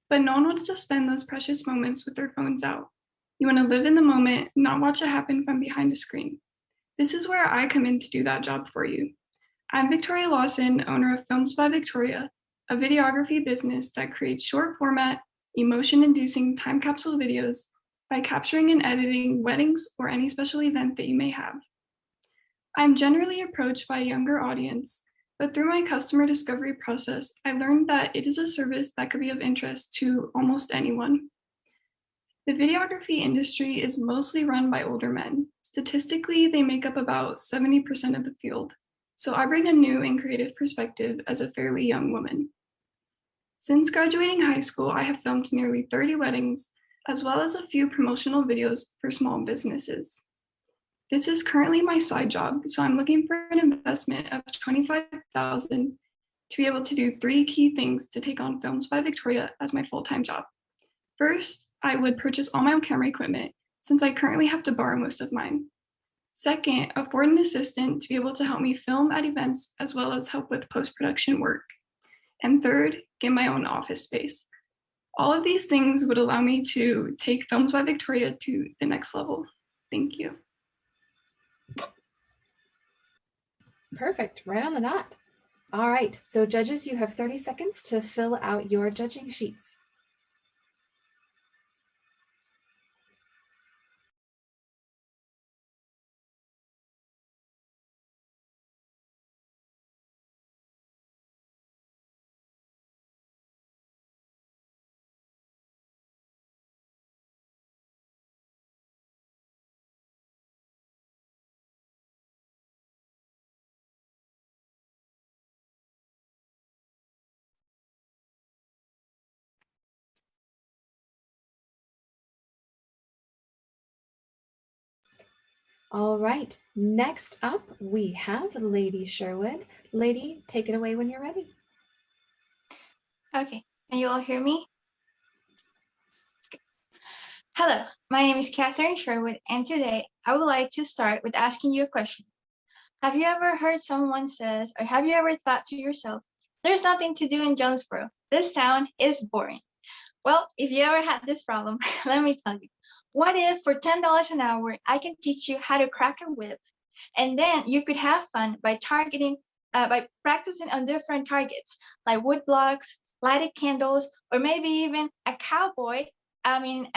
But no one wants to spend those precious moments with their phones out. You want to live in the moment, not watch it happen from behind a screen. This is where I come in to do that job for you. I'm Victoria Lawson, owner of Films by Victoria, a videography business that creates short format, emotion-inducing time capsule videos by capturing and editing weddings or any special event that you may have. I'm generally approached by a younger audience, but through my customer discovery process, I learned that it is a service that could be of interest to almost anyone. The videography industry is mostly run by older men. Statistically, they make up about 70% of the field. So I bring a new and creative perspective as a fairly young woman. Since graduating high school, I have filmed nearly 30 weddings, as well as a few promotional videos for small businesses. This is currently my side job, so I'm looking for an investment of $25,000 to be able to do 3 key things to take on Films by Victoria as my full-time job. First, I would purchase all my own camera equipment, since I currently have to borrow most of mine. Second, afford an assistant to be able to help me film at events as well as help with post-production work. And third, get my own office space. All of these things would allow me to take Films by Victoria to the next level. Thank you. Perfect, right on the dot. All right, so judges, you have 30 seconds to fill out your judging sheets. All right, next up we have Lady Sherwood. Lady, take it away when you're ready. Okay, can you all hear me? Hello, my name is Catherine Sherwood, and today I would like to start with asking you a question. Have you ever heard someone says, or have you ever thought to yourself, there's nothing to do in Jonesboro. This town is boring. Well, if you ever had this problem, let me tell you. What if for $10 an hour, I can teach you how to crack a whip, and then you could have fun by practicing on different targets, like wood blocks, lighted candles, or maybe even a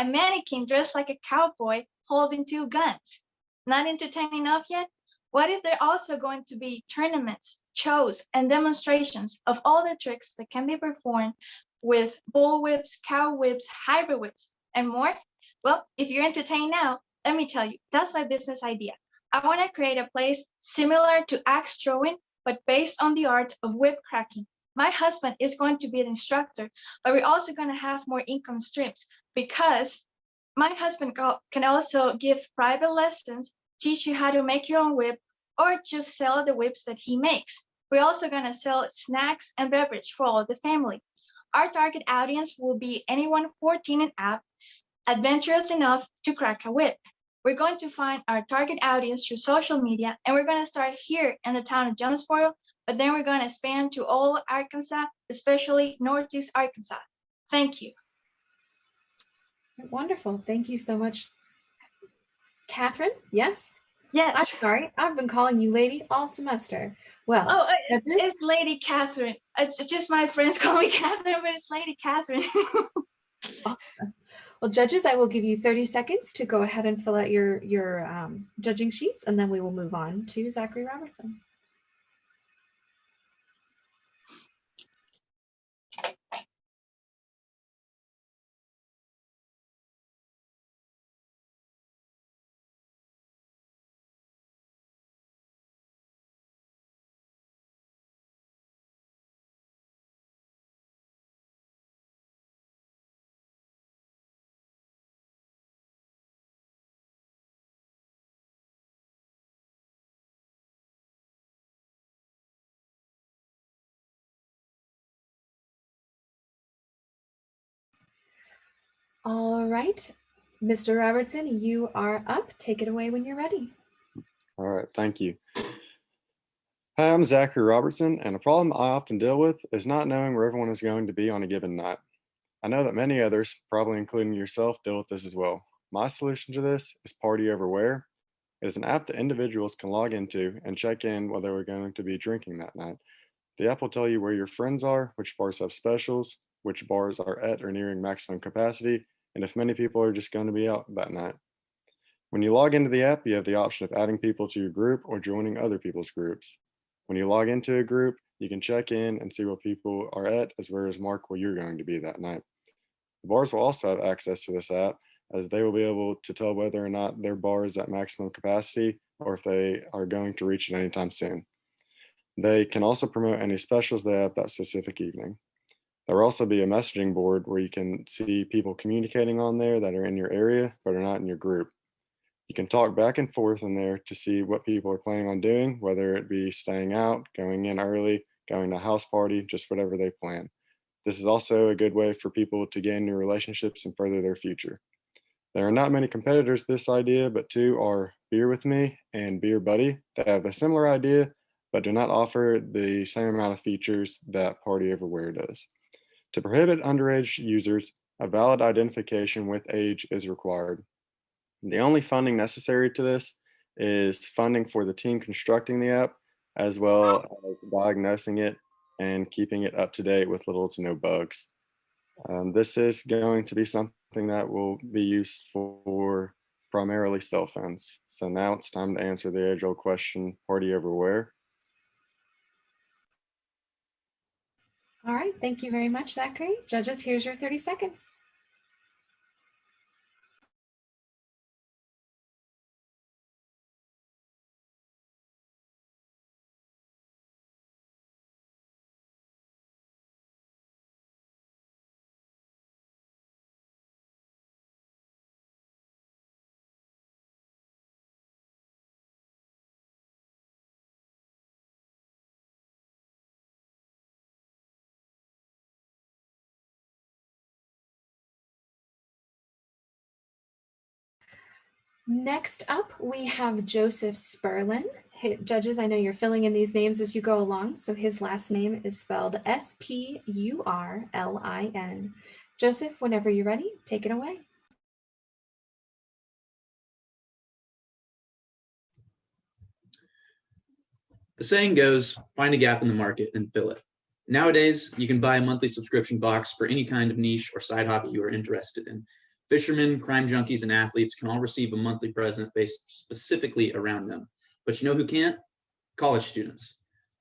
mannequin dressed like a cowboy holding 2 guns. Not entertaining enough yet? What if there are also going to be tournaments, shows, and demonstrations of all the tricks that can be performed with bull whips, cow whips, hybrid whips, and more? Well, if you're entertained now, let me tell you, that's my business idea. I want to create a place similar to axe throwing, but based on the art of whip cracking. My husband is going to be an instructor, but we're also going to have more income streams because my husband can also give private lessons, teach you how to make your own whip, or just sell the whips that he makes. We're also going to sell snacks and beverage for all of the family. Our target audience will be anyone 14 and up, adventurous enough to crack a whip. We're going to find our target audience through social media, and we're going to start here in the town of Jonesboro, but then we're going to expand to all Arkansas, especially Northeast Arkansas. Thank you. Wonderful. Thank you so much. Catherine, yes? Yes. I'm sorry. I've been calling you lady all semester. Well, Oh, it's Lady Catherine. It's just my friends call me Catherine, but it's Lady Catherine. Awesome. Well, judges, I will give you 30 seconds to go ahead and fill out your judging sheets, and then we will move on to Zachary Robertson. All right, Mr. Robertson, you are up. Take it away when you're ready. All right, thank you. Hi, I'm Zachary Robertson, and a problem I often deal with is not knowing where everyone is going to be on a given night. I know that many others, probably including yourself, deal with this as well. My solution to this is Party Over Where. It is an app that individuals can log into and check in while they were going to be drinking that night. The app will tell you where your friends are, which bars have specials, which bars are at or nearing maximum capacity, and if many people are just going to be out that night. When you log into the app, you have the option of adding people to your group or joining other people's groups. When you log into a group, you can check in and see where people are at, as well as mark where you're going to be that night. The bars will also have access to this app, as they will be able to tell whether or not their bar is at maximum capacity or if they are going to reach it anytime soon. They can also promote any specials they have that specific evening. There will also be a messaging board where you can see people communicating on there that are in your area but are not in your group. You can talk back and forth in there to see what people are planning on doing, whether it be staying out, going in early, going to a house party, just whatever they plan. This is also a good way for people to gain new relationships and further their future. There are not many competitors to this idea, but two are Beer With Me and Beer Buddy that have a similar idea, but do not offer the same amount of features that Party Everywhere does. To prohibit underage users, a valid identification with age is required. The only funding necessary to this is funding for the team constructing the app, as well as diagnosing it and keeping it up to date with little to no bugs. This is going to be something that will be used for primarily cell phones. So now it's time to answer the age-old question, Party Everywhere. All right, thank you very much, Zachary. Judges, here's your 30 seconds. Next up, we have Joseph Sperlin. Judges, I know you're filling in these names as you go along, so his last name is spelled S-P-U-R-L-I-N. Joseph, whenever you're ready, take it away. The saying goes, find a gap in the market and fill it. Nowadays, you can buy a monthly subscription box for any kind of niche or side hobby you are interested in. Fishermen, crime junkies, and athletes can all receive a monthly present based specifically around them. But you know who can't? College students.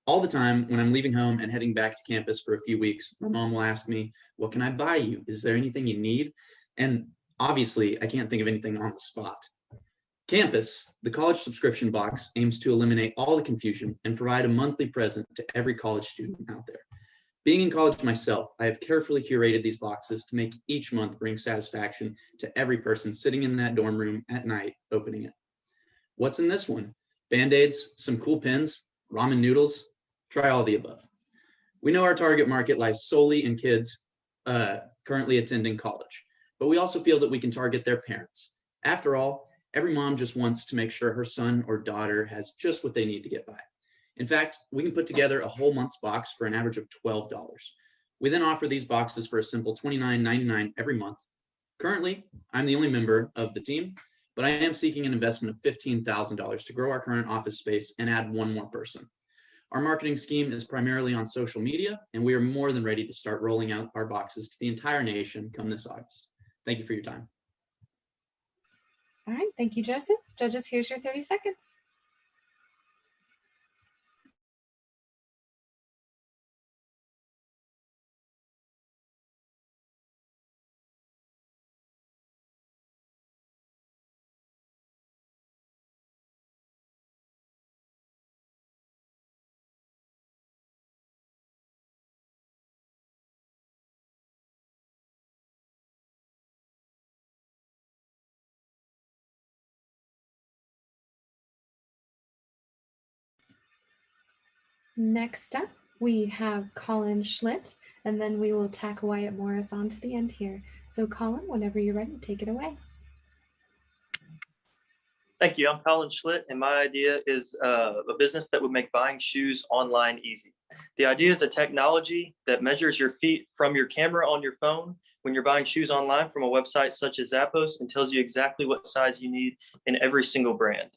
All the time when I'm leaving home and heading back to campus for a few weeks, my mom will ask me, what can I buy you? Is there anything you need? And obviously, I can't think of anything on the spot. Campus, the college subscription box, aims to eliminate all the confusion and provide a monthly present to every college student out there. Being in college myself, I have carefully curated these boxes to make each month bring satisfaction to every person sitting in that dorm room at night opening it. What's in this one? Band-Aids, some cool pins, ramen noodles, try all the above. We know our target market lies solely in kids currently attending college, but we also feel that we can target their parents. After all, every mom just wants to make sure her son or daughter has just what they need to get by. In fact, we can put together a whole month's box for an average of $12. We then offer these boxes for a simple $29.99 every month. Currently, I'm the only member of the team, but I am seeking an investment of $15,000 to grow our current office space and add one more person. Our marketing scheme is primarily on social media, and we are more than ready to start rolling out our boxes to the entire nation come this August. Thank you for your time. All right, thank you, Joseph. Judges, here's your 30 seconds. Next up, we have Colin Schlitt, and then we will tack Wyatt Morris on to the end here. So Colin, whenever you're ready, take it away. Thank you. I'm Colin Schlitt, and my idea is a business that would make buying shoes online easy. The idea is a technology that measures your feet from your camera on your phone when you're buying shoes online from a website such as Zappos and tells you exactly what size you need in every single brand.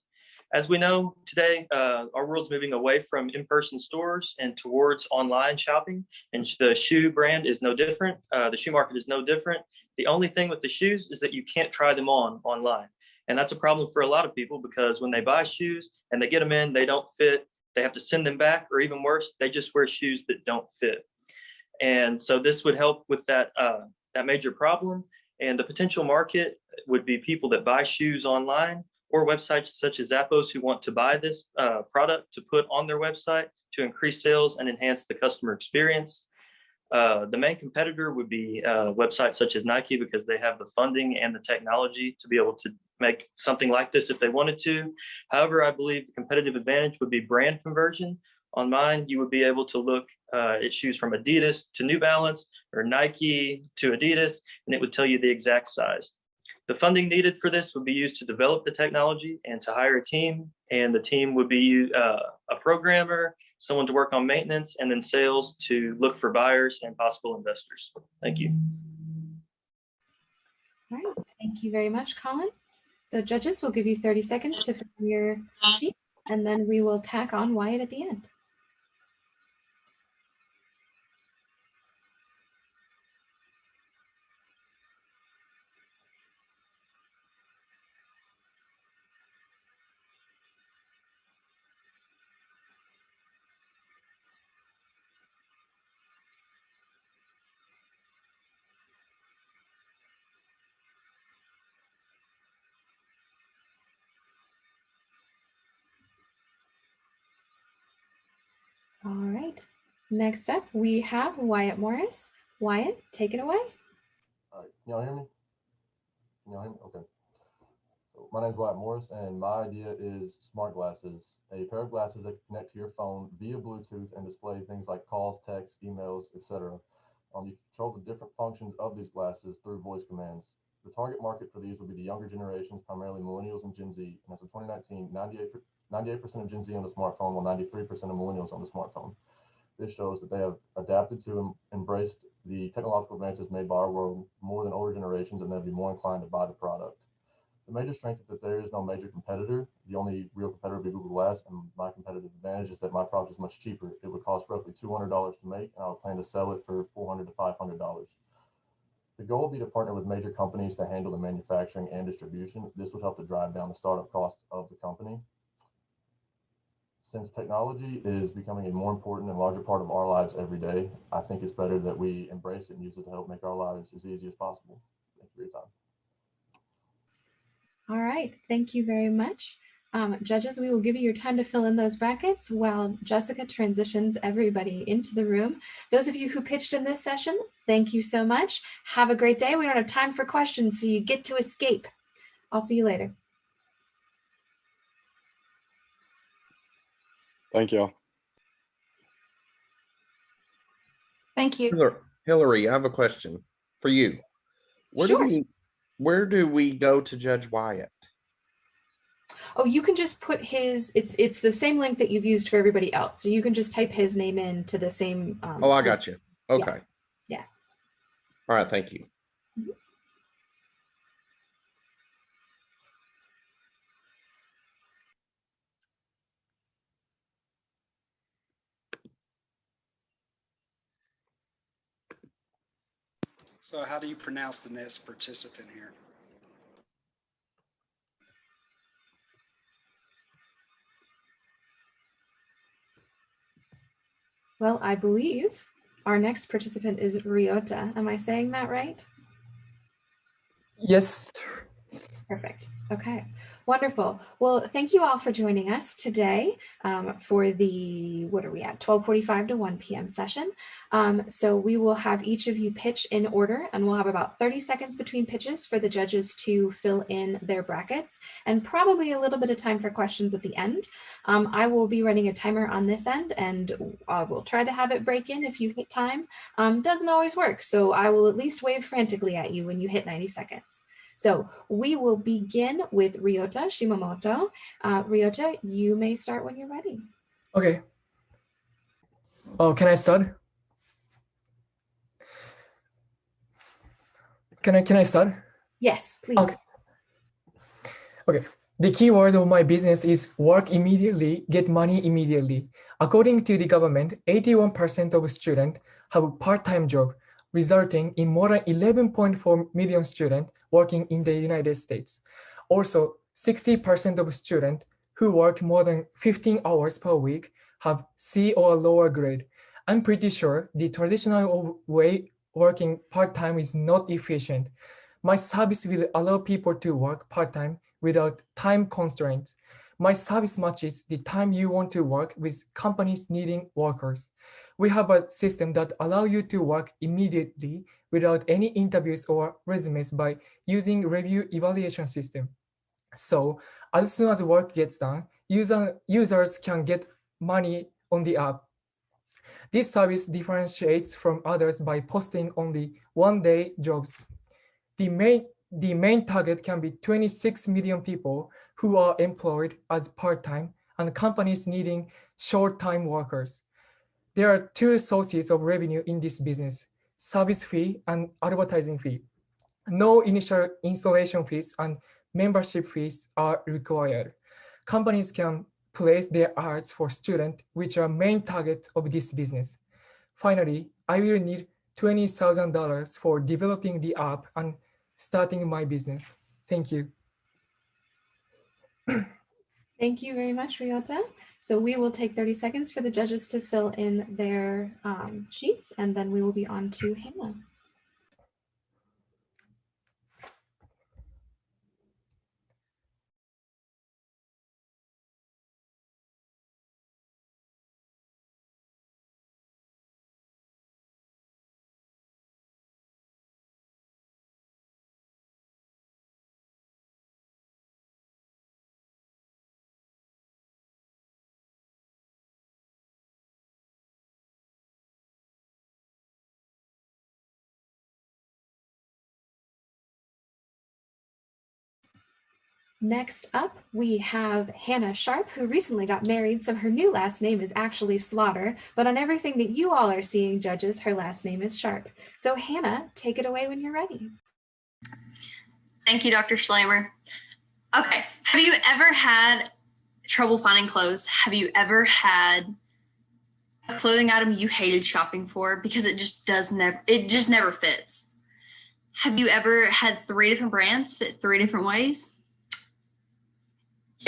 As we know today, our world's moving away from in-person stores and towards online shopping, and the shoe brand is no different. The shoe market is no different. The only thing with the shoes is that you can't try them on online. And that's a problem for a lot of people because when they buy shoes and they get them in, they don't fit, they have to send them back, or even worse, they just wear shoes that don't fit. And so this would help with that major problem. And the potential market would be people that buy shoes online or websites such as Zappos who want to buy this product to put on their website to increase sales and enhance the customer experience. The main competitor would be websites such as Nike because they have the funding and the technology to be able to make something like this if they wanted to. However, I believe the competitive advantage would be brand conversion. On mine, you would be able to look at shoes from Adidas to New Balance or Nike to Adidas, and it would tell you the exact size. The funding needed for this would be used to develop the technology and to hire a team, and the team would be a programmer, someone to work on maintenance, and then sales to look for buyers and possible investors. Thank you. All right, thank you very much, Colin. So judges, will give you 30 seconds to fill in your sheet, and then we will tack on Wyatt at the end. All right, next up we have Wyatt Morris. Wyatt, take it away. All right, can y'all hear me? Can y'all hear me? Okay. So my name is Wyatt Morris, and my idea is smart glasses, a pair of glasses that connect to your phone via Bluetooth and display things like calls, texts, emails, etc. You control the different functions of these glasses through voice commands. The target market for these will be the younger generations, primarily millennials and Gen Z. And as of 2019, 98% of Gen Z on the smartphone, while 93% of millennials on the smartphone. This shows that they have adapted to and embraced the technological advances made by our world more than older generations, and they'll be more inclined to buy the product. The major strength is that there is no major competitor. The only real competitor would be Google Glass, and my competitive advantage is that my product is much cheaper. It would cost roughly $200 to make, and I would plan to sell it for $400 to $500. The goal would be to partner with major companies to handle the manufacturing and distribution. This would help to drive down the startup costs of the company. Since technology is becoming a more important and larger part of our lives every day, I think it's better that we embrace it and use it to help make our lives as easy as possible. Thank you for your time. All right, thank you very much. Judges, we will give you your time to fill in those brackets while Jessica transitions everybody into the room. Those of you who pitched in this session, thank you so much. Have a great day. We don't have time for questions, so you get to escape. I'll see you later. Thank you. Thank you. Hillary, I have a question for you. Where do we go to Judge Wyatt? Oh, you can just put his, it's the same link that you've used for everybody else. So you can just type his name into the same. Oh, I got you. Okay. Yeah. All right. Thank you. So how do you pronounce the next participant here? Well, I believe our next participant is Ryota. Am I saying that right? Yes. Perfect. Okay, wonderful. Well, thank you all for joining us today for the, what are we at, 12:45 to 1 p.m. session. So we will have each of you pitch in order, and we'll have about 30 seconds between pitches for the judges to fill in their brackets, and probably a little bit of time for questions at the end. I will be running a timer on this end, and we'll try to have it break in if you hit time. Doesn't always work, so I will at least wave frantically at you when you hit 90 seconds. So we will begin with Ryota Shimamoto. Ryota, you may start when you're ready. Okay. Oh, can I start? Can I start? Yes, please. Okay. Okay. The key word of my business is work immediately, get money immediately. According to the government, 81% of students have a part-time job, resulting in more than 11.4 million students working in the United States. Also, 60% of students who work more than 15 hours per week have C or lower grade. I'm pretty sure the traditional way working part-time is not efficient. My service will allow people to work part-time without time constraints. My service matches the time you want to work with companies needing workers. We have a system that allows you to work immediately without any interviews or resumes by using review evaluation system. So as soon as work gets done, users can get money on the app. This service differentiates from others by posting only one-day jobs. The main target can be 26 million people who are employed as part-time and companies needing short-time workers. There are two sources of revenue in this business: service fee and advertising fee. No initial installation fees and membership fees are required. Companies can place their ads for students, which are main target of this business. Finally, I will need $20,000 for developing the app and starting my business. Thank you. Thank you very much, Ryota. So we will take 30 seconds for the judges to fill in their sheets, and then we will be on to Hannah. Next up, we have Hannah Sharp, who recently got married, so her new last name is actually Slaughter, but on everything that you all are seeing, judges, her last name is Sharp. So Hannah, take it away when you're ready. Thank you, Dr. Schleimer. Okay, have you ever had trouble finding clothes? Have you ever had a clothing item you hated shopping for because it just never fits? Have you ever had 3 different brands fit 3 different ways?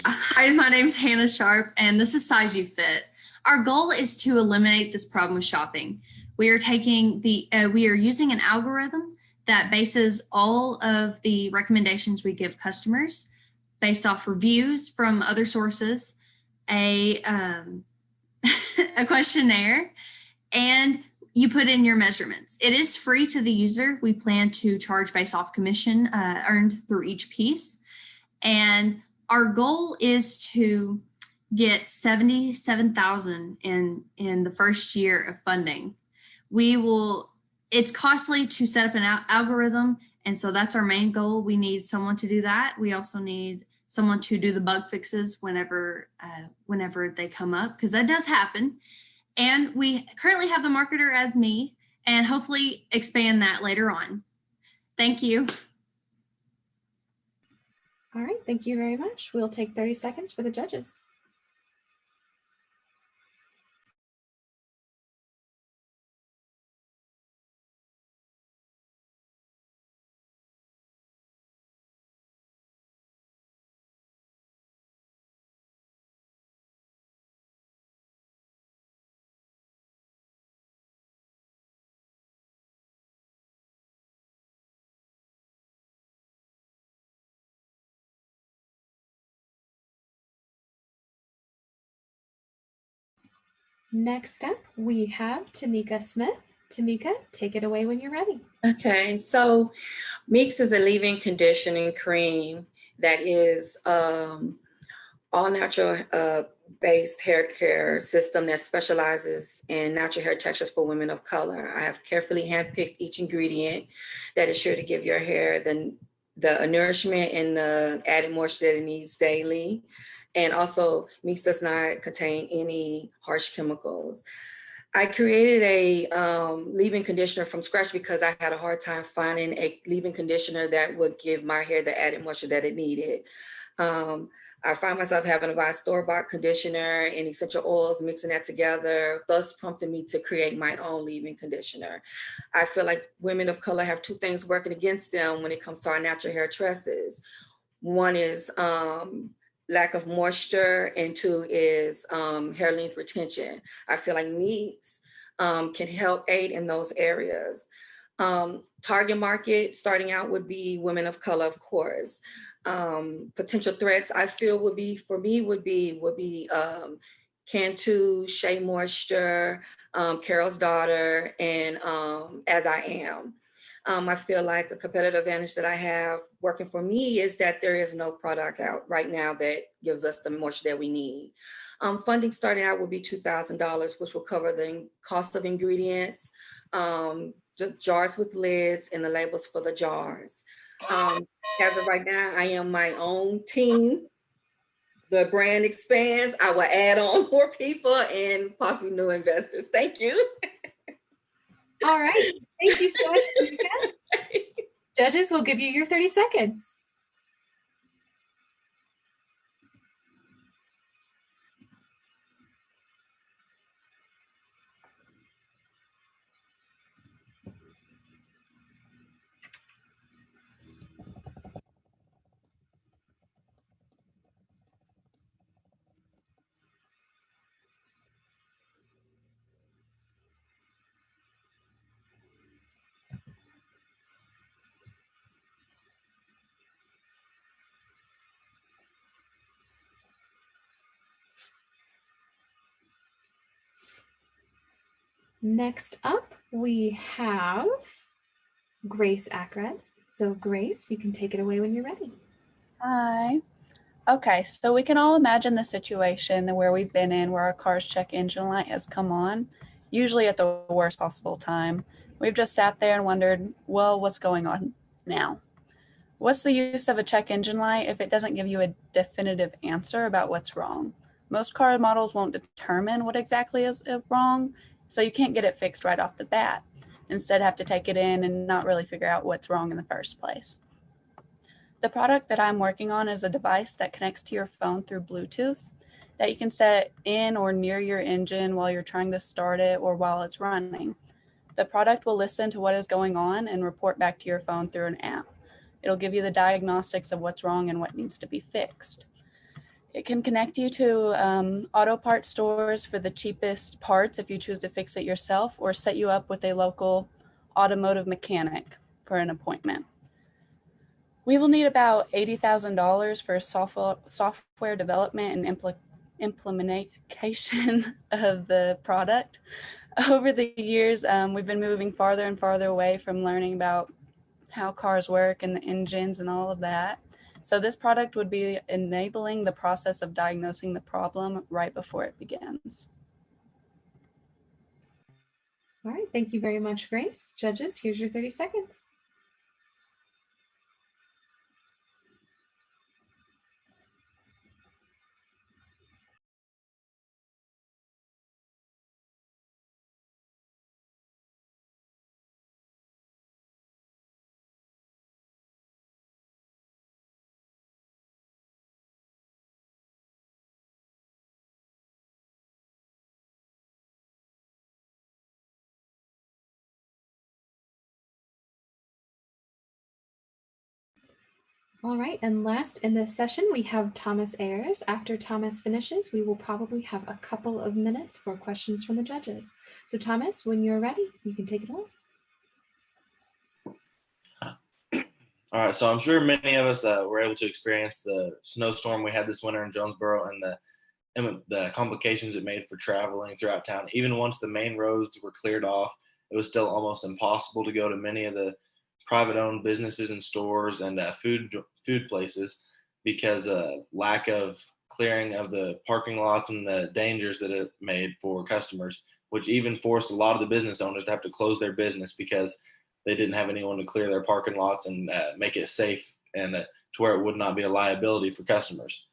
Hi, my name's Hannah Sharp, and this is Size You Fit. Our goal is to eliminate this problem with shopping. We are using an algorithm that bases all of the recommendations we give customers based off reviews from other sources, a questionnaire, and you put in your measurements. It is free to the user. We plan to charge based off commission earned through each piece. And our goal is to get $77,000 in the first year of funding. It's costly to set up an algorithm, and so that's our main goal. We need someone to do that. We also need someone to do the bug fixes whenever they come up, because that does happen. And we currently have the marketer as me, and hopefully expand that later on. Thank you. All right, thank you very much. We'll take 30 seconds for the judges. Next up, we have Tamika Smith. Tamika, take it away when you're ready. Okay, so Mix is a leave-in conditioning cream that is all natural based hair care system that specializes in natural hair textures for women of color. I have carefully handpicked each ingredient that is sure to give your hair the nourishment and the added moisture that it needs daily. And also, Mix does not contain any harsh chemicals. I created a leave-in conditioner from scratch because I had a hard time finding a leave-in conditioner that would give my hair the added moisture that it needed. I find myself having to buy store-bought conditioner and essential oils, mixing that together, thus prompting me to create my own leave-in conditioner. I feel like women of color have two things working against them when it comes to our natural hair tresses. One is lack of moisture, and two is hair length retention. I feel like Meats can help aid in those areas. Target market starting out would be women of color, of course. Potential threats I feel would be Cantu, Shea Moisture, Carol's Daughter, and As I Am. I feel like a competitive advantage that I have working for me is that there is no product out right now that gives us the moisture that we need. Funding starting out will be $2,000, which will cover the cost of ingredients, jars with lids, and the labels for the jars. As of right now, I am my own team. The brand expands. I will add on more people and possibly new investors. Thank you. All right. Thank you so much, Tamika. Judges will give you your 30 seconds. Next up, we have Grace Ackred. So Grace, you can take it away when you're ready. Hi. Okay, so we can all imagine the situation where we've been in where our car's check engine light has come on, usually at the worst possible time. We've just sat there and wondered, well, what's going on now? What's the use of a check engine light if it doesn't give you a definitive answer about what's wrong? Most car models won't determine what exactly is wrong, so you can't get it fixed right off the bat. Instead, have to take it in and not really figure out what's wrong in the first place. The product that I'm working on is a device that connects to your phone through Bluetooth that you can set in or near your engine while you're trying to start it or while it's running. The product will listen to what is going on and report back to your phone through an app. It'll give you the diagnostics of what's wrong and what needs to be fixed. It can connect you to auto parts stores for the cheapest parts if you choose to fix it yourself, or set you up with a local automotive mechanic for an appointment. We will need about $80,000 for software development and implementation of the product. Over the years, we've been moving farther and farther away from learning about how cars work and the engines and all of that. So this product would be enabling the process of diagnosing the problem right before it begins. All right, thank you very much, Grace. Judges, here's your 30 seconds. All right, and last in this session, we have Thomas Ayers. After Thomas finishes, we will probably have a couple of minutes for questions from the judges. So Thomas, when you're ready, you can take it away. All right, so I'm sure many of us were able to experience the snowstorm we had this winter in Jonesboro and the and the complications it made for traveling throughout town. Even once the main roads were cleared off, it was still almost impossible to go to many of the private-owned businesses and stores and food places because lack of clearing of the parking lots and the dangers that it made for customers, which even forced a lot of the business owners to have to close their business because they didn't have anyone to clear their parking lots and make it safe and to where it would not be a liability for customers.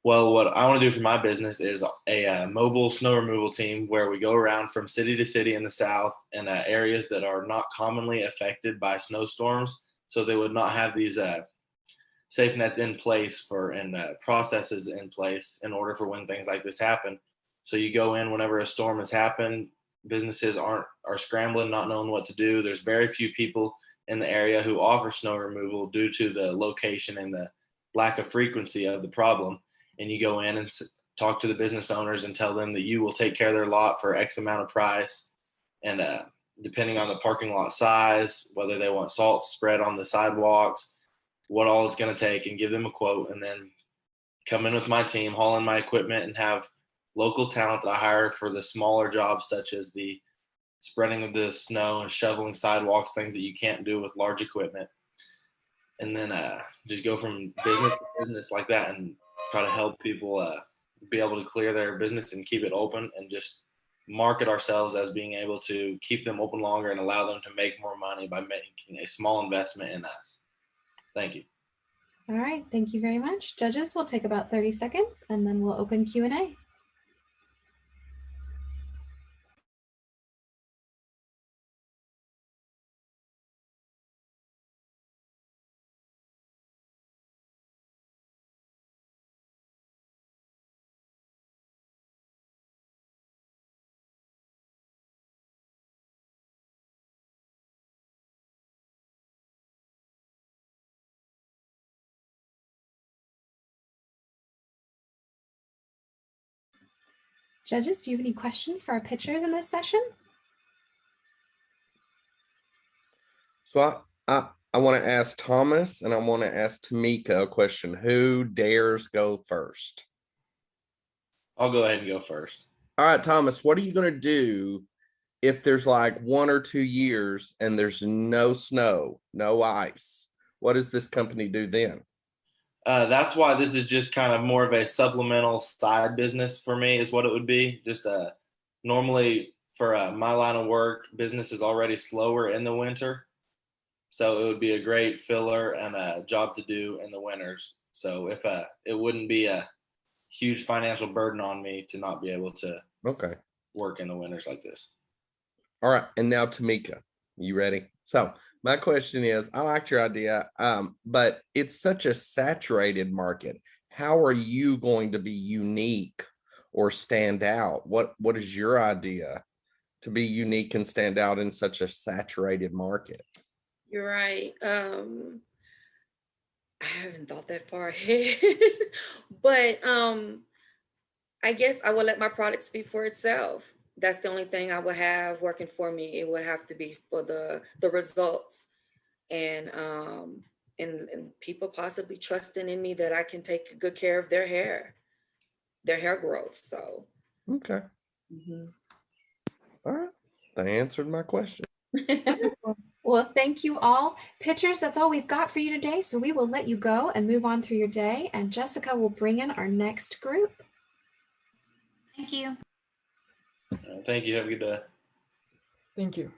Well, what I want to do for my business is a mobile snow removal team where we go around from city to city in the South and areas that are not commonly affected by snowstorms. So they would not have these safe nets in place and processes in place in order for when things like this happen. So you go in whenever a storm has happened, businesses are scrambling, not knowing what to do. There's very few people in the area who offer snow removal due to the location and the lack of frequency of the problem. And you go in and talk to the business owners and tell them that you will take care of their lot for X amount of price. And depending on the parking lot size, whether they want salt spread on the sidewalks, what all it's going to take, and give them a quote, and then come in with my team, haul in my equipment, and have local talent that I hire for the smaller jobs, such as the spreading of the snow and shoveling sidewalks, things that you can't do with large equipment. And then just go from business to business like that and try to help people be able to clear their business and keep it open, and just market ourselves as being able to keep them open longer and allow them to make more money by making a small investment in us. Thank you. All right, thank you very much. Judges, we'll take about 30 seconds and then we'll open Q&A. Judges, do you have any questions for our pitchers in this session? So I want to ask Thomas and I want to ask Tamika a question. Who dares go first? I'll go ahead and go first. All right, Thomas, what are you going to do if there's like 1 or 2 years and there's no snow, no ice? What does this company do then? That's why this is just kind of more of a supplemental side business for me, is what it would be. Just normally for my line of work, business is already slower in the winter. So it would be a great filler and a job to do in the winters. So if it wouldn't be a huge financial burden on me to not be able to work in the winters like this. All right. And now Tamika, you ready? So my question is, I liked your idea, but it's such a saturated market. How are you going to be unique or stand out? What is your idea to be unique and stand out in such a saturated market? You're right. I haven't thought that far ahead, but I guess I will let my product speak for itself. That's the only thing I would have working for me. It would have to be for the results and people possibly trusting in me that I can take good care of their hair growth. So. Okay. All right. They answered my question. Well, thank you all. Pitchers, that's all we've got for you today. So we will let you go and move on through your day. And Jessica will bring in our next group. Thank you. Thank you. Have a good day. Thank you.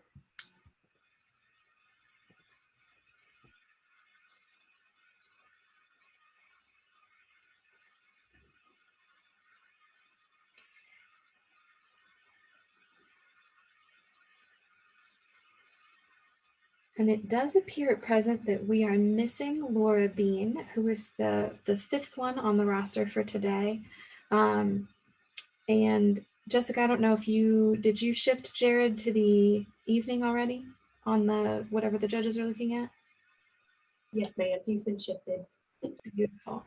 And it does appear at present that we are missing Laura Bean, who is the fifth one on the roster for today. And Jessica, I don't know if did you shift Jared to the evening already on the whatever the judges are looking at? Yes, ma'am. He's been shifted. Beautiful.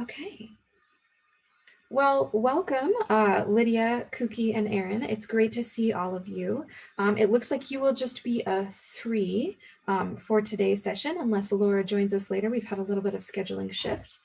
Okay. Well, welcome, Lydia, Kookie, and Aaron. It's great to see all of you. It looks like you will just be a 3 for today's session, unless Laura joins us later. We've had a little bit of scheduling shift.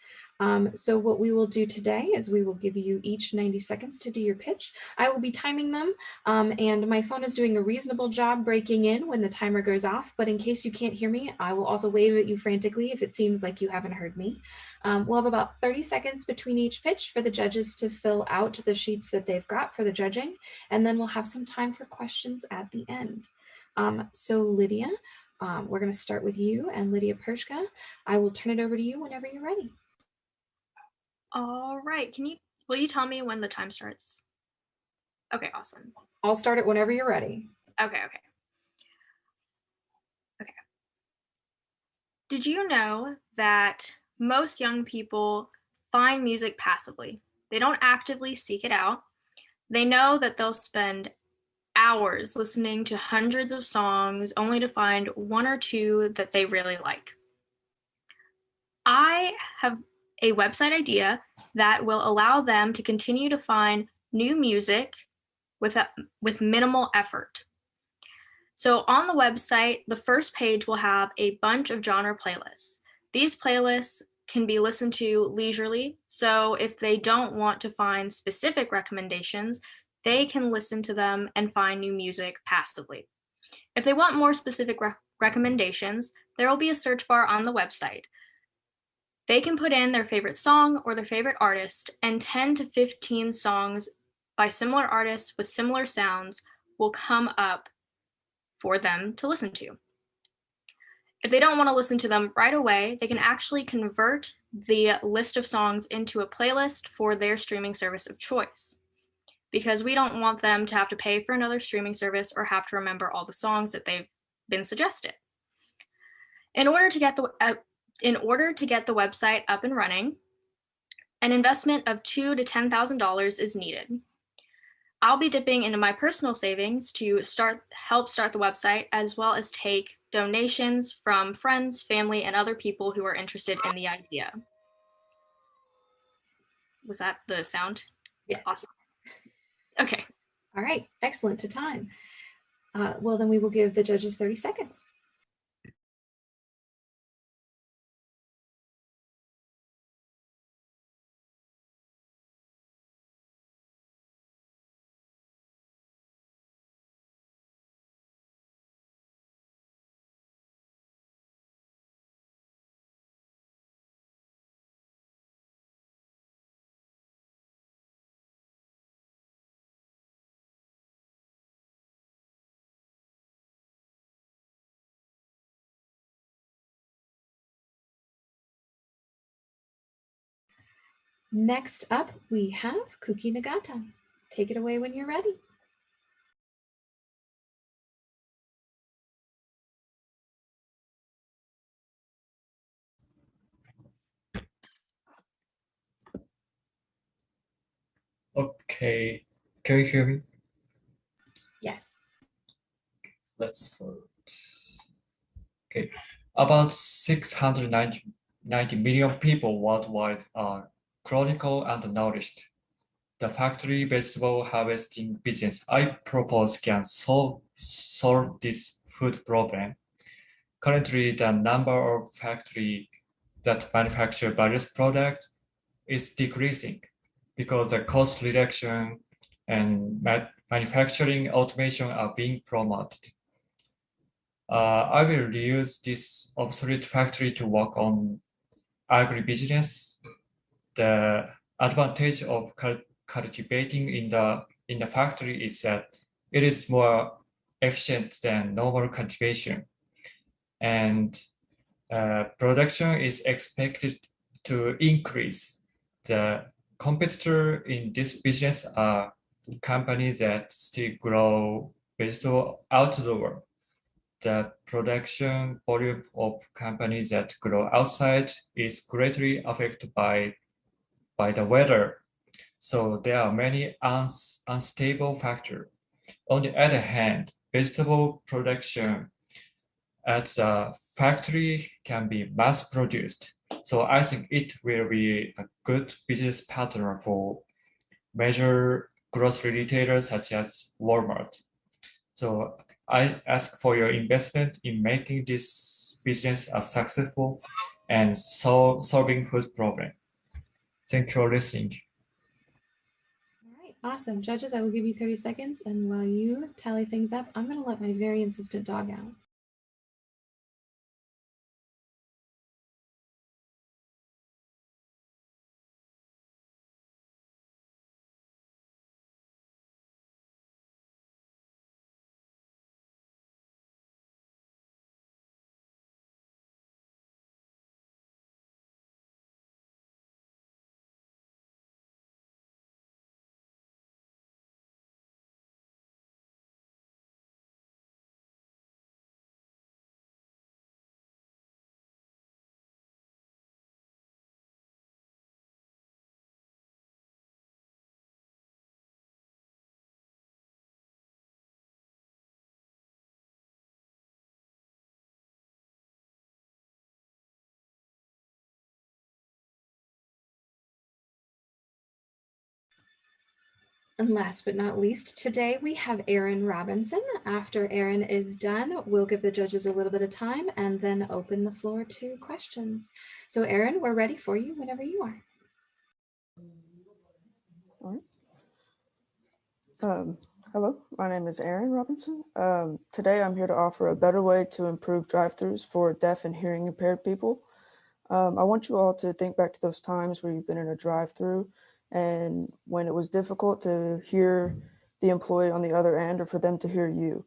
So what we will do today is we will give you each 90 seconds to do your pitch. I will be timing them, and my phone is doing a reasonable job breaking in when the timer goes off, but in case you can't hear me, I will also wave at you frantically if it seems like you haven't heard me. We'll have about 30 seconds between each pitch for the judges to fill out the sheets that they've got for the judging, and then we'll have some time for questions at the end. So Lydia, we're going to start with you and Lydia Pershka. I will turn it over to you whenever you're ready. All right. Will you tell me when the time starts? Okay, awesome. I'll start it whenever you're ready. Okay. Did you know that most young people find music passively? They don't actively seek it out. They know that they'll spend hours listening to hundreds of songs only to find one or two that they really like. I have a website idea that will allow them to continue to find new music with minimal effort. So on the website, the first page will have a bunch of genre playlists. These playlists can be listened to leisurely, so if they don't want to find specific recommendations, they can listen to them and find new music passively. If they want more specific recommendations, there will be a search bar on the website. They can put in their favorite song or their favorite artist, and 10 to 15 songs by similar artists with similar sounds will come up for them to listen to. If they don't want to listen to them right away, they can actually convert the list of songs into a playlist for their streaming service of choice, because we don't want them to have to pay for another streaming service or have to remember all the songs that they've been suggested. In order to get the website up and running, an investment of $2,000 to $10,000 is needed. I'll be dipping into my personal savings to help start the website, as well as take donations from friends, family, and other people who are interested in the idea. Was that the sound? Yes. Awesome. Okay. All right, excellent to time. Well, then we will give the judges 30 seconds. Next up, we have Kuki Nagata. Take it away when you're ready. Okay, can you hear me? Yes. Let's start. Okay, about 690 million people worldwide are chronically undernourished. The factory vegetable harvesting business I propose can solve this food problem. Currently, the number of factories that manufacture various products is decreasing because the cost reduction and manufacturing automation are being promoted. I will reuse this obsolete factory to work on agribusiness. The advantage of cultivating in the factory is that it is more efficient than normal cultivation, and production is expected to increase. The competitor in this business are companies that still grow vegetable outdoor. The production volume of companies that grow outside is greatly affected by the weather. So there are many unstable factors. On the other hand, vegetable production at the factory can be mass produced. So I think it will be a good business partner for major grocery retailers such as Walmart. So I ask for your investment in making this business a successful and solving food problem. Thank you for listening. All right, awesome. Judges, I will give you 30 seconds. And while you tally things up, I'm going to let my very insistent dog out. And last but not least, today we have Erin Robinson. After Erin is done, we'll give the judges a little bit of time and then open the floor to questions. So Erin, we're ready for you whenever you are. All right. Hello, my name is Erin Robinson. Today I'm here to offer a better way to improve drive-thrus for deaf and hearing impaired people. I want you all to think back to those times where you've been in a drive-thru and when it was difficult to hear the employee on the other end or for them to hear you.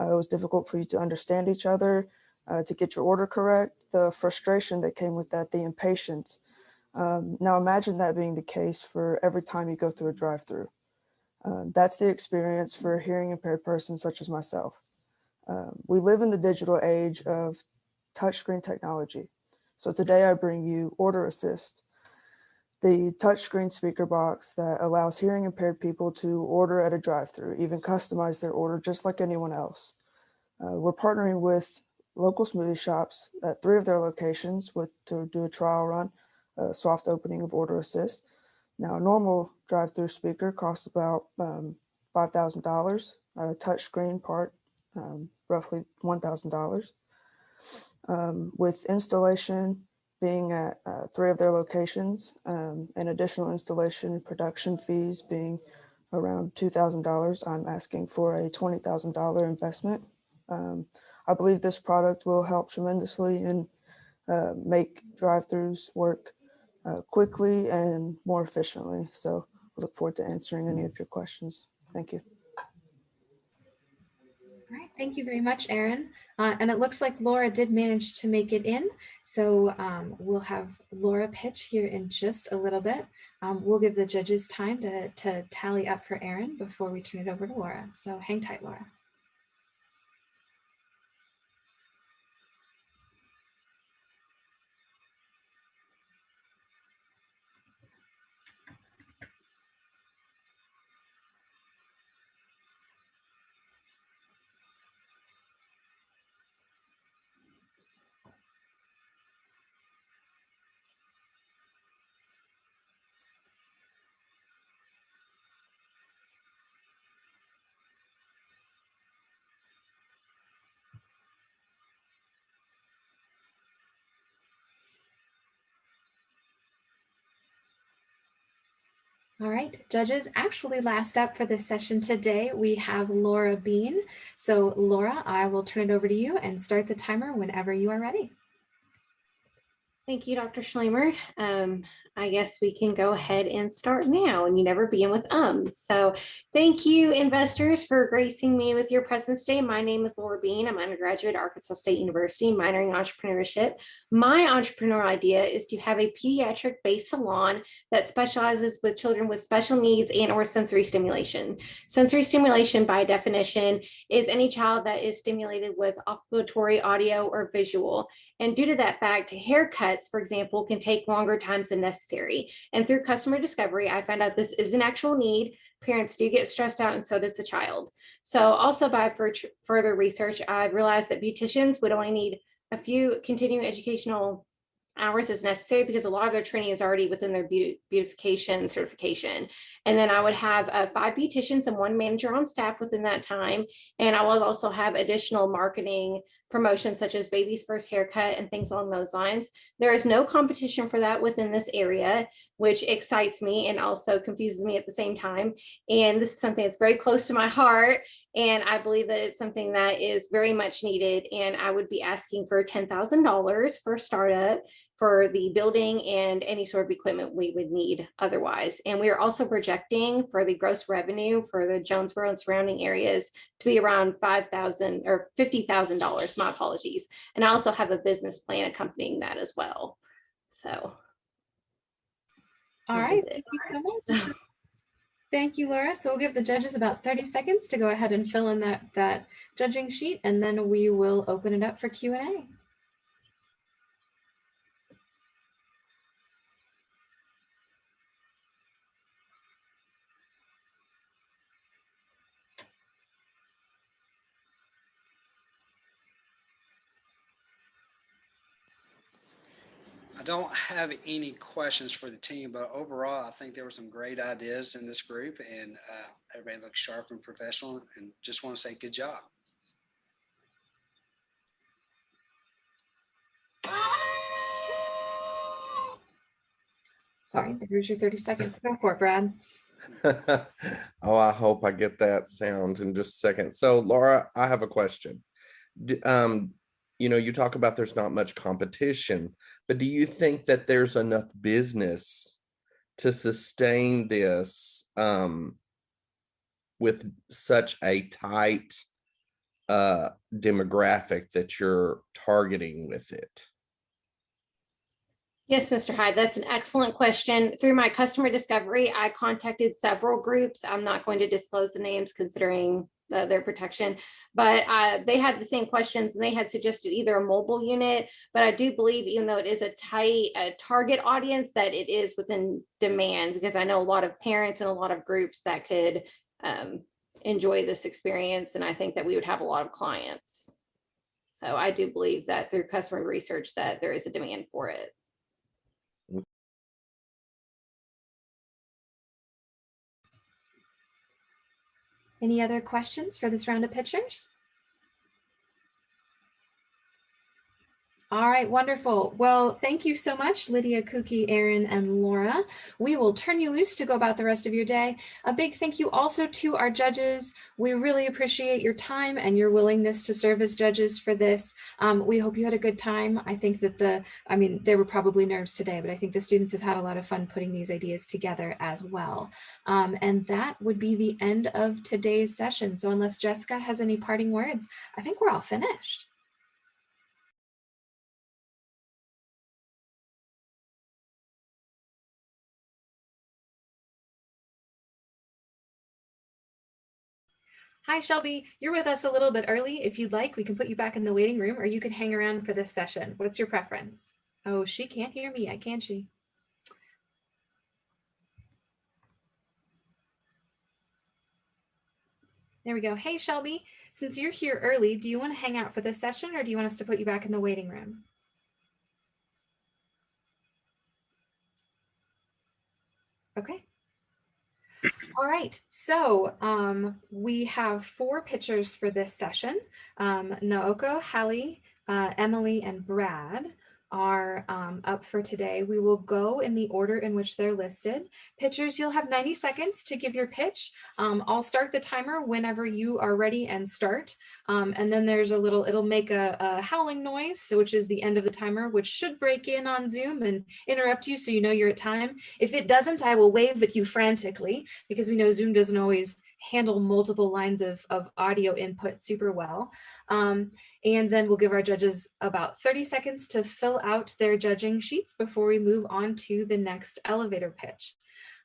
It was difficult for you to understand each other, to get your order correct, the frustration that came with that, the impatience. Now imagine that being the case for every time you go through a drive-thru. That's the experience for a hearing impaired person such as myself. We live in the digital age of touchscreen technology. So today I bring you Order Assist, the touchscreen speaker box that allows hearing impaired people to order at a drive-thru, even customize their order just like anyone else. We're partnering with local smoothie shops at 3 of their locations to do a trial run, a soft opening of Order Assist. Now, a normal drive-thru speaker costs about $5,000. A touchscreen part, roughly $1,000. With installation being at 3 of their locations, and additional installation and production fees being around $2,000, I'm asking for a $20,000 investment. I believe this product will help tremendously and make drive-thrus work quickly and more efficiently. So I look forward to answering any of your questions. Thank you. All right, thank you very much, Erin. And it looks like Laura did manage to make it in. So we'll have Laura pitch here in just a little bit. We'll give the judges time to tally up for Erin before we turn it over to Laura. So hang tight, Laura. All right, judges, actually last up for this session today, we have Laura Bean. So Laura, I will turn it over to you and start the timer whenever you are ready. Thank you, Dr. Schleimer. I guess we can go ahead and start now, and you never begin with So thank you, investors, for gracing me with your presence today. My name is Laura Bean. I'm an undergraduate at Arkansas State University, minoring in entrepreneurship. My entrepreneurial idea is to have a pediatric-based salon that specializes with children with special needs and or sensory stimulation. Sensory stimulation, by definition, is any child that is stimulated with auditory, audio, or visual. And due to that fact, haircuts, for example, can take longer times than necessary. And through customer discovery, I found out this is an actual need. Parents do get stressed out, and so does the child. So also by further research, I realized that beauticians would only need a few continuing educational hours as necessary because a lot of their training is already within their beautification certification. And then I would have 5 beauticians and 1 manager on staff within that time. And I will also have additional marketing promotions such as baby's first haircut and things along those lines. There is no competition for that within this area, which excites me and also confuses me at the same time. And this is something that's very close to my heart. And I believe that it's something that is very much needed. And I would be asking for $10,000 for a startup for the building and any sort of equipment we would need otherwise. And we are also projecting for the gross revenue for the Jonesboro and surrounding areas to be around $5,000 or $50,000, my apologies. And I also have a business plan accompanying that as well. So. All right, thank you so much. Thank you, Laura. So we'll give the judges about 30 seconds to go ahead and fill in that judging sheet, and then we will open it up for Q&A. I don't have any questions for the team, but overall, I think there were some great ideas in this group, and everybody looks sharp and professional, and just want to say good job. Sorry, there's your 30 seconds. Go for it, Brad. Oh, I hope I get that sound in just a second. So, Laura, I have a question. You talk about there's not much competition, but do you think that there's enough business to sustain this with such a tight demographic that you're targeting with it? Yes, Mr. Hyde, that's an excellent question. Through my customer discovery, I contacted several groups. I'm not going to disclose the names considering their protection, but they had the same questions and they had suggested either a mobile unit, but I do believe even though it is a tight target audience that it is within demand, because I know a lot of parents and a lot of groups that could enjoy this experience. And I think that we would have a lot of clients. So I do believe that through customer research that there is a demand for it. Any other questions for this round of pictures? All right, wonderful. Well, thank you so much, Lydia, Kookie, Aaron, and Laura. We will turn you loose to go about the rest of your day. A big thank you also to our judges. We really appreciate your time and your willingness to serve as judges for this. We hope you had a good time. I think that there were probably nerves today, but I think the students have had a lot of fun putting these ideas together as well. And that would be the end of today's session. So unless Jessica has any parting words, I think we're all finished. Hi, Shelby. You're with us a little bit early. If you'd like, we can put you back in the waiting room or you can hang around for this session. What's your preference? Oh, she can't hear me, can she? There we go. Hey, Shelby, since you're here early, do you want to hang out for this session or do you want us to put you back in the waiting room? Okay. All right, so we have 4 pictures for this session. Naoko, Hallie, Emily, and Brad are up for today. We will go in the order in which they're listed. Pitchers, you'll have 90 seconds to give your pitch. I'll start the timer whenever you are ready and start. And then there's it'll make a howling noise, which is the end of the timer, which should break in on Zoom and interrupt you so you know you're at time. If it doesn't, I will wave at you frantically because we know Zoom doesn't always handle multiple lines of audio input super well. And then we'll give our judges about 30 seconds to fill out their judging sheets before we move on to the next elevator pitch.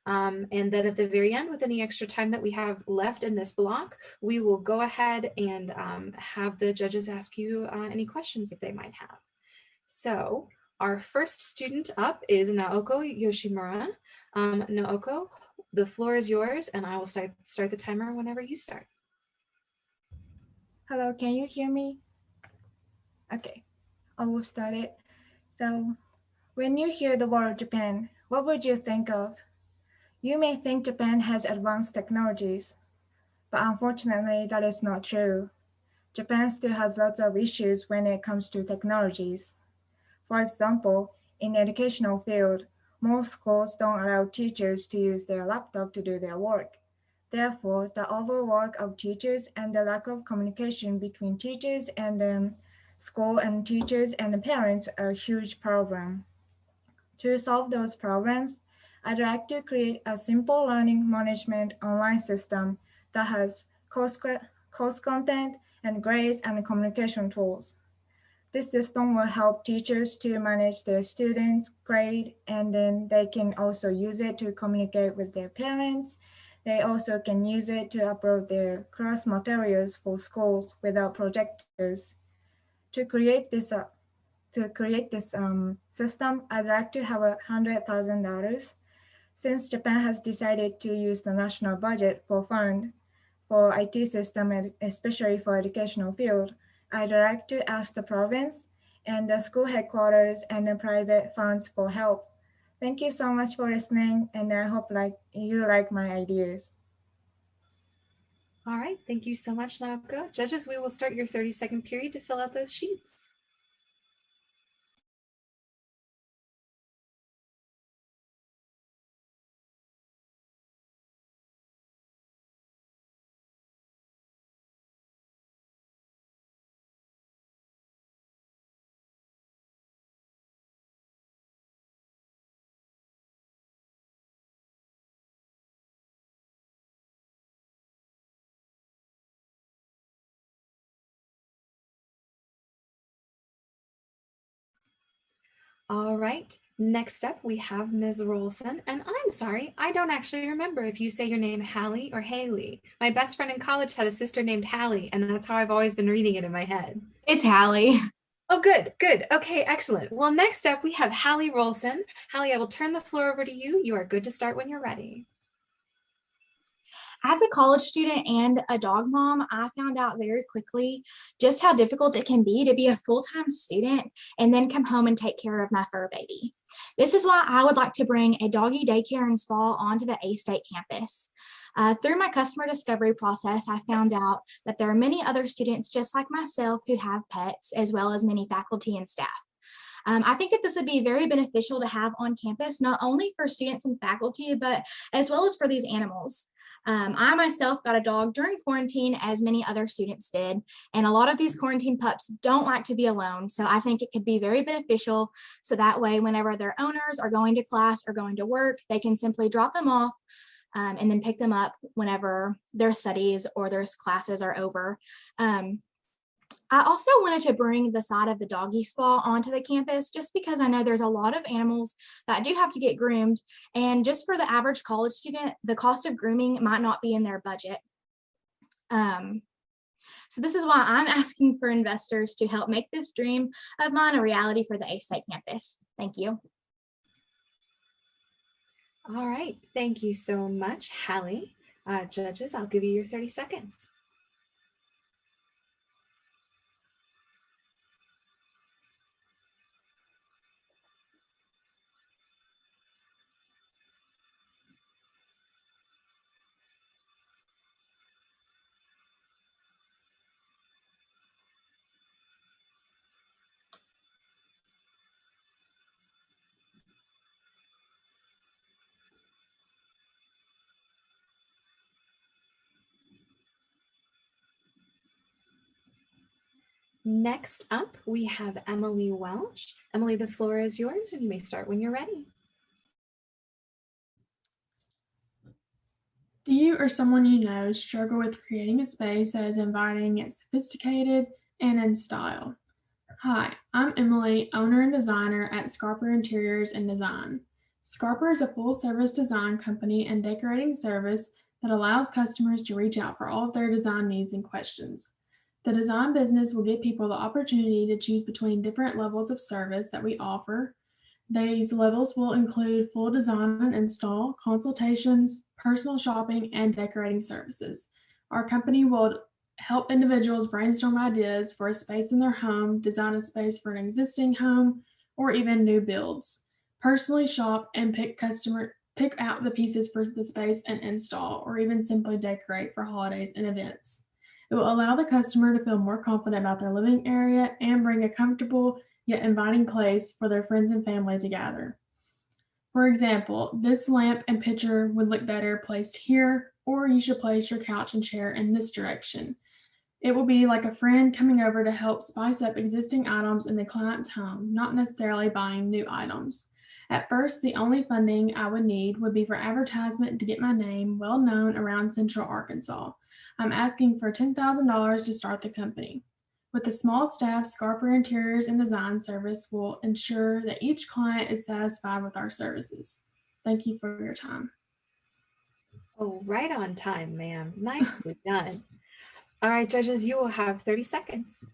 And then at the very end, with any extra time that we have left in this block, we will go ahead and have the judges ask you any questions that they might have. So our first student up is Naoko Yoshimura. Naoko, the floor is yours, and I will start the timer whenever you start. Hello, can you hear me? Okay, I will start it. So When you hear the word Japan, what would you think of? You may think Japan has advanced technologies, but unfortunately that is not true. Japan still has lots of issues when it comes to technologies. For example, in the educational field, most schools don't allow teachers to use their laptop to do their work. Therefore, the overwork of teachers and the lack of communication between teachers and school and teachers and the parents are a huge problem. To solve those problems, I'd like to create a simple learning management online system that has course content and grades and communication tools. This system will help teachers to manage their students' grade, and then they can also use it to communicate with their parents. They also can use it to upload their class materials for schools without projectors. To create this system, I'd like to have $100,000. Since Japan has decided to use the national budget for fund for IT system, and especially for educational field, I'd like to ask the province and the school headquarters and the private funds for help. Thank you so much for listening, and I hope you like my ideas. All right, thank you so much, Naoko. Judges, we will start your 30-second period to fill out those sheets. All right, next up we have Ms. Rolson, and I'm sorry, I don't actually remember if you say your name Hallie or Haley. My best friend in college had a sister named Hallie, and that's how I've always been reading it in my head. It's Hallie. Oh, good, good. Okay, excellent. Well, next up we have Hallie Rolson. Hallie, I will turn the floor over to you. You are good to start when you're ready. As a college student and a dog mom, I found out very quickly just how difficult it can be to be a full-time student and then come home and take care of my fur baby. This is why I would like to bring a doggy daycare and spa onto the A-State campus. Through my customer discovery process, I found out that there are many other students just like myself who have pets, as well as many faculty and staff. I think that this would be very beneficial to have on campus, not only for students and faculty, but as well as for these animals. I myself got a dog during quarantine, as many other students did, and a lot of these quarantine pups don't like to be alone. So I think it could be very beneficial. So that way, whenever their owners are going to class or going to work, they can simply drop them off and then pick them up whenever their studies or their classes are over. I also wanted to bring the side of the doggy spa onto the campus just because I know there's a lot of animals that do have to get groomed, and just for the average college student, the cost of grooming might not be in their budget. So this is why I'm asking for investors to help make this dream of mine a reality for the A-State campus. Thank you. All right, thank you so much, Hallie. Judges, I'll give you your 30 seconds. Next up, we have Emily Welch. Emily, the floor is yours, and you may start when you're ready. Do you or someone you know struggle with creating a space that is inviting yet sophisticated and in style? Hi, I'm Emily, owner and designer at Scarper Interiors and Design. Scarper is a full-service design company and decorating service that allows customers to reach out for all of their design needs and questions. The design business will give people the opportunity to choose between different levels of service that we offer. These levels will include full design and install, consultations, personal shopping, and decorating services. Our company will help individuals brainstorm ideas for a space in their home, design a space for an existing home, or even new builds. Personally shop and pick out the pieces for the space and install, or even simply decorate for holidays and events. It will allow the customer to feel more confident about their living area and bring a comfortable yet inviting place for their friends and family to gather. For example, this lamp and picture would look better placed here, or you should place your couch and chair in this direction. It will be like a friend coming over to help spice up existing items in the client's home, not necessarily buying new items. At first, the only funding I would need would be for advertisement to get my name well known around Central Arkansas. I'm asking for $10,000 to start the company. With a small staff, Scarper Interiors and Design Service will ensure that each client is satisfied with our services. Thank you for your time. Oh, right on time, ma'am. Nicely done. All right, judges, you will have 30 seconds.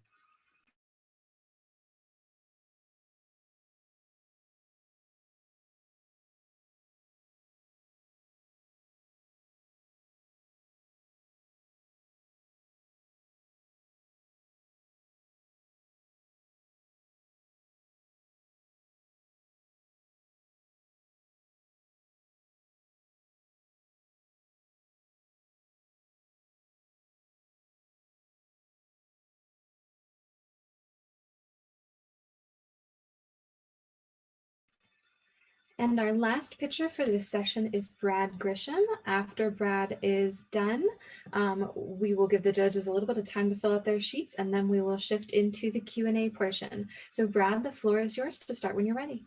And our last pitcher for this session is Brad Grisham. After Brad is done, we will give the judges a little bit of time to fill out their sheets, and then we will shift into the Q&A portion. So Brad, the floor is yours to start when you're ready.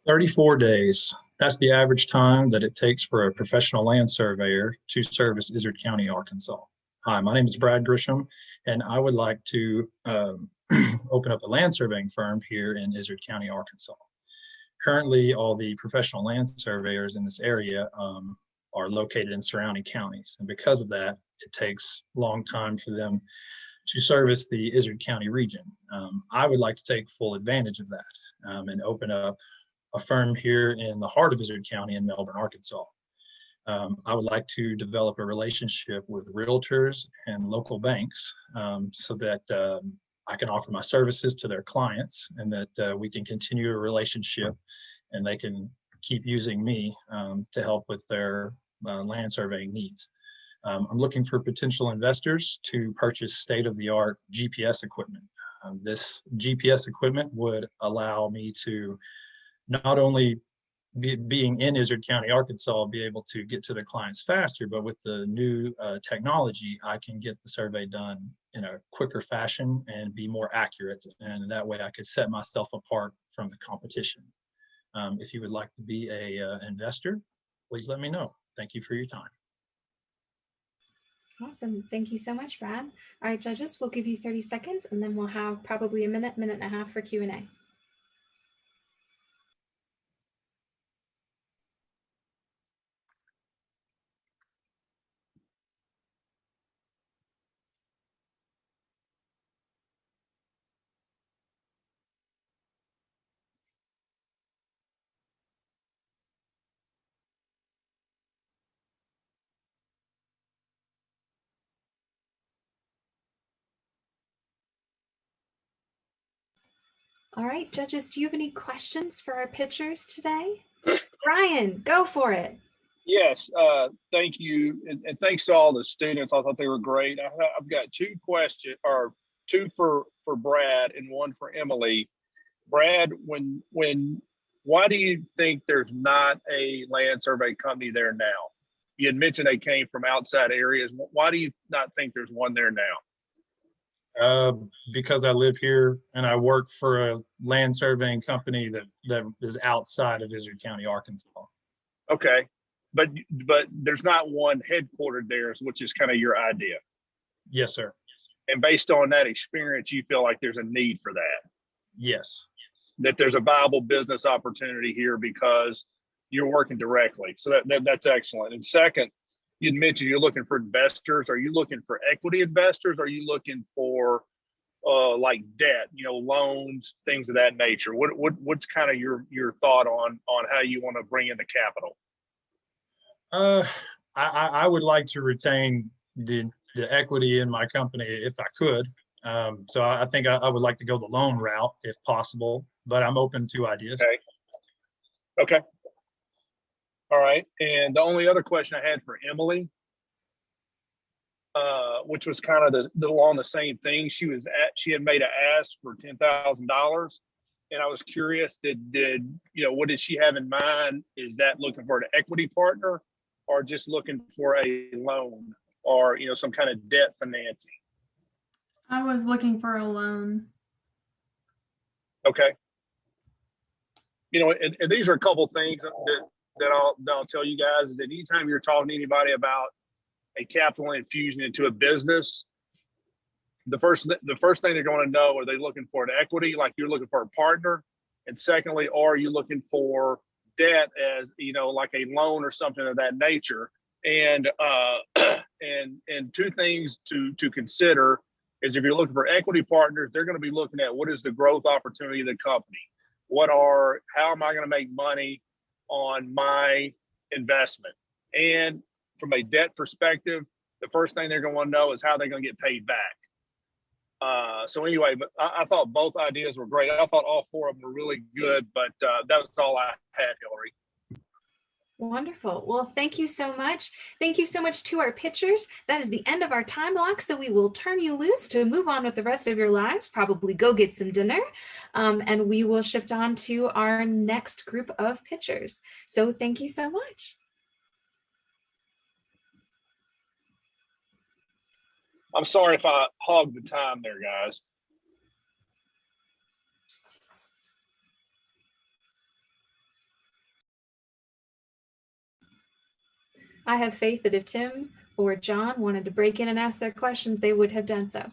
34 days. That's the average time that it takes for a professional land surveyor to service Izard County, Arkansas. Hi, my name is Brad Grisham, and I would like to open up a land surveying firm here in Izard County, Arkansas. Currently, all the professional land surveyors in this area are located in surrounding counties. And because of that, it takes a long time for them to service the Izard County region. I would like to take full advantage of that and open up a firm here in the heart of Izard County in Melbourne, Arkansas. I would like to develop a relationship with realtors and local banks so that I can offer my services to their clients, and that we can continue a relationship and they can keep using me to help with their land surveying needs. I'm looking for potential investors to purchase state-of-the-art GPS equipment. This GPS equipment would allow me to not only being in Izard County, Arkansas, be able to get to the clients faster, but with the new technology, I can get the survey done in a quicker fashion and be more accurate. And that way I could set myself apart from the competition. If you would like to be a investor, please let me know. Thank you for your time. Awesome. Thank you so much, Brad. All right, judges, we'll give you 30 seconds, and then we'll have probably a minute and a half for Q&A. All right, judges, do you have any questions for our pitchers today? Ryan, go for it. Yes, thank you. And thanks to all the students. I thought they were great. I've got two questions, or two for Brad and one for Emily. Brad, why do you think there's not a land survey company there now? You had mentioned they came from outside areas. Why do you not think there's one there now? Because I live here and I work for a land surveying company that is outside of Izard County, Arkansas. Okay, but there's not one headquartered there, which is kind of your idea. Yes, sir. And based on that experience, you feel like there's a need for that. Yes. That there's a viable business opportunity here because you're working directly. So that's excellent. And second, you'd mentioned you're looking for investors. Are you looking for equity investors? Are you looking for like debt, loans, things of that nature? What's kind of your thought on how you want to bring in the capital? I would like to retain the equity in my company if I could. So I think I would like to go the loan route if possible. but I'm open to ideas. Okay. Okay. All right. And the only other question I had for Emily, which was kind of along the same thing. She had made an ask for $10,000, and I was curious, what did she have in mind? Is that looking for an equity partner, or just looking for a loan, or some kind of debt financing? I was looking for a loan. Okay. And these are a couple things that I'll tell you guys, is that anytime you're talking to anybody about a capital infusion into a business, the first thing they're going to know, are they looking for an equity, like you're looking for a partner? And secondly, are you looking for debt, as like a loan or something of that nature? And and two things to consider is, if you're looking for equity partners, they're going to be looking at what is the growth opportunity of the company. How am I going to make money on my investment? And from a debt perspective, the first thing they're going to want to know is how they're going to get paid back. So anyway, but I thought both ideas were great. I thought all four of them were really good, but that's all I had, Hillary. Wonderful. Well, thank you so much. Thank you so much to our pitchers. That is the end of our time block, so we will turn you loose to move on with the rest of your lives, probably go get some dinner, and we will shift on to our next group of pitchers. So thank you so much. I'm sorry if I hogged the time there, guys. I have faith that if Tim or John wanted to break in and ask their questions, they would have done so.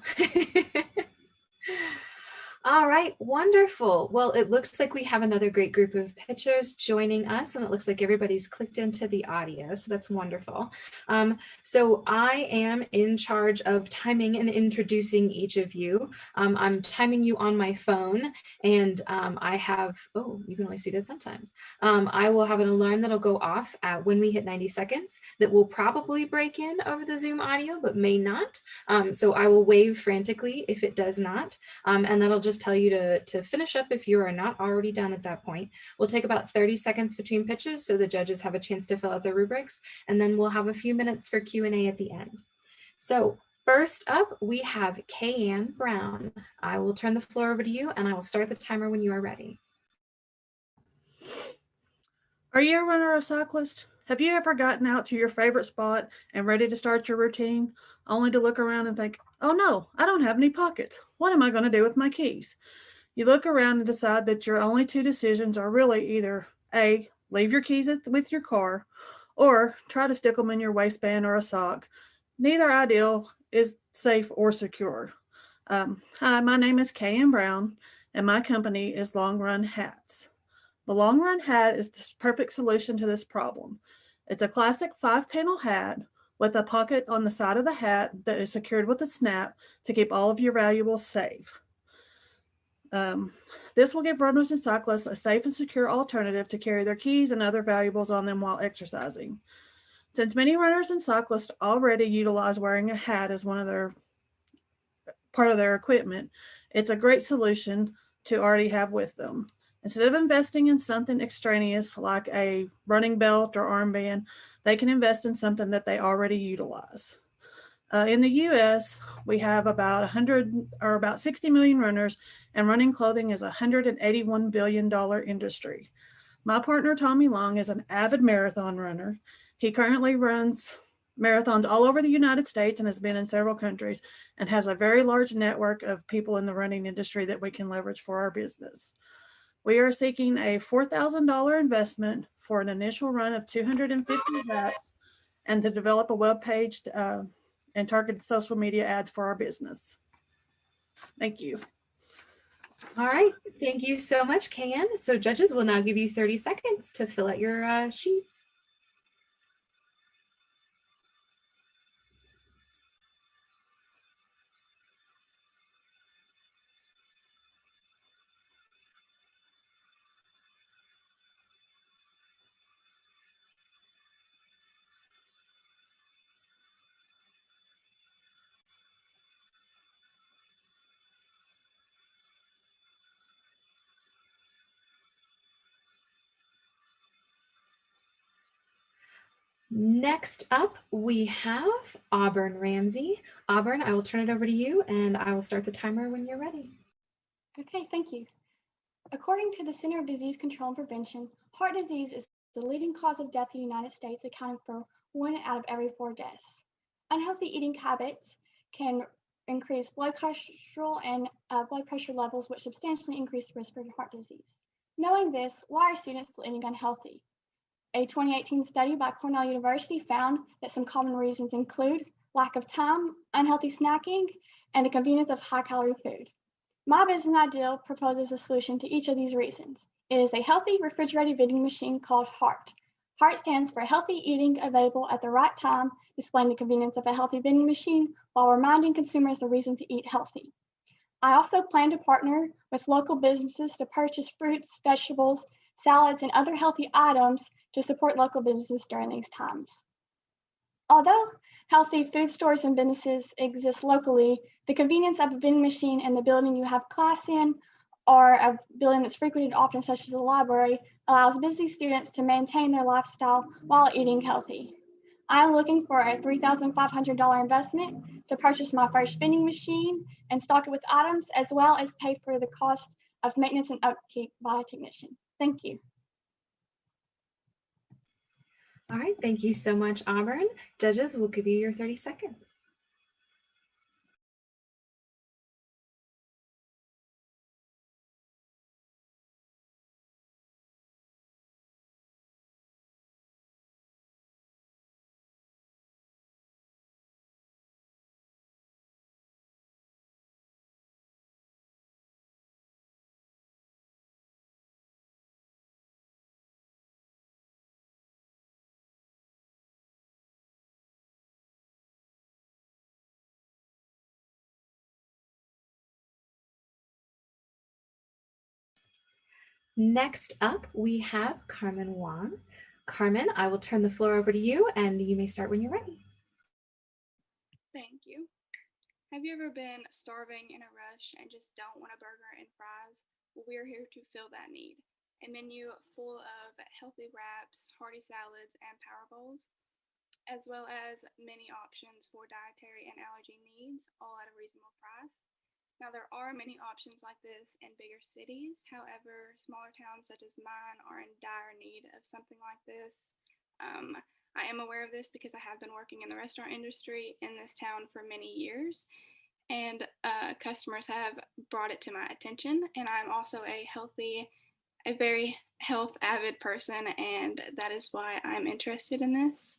All right, wonderful. Well, it looks like we have another great group of pitchers joining us, and it looks like everybody's clicked into the audio, so that's wonderful. So I am in charge of timing and introducing each of you. I'm timing you on my phone, and I have, you can only see that sometimes. I will have an alarm that'll go off when we hit 90 seconds that will probably break in over the Zoom audio, but may not. So I will wave frantically if it does not, and that'll just tell you to finish up if you are not already done at that point. We'll take about 30 seconds between pitches so the judges have a chance to fill out their rubrics, and then we'll have a few minutes for Q&A at the end. So first up, we have Kayanne Brown. I will turn the floor over to you, and I will start the timer when you are ready. Are you a runner or cyclist? Have you ever gotten out to your favorite spot and ready to start your routine, only to look around and think, oh no, I don't have any pockets. What am I going to do with my keys? You look around and decide that your only two decisions are really either A, leave your keys with your car, or try to stick them in your waistband or a sock. Neither ideal is safe or secure. Hi, my name is Kayanne Brown, and my company is Long Run Hats. The Long Run Hat is the perfect solution to this problem. It's a classic 5-panel hat with a pocket on the side of the hat that is secured with a snap to keep all of your valuables safe. This will give runners and cyclists a safe and secure alternative to carry their keys and other valuables on them while exercising. Since many runners and cyclists already utilize wearing a hat as part of their equipment, it's a great solution to already have with them. Instead of investing in something extraneous like a running belt or armband, they can invest in something that they already utilize. In the US, we have about 60 million runners, and running clothing is a $181 billion industry. My partner, Tommy Long, is an avid marathon runner. He currently runs marathons all over the United States and has been in several countries, and has a very large network of people in the running industry that we can leverage for our business. We are seeking a $4,000 investment for an initial run of 250 hats and to develop a web page and targeted social media ads for our business. Thank you. All right, thank you so much, Kayanne. So judges will now give you 30 seconds to fill out your sheets. Next up, we have Auburn Ramsey. Auburn, I will turn it over to you and I will start the timer when you're ready. Okay, thank you. According to the Center of Disease Control and Prevention, heart disease is the leading cause of death in the United States, accounting for 1 out of every 4 deaths. Unhealthy eating habits can increase blood cholesterol and blood pressure levels, which substantially increase the risk for heart disease. Knowing this, why are students still eating unhealthy? A 2018 study by Cornell University found that some common reasons include lack of time, unhealthy snacking, and the convenience of high-calorie food. My Business Ideal proposes a solution to each of these reasons. It is a healthy refrigerated vending machine called HEART. HEART stands for Healthy Eating Available at the Right Time, displaying the convenience of a healthy vending machine while reminding consumers the reason to eat healthy. I also plan to partner with local businesses to purchase fruits, vegetables, salads, and other healthy items to support local businesses during these times. Although healthy food stores and businesses exist locally, the convenience of a vending machine in the building you have class in, or a building that's frequented often, such as a library, allows busy students to maintain their lifestyle while eating healthy. I am looking for a $3,500 investment to purchase my first vending machine and stock it with items, as well as pay for the cost of maintenance and upkeep by a technician. Thank you. All right, thank you so much, Auburn. Judges, we'll give you your 30 seconds. Next up, we have Carmen Wong. Carmen, I will turn the floor over to you and you may start when you're ready. Thank you. Have you ever been starving in a rush and just don't want a burger and fries? Well, we're here to fill that need. A menu full of healthy wraps, hearty salads, and power bowls, as well as many options for dietary and allergy needs, all at a reasonable price. Now, there are many options like this in bigger cities. However, smaller towns such as mine are in dire need of something like this. I am aware of this because I have been working in the restaurant industry in this town for many years, and customers have brought it to my attention. And I'm also a very health avid person, and that is why I'm interested in this.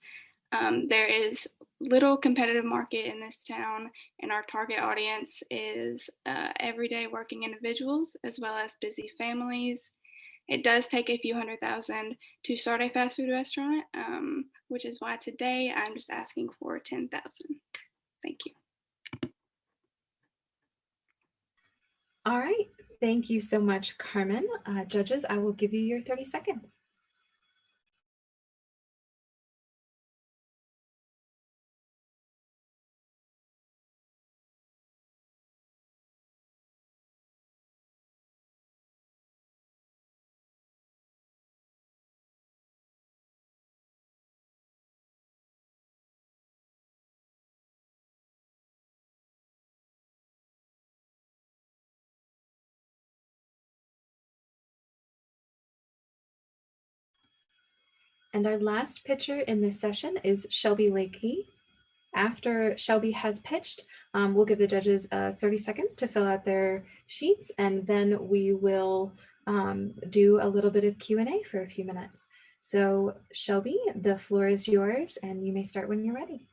There is little competitive market in this town, and our target audience is everyday working individuals as well as busy families. It does take a few $100,000 to start a fast food restaurant, which is why today I'm just asking for $10,000. Thank you. All right, thank you so much, Carmen. Judges, I will give you your 30 seconds. And our last pitcher in this session is Shelby Lakey. After Shelby has pitched, we'll give the judges 30 seconds to fill out their sheets, and then we will do a little bit of Q&A for a few minutes. So Shelby, the floor is yours, and you may start when you're ready.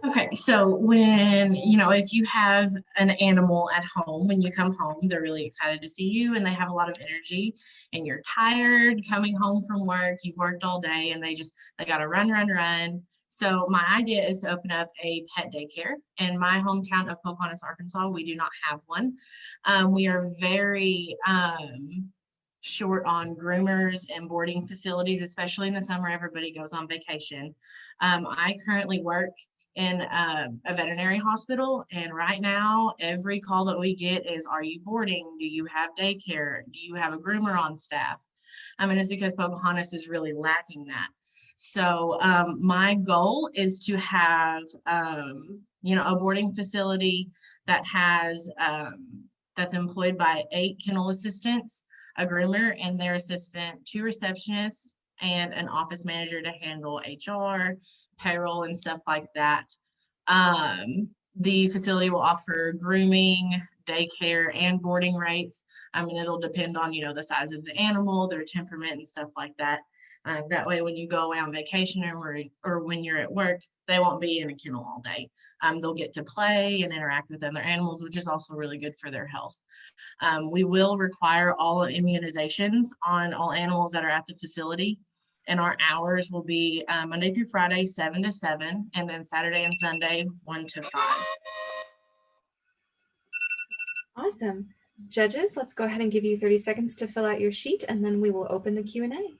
Okay, so if you have an animal at home, when you come home, they're really excited to see you and they have a lot of energy, and you're tired coming home from work, you've worked all day, and they got to run. So my idea is to open up a pet daycare. In my hometown of Pocahontas, Arkansas, we do not have one. We are very short on groomers and boarding facilities, especially in the summer. Everybody goes on vacation. I currently work in a veterinary hospital, and right now every call that we get is, are you boarding? Do you have daycare? Do you have a groomer on staff? And it's because Pocahontas is really lacking that. So my goal is to have, a boarding facility that has, that's employed by 8 kennel assistants, a groomer and their assistant, 2 receptionists, and an office manager to handle HR, payroll, and stuff like that. The facility will offer grooming, daycare, and boarding rates. It'll depend on, the size of the animal, their temperament, and stuff like that. That way, when you go away on vacation or when you're at work, they won't be in a kennel all day. They'll get to play and interact with other animals, which is also really good for their health. We will require all immunizations on all animals that are at the facility. And our hours will be Monday through Friday, 7 to 7, and then Saturday and Sunday, 1 to 5. Awesome. Judges, let's go ahead and give you 30 seconds to fill out your sheet, and then we will open the Q&A.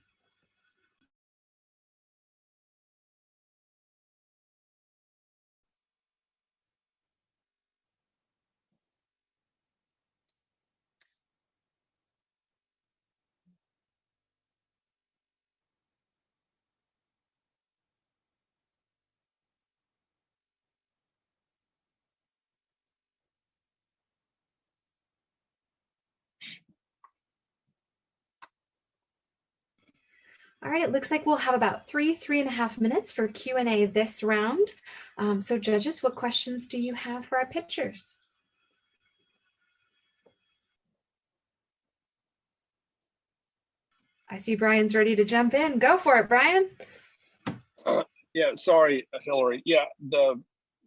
All right, it looks like we'll have about 3.5 minutes for Q&A this round. So judges, what questions do you have for our pitchers? I see Brian's ready to jump in. Go for it, Brian. Yeah, sorry, Hillary. Yeah, the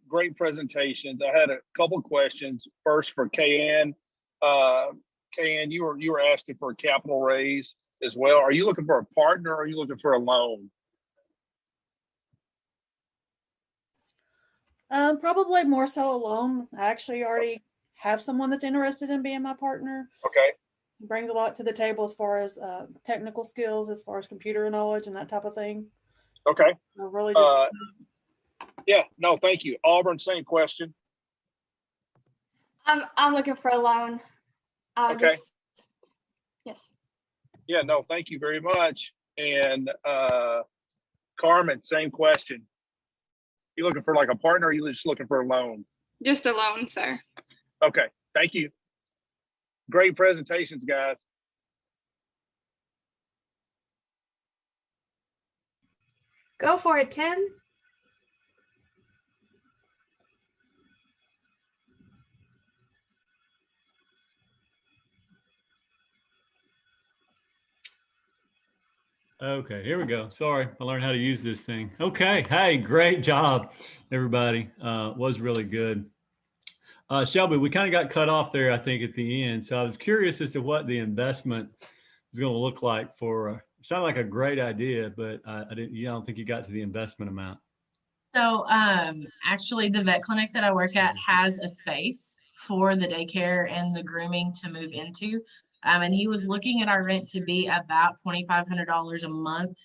great presentations. I had a couple questions. First for Kayanne. Kayanne, you were asking for a capital raise as well. Are you looking for a partner or are you looking for a loan? Probably more so a loan. I actually already have someone that's interested in being my partner. Okay. He brings a lot to the table as far as technical skills, as far as computer knowledge and that type of thing. Okay. So really just yeah, no, thank you. Auburn, same question. I'm looking for a loan. Okay. Yes. Yeah, no, thank you very much. And Carmen, same question. You looking for like a partner or you just looking for a loan? Just a loan, sir. Okay, thank you. Great presentations, guys. Go for it, Tim. Okay, here we go. Sorry, I learned how to use this thing. Okay, hey, great job, everybody. Was really good. Shelby, we kind of got cut off there, I think, at the end. So I was curious as to what the investment is going to look like for. It sounded like a great idea, but I don't think you got to the investment amount. So actually, the vet clinic that I work at has a space for the daycare and the grooming to move into. And he was looking at our rent to be about $2,500 a month.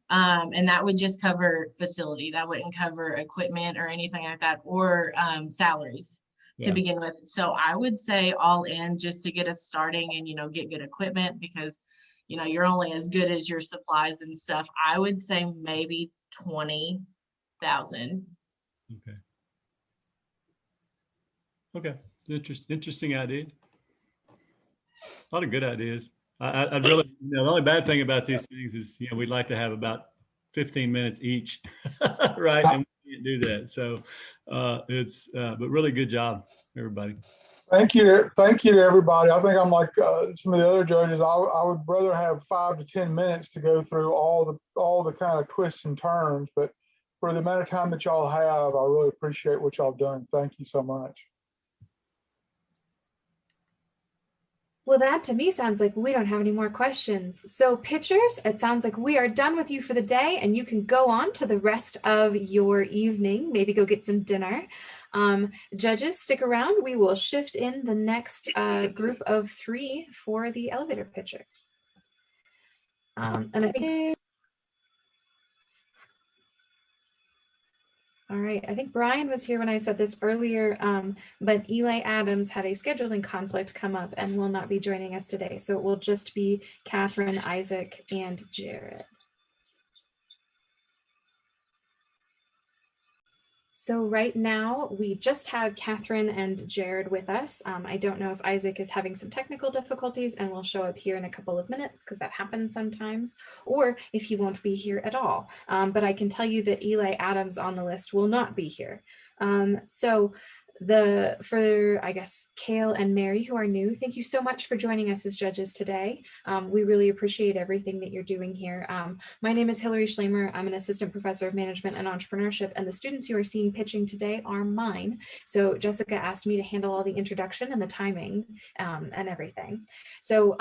And that would just cover facility. That wouldn't cover equipment or anything like that, or salaries to begin with. So I would say all in, just to get us starting and, get good equipment, because, you're only as good as your supplies and stuff. I would say maybe 20,000. Okay. Interesting idea. A lot of good ideas. I'd really, the only bad thing about these things is, we'd like to have about 15 minutes each, right? And we can't do that. So but really good job, everybody. Thank you to everybody. I think I'm like some of the other judges. I would rather have 5 to 10 minutes to go through all the kind of twists and turns, but for the amount of time that y'all have, I really appreciate what y'all done. Thank you so much. Well, that to me sounds like we don't have any more questions. So pitchers, it sounds like we are done with you for the day and you can go on to the rest of your evening, maybe go get some dinner. Judges, stick around. We will shift in the next group of 3 for the elevator pitchers. And I think, all right, I think Brian was here when I said this earlier, but Eli Adams had a scheduling conflict come up and will not be joining us today. So it will just be Catherine, Isaac, and Jared. So right now we just have Catherine and Jared with us. I don't know if Isaac is having some technical difficulties and will show up here in a couple of minutes because that happens sometimes, or if he won't be here at all. But I can tell you that Eli Adams on the list will not be here. For I guess Kale and Mary, who are new, thank you so much for joining us as judges today. We really appreciate everything that you're doing here. My name is Hillary Schleimer. I'm an assistant professor of management and entrepreneurship, and the students you are seeing pitching today are mine. So Jessica asked me to handle all the introduction and the timing and everything. So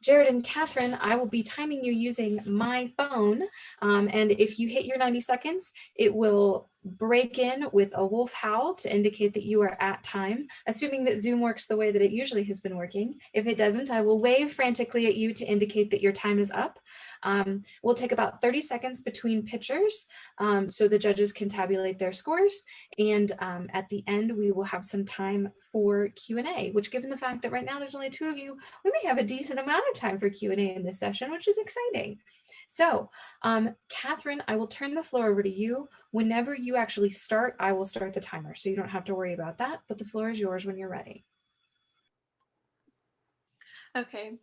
Jared and Catherine, I will be timing you using my phone. And if you hit your 90 seconds, it will break in with a wolf howl to indicate that you are at time, assuming that Zoom works the way that it usually has been working. If it doesn't, I will wave frantically at you to indicate that your time is up. We'll take about 30 seconds between pitchers so the judges can tabulate their scores. And at the end, we will have some time for Q&A, which given the fact that right now there's only 2 of you, we may have a decent amount of time for Q&A in this session, which is exciting. So, Catherine, I will turn the floor over to you. Whenever you actually start, I will start the timer, so you don't have to worry about that, but the floor is yours when you're ready. Okay.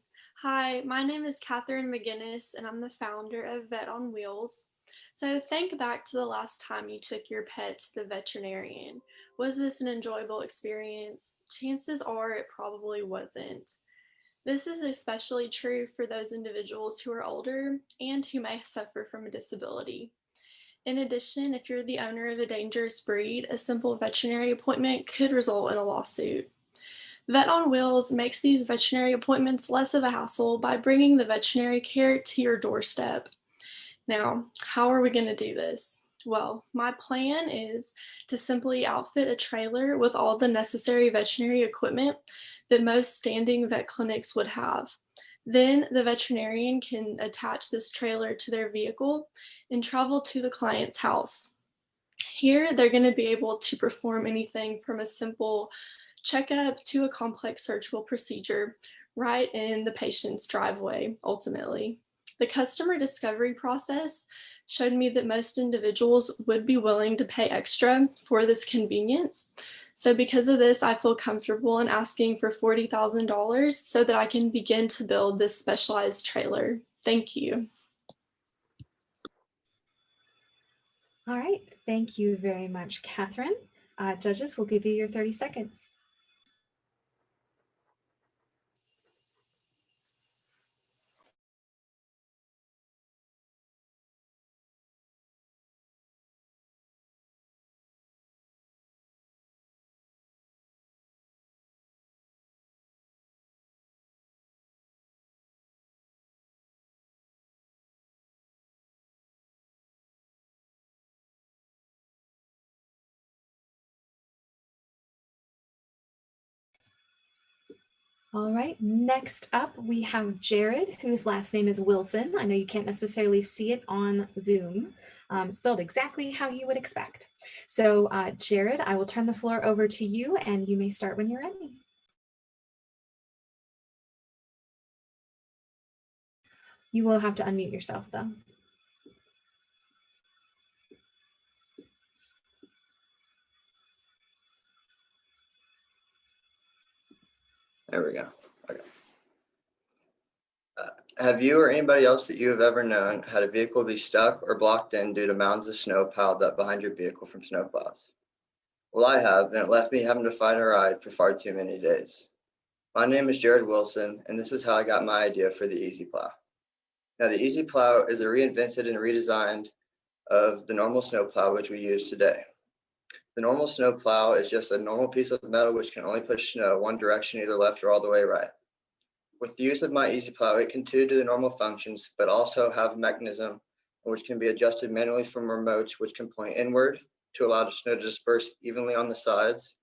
Hi, my name is Catherine McGinnis, and I'm the founder of Vet on Wheels. So think back to the last time you took your pet to the veterinarian. Was this an enjoyable experience? Chances are it probably wasn't. This is especially true for those individuals who are older and who may suffer from a disability. In addition, if you're the owner of a dangerous breed, a simple veterinary appointment could result in a lawsuit. Vet on Wheels makes these veterinary appointments less of a hassle by bringing the veterinary care to your doorstep. Now, how are we going to do this? Well, my plan is to simply outfit a trailer with all the necessary veterinary equipment that most standing vet clinics would have. Then the veterinarian can attach this trailer to their vehicle and travel to the client's house. Here, they're going to be able to perform anything from a simple checkup to a complex surgical procedure right in the patient's driveway, ultimately. The customer discovery process showed me that most individuals would be willing to pay extra for this convenience. So because of this, I feel comfortable in asking for $40,000 so that I can begin to build this specialized trailer. Thank you. All right, thank you very much, Catherine. Judges, we'll give you your 30 seconds. All right, next up we have Jared, whose last name is Wilson. I know you can't necessarily see it on Zoom, spelled exactly how you would expect. So Jared, I will turn the floor over to you and you may start when you're ready. You will have to unmute yourself though. There we go. Okay. Have you or anybody else that you have ever known had a vehicle be stuck or blocked in due to mounds of snow piled up behind your vehicle from snowplows? Well, I have, and it left me having to find a ride for far too many days. My name is Jared Wilson, and this is how I got my idea for the Easy Plow. Now, the Easy Plow is a reinvented and redesigned of the normal snow plow which we use today. The normal snow plow is just a normal piece of metal which can only push snow one direction, either left or all the way right. With the use of my Easy Plow, it can do the normal functions, but also have a mechanism which can be adjusted manually from remotes, which can point inward to allow the snow to disperse evenly on the sides.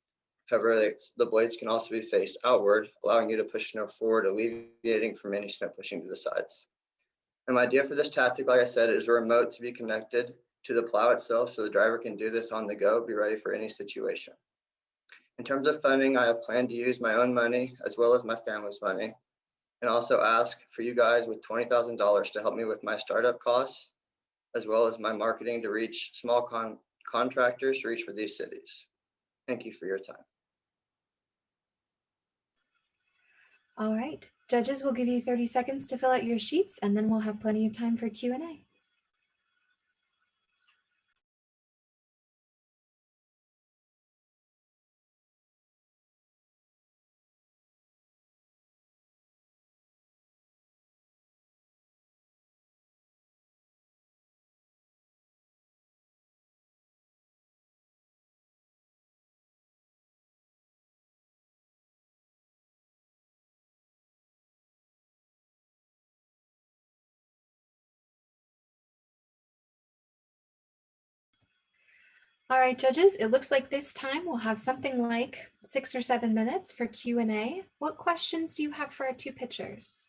However, the blades can also be faced outward, allowing you to push snow forward, alleviating from any snow pushing to the sides. And my idea for this tactic, like I said, is a remote to be connected to the plow itself so the driver can do this on the go, be ready for any situation. In terms of funding, I have planned to use my own money as well as my family's money, and also ask for you guys with $20,000 to help me with my startup costs, as well as my marketing to reach small contractors to reach for these cities. Thank you for your time. All right, judges, we'll give you 30 seconds to fill out your sheets, and then we'll have plenty of time for Q&A. All right, judges, it looks like this time we'll have something like 6 or 7 minutes for Q&A. What questions do you have for our two pitchers?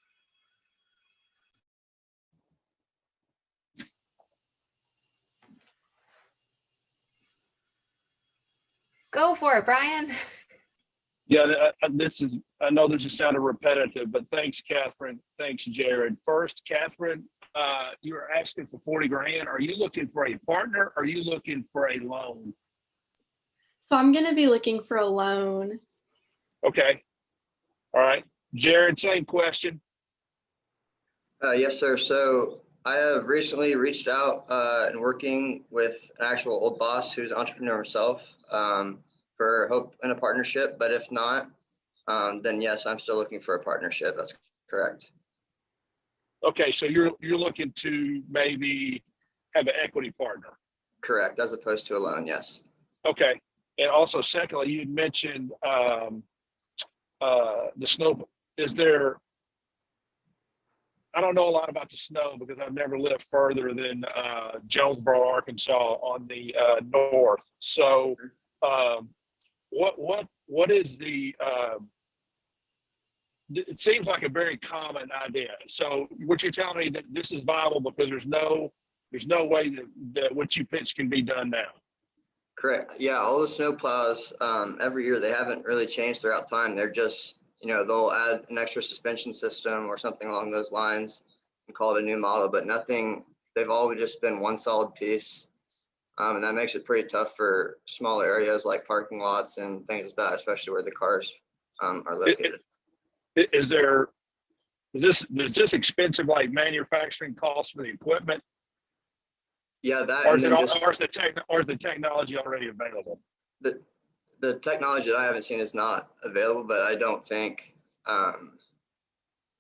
Go for it, Brian. Yeah, I know this is sounding repetitive, but thanks, Catherine. Thanks, Jared. First, Catherine, you were asking for 40 grand. Are you looking for a partner? Or are you looking for a loan? So I'm going to be looking for a loan. Okay. All right. Jared, same question. Yes, sir. So I have recently reached out and working with an actual old boss who's an entrepreneur himself for hope in a partnership. But if not, then yes, I'm still looking for a partnership. That's correct. Okay, so you're looking to maybe have an equity partner. Correct, as opposed to a loan, yes. Okay, and also secondly, you had mentioned the snow. Is there? I don't know a lot about the snow because I've never lived further than Jonesboro, Arkansas, on the north. So, what is the? It seems like a very common idea. So, what you're telling me that this is viable because there's no way that what you pitch can be done now. Correct. Yeah, all the snow plows every year, they haven't really changed throughout time. They're just, they'll add an extra suspension system or something along those lines and call it a new model, but nothing, they've always just been one solid piece. And that makes it pretty tough for smaller areas like parking lots and things like that, especially where the cars are located. Is this expensive like manufacturing costs for the equipment? Yeah, that. Or is the technology already available? The technology that I haven't seen is not available, but I don't think that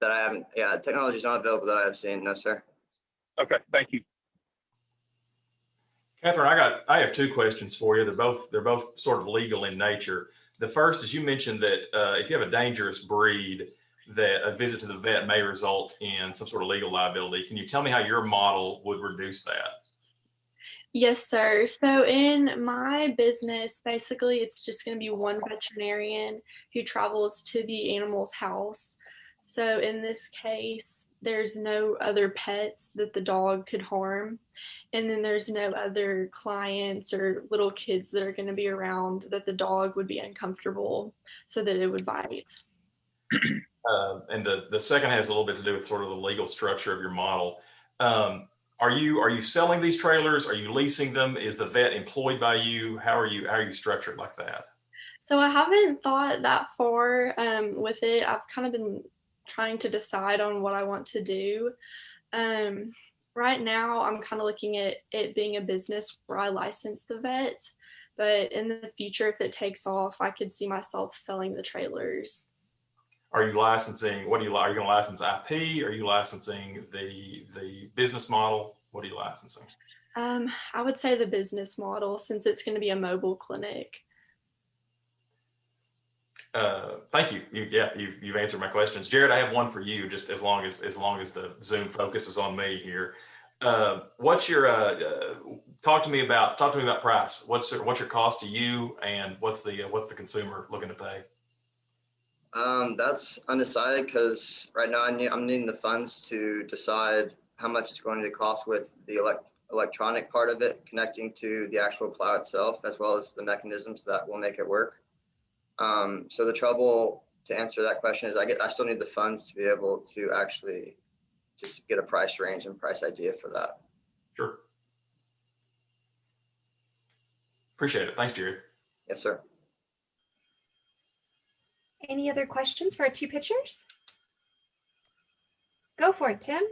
I haven't. Yeah, technology is not available that I have seen. No, sir. Okay, thank you. Catherine, I have two questions for you. They're both sort of legal in nature. The first is you mentioned that if you have a dangerous breed, that a visit to the vet may result in some sort of legal liability. Can you tell me how your model would reduce that? Yes, sir. So in my business, basically, it's just going to be one veterinarian who travels to the animal's house. So in this case, there's no other pets that the dog could harm. And then there's no other clients or little kids that are going to be around that the dog would be uncomfortable so that it would bite. And the second has a little bit to do with sort of the legal structure of your model. Are you selling these trailers? Are you leasing them? Is the vet employed by you? How are you structured like that? So I haven't thought that far with it. I've kind of been trying to decide on what I want to do. Right now, I'm kind of looking at it being a business where I license the vet. But in the future, if it takes off, I could see myself selling the trailers. Are you licensing? Are you going to license IP? Are you licensing the business model? What are you licensing? I would say the business model, since it's going to be a mobile clinic. Thank you. You've answered my questions. Jared, I have one for you, just as long as the Zoom focuses on me here. What's your talk to me about price? What's your cost to you, and what's the consumer looking to pay? That's undecided because right now I'm needing the funds to decide how much it's going to cost with the electronic part of it, connecting to the actual plow itself, as well as the mechanisms that will make it work. So the trouble to answer that question is I still need the funds to be able to actually just get a price range and price idea for that. Sure. Appreciate it. Thanks, Jared. Yes, sir. Any other questions for our two pitchers? Go for it, Tim.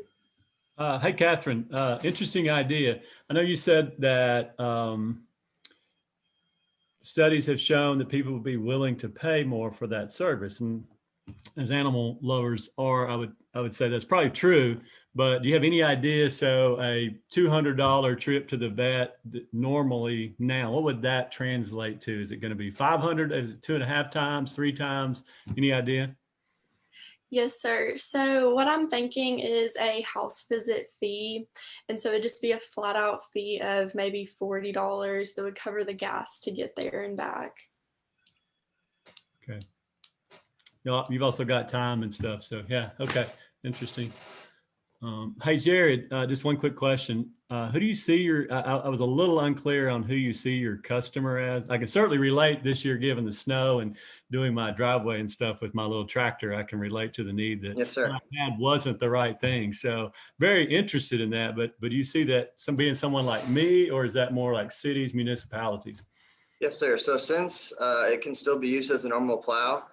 Hey, Catherine, interesting idea. I know you said that studies have shown that people would be willing to pay more for that service. And as animal lovers are, I would say that's probably true. But do you have any idea? So a $200 trip to the vet normally now, what would that translate to? Is it going to be 500? Is it 2.5 times, 3 times? Any idea? Yes, sir. So what I'm thinking is a house visit fee. And so it'd just be a flat out fee of maybe $40 that would cover the gas to get there and back. Okay. You've also got time and stuff. So yeah, okay, interesting. Hey, Jared, just one quick question. Who do you see your, I was a little unclear on who you see your customer as. I can certainly relate this year, given the snow and doing my driveway and stuff with my little tractor. I can relate to the need that yes, sir. I had wasn't the right thing. So very interested in that, but do you see that being someone like me, or is that more like cities, municipalities? Yes, sir. So since it can still be used as a normal plow,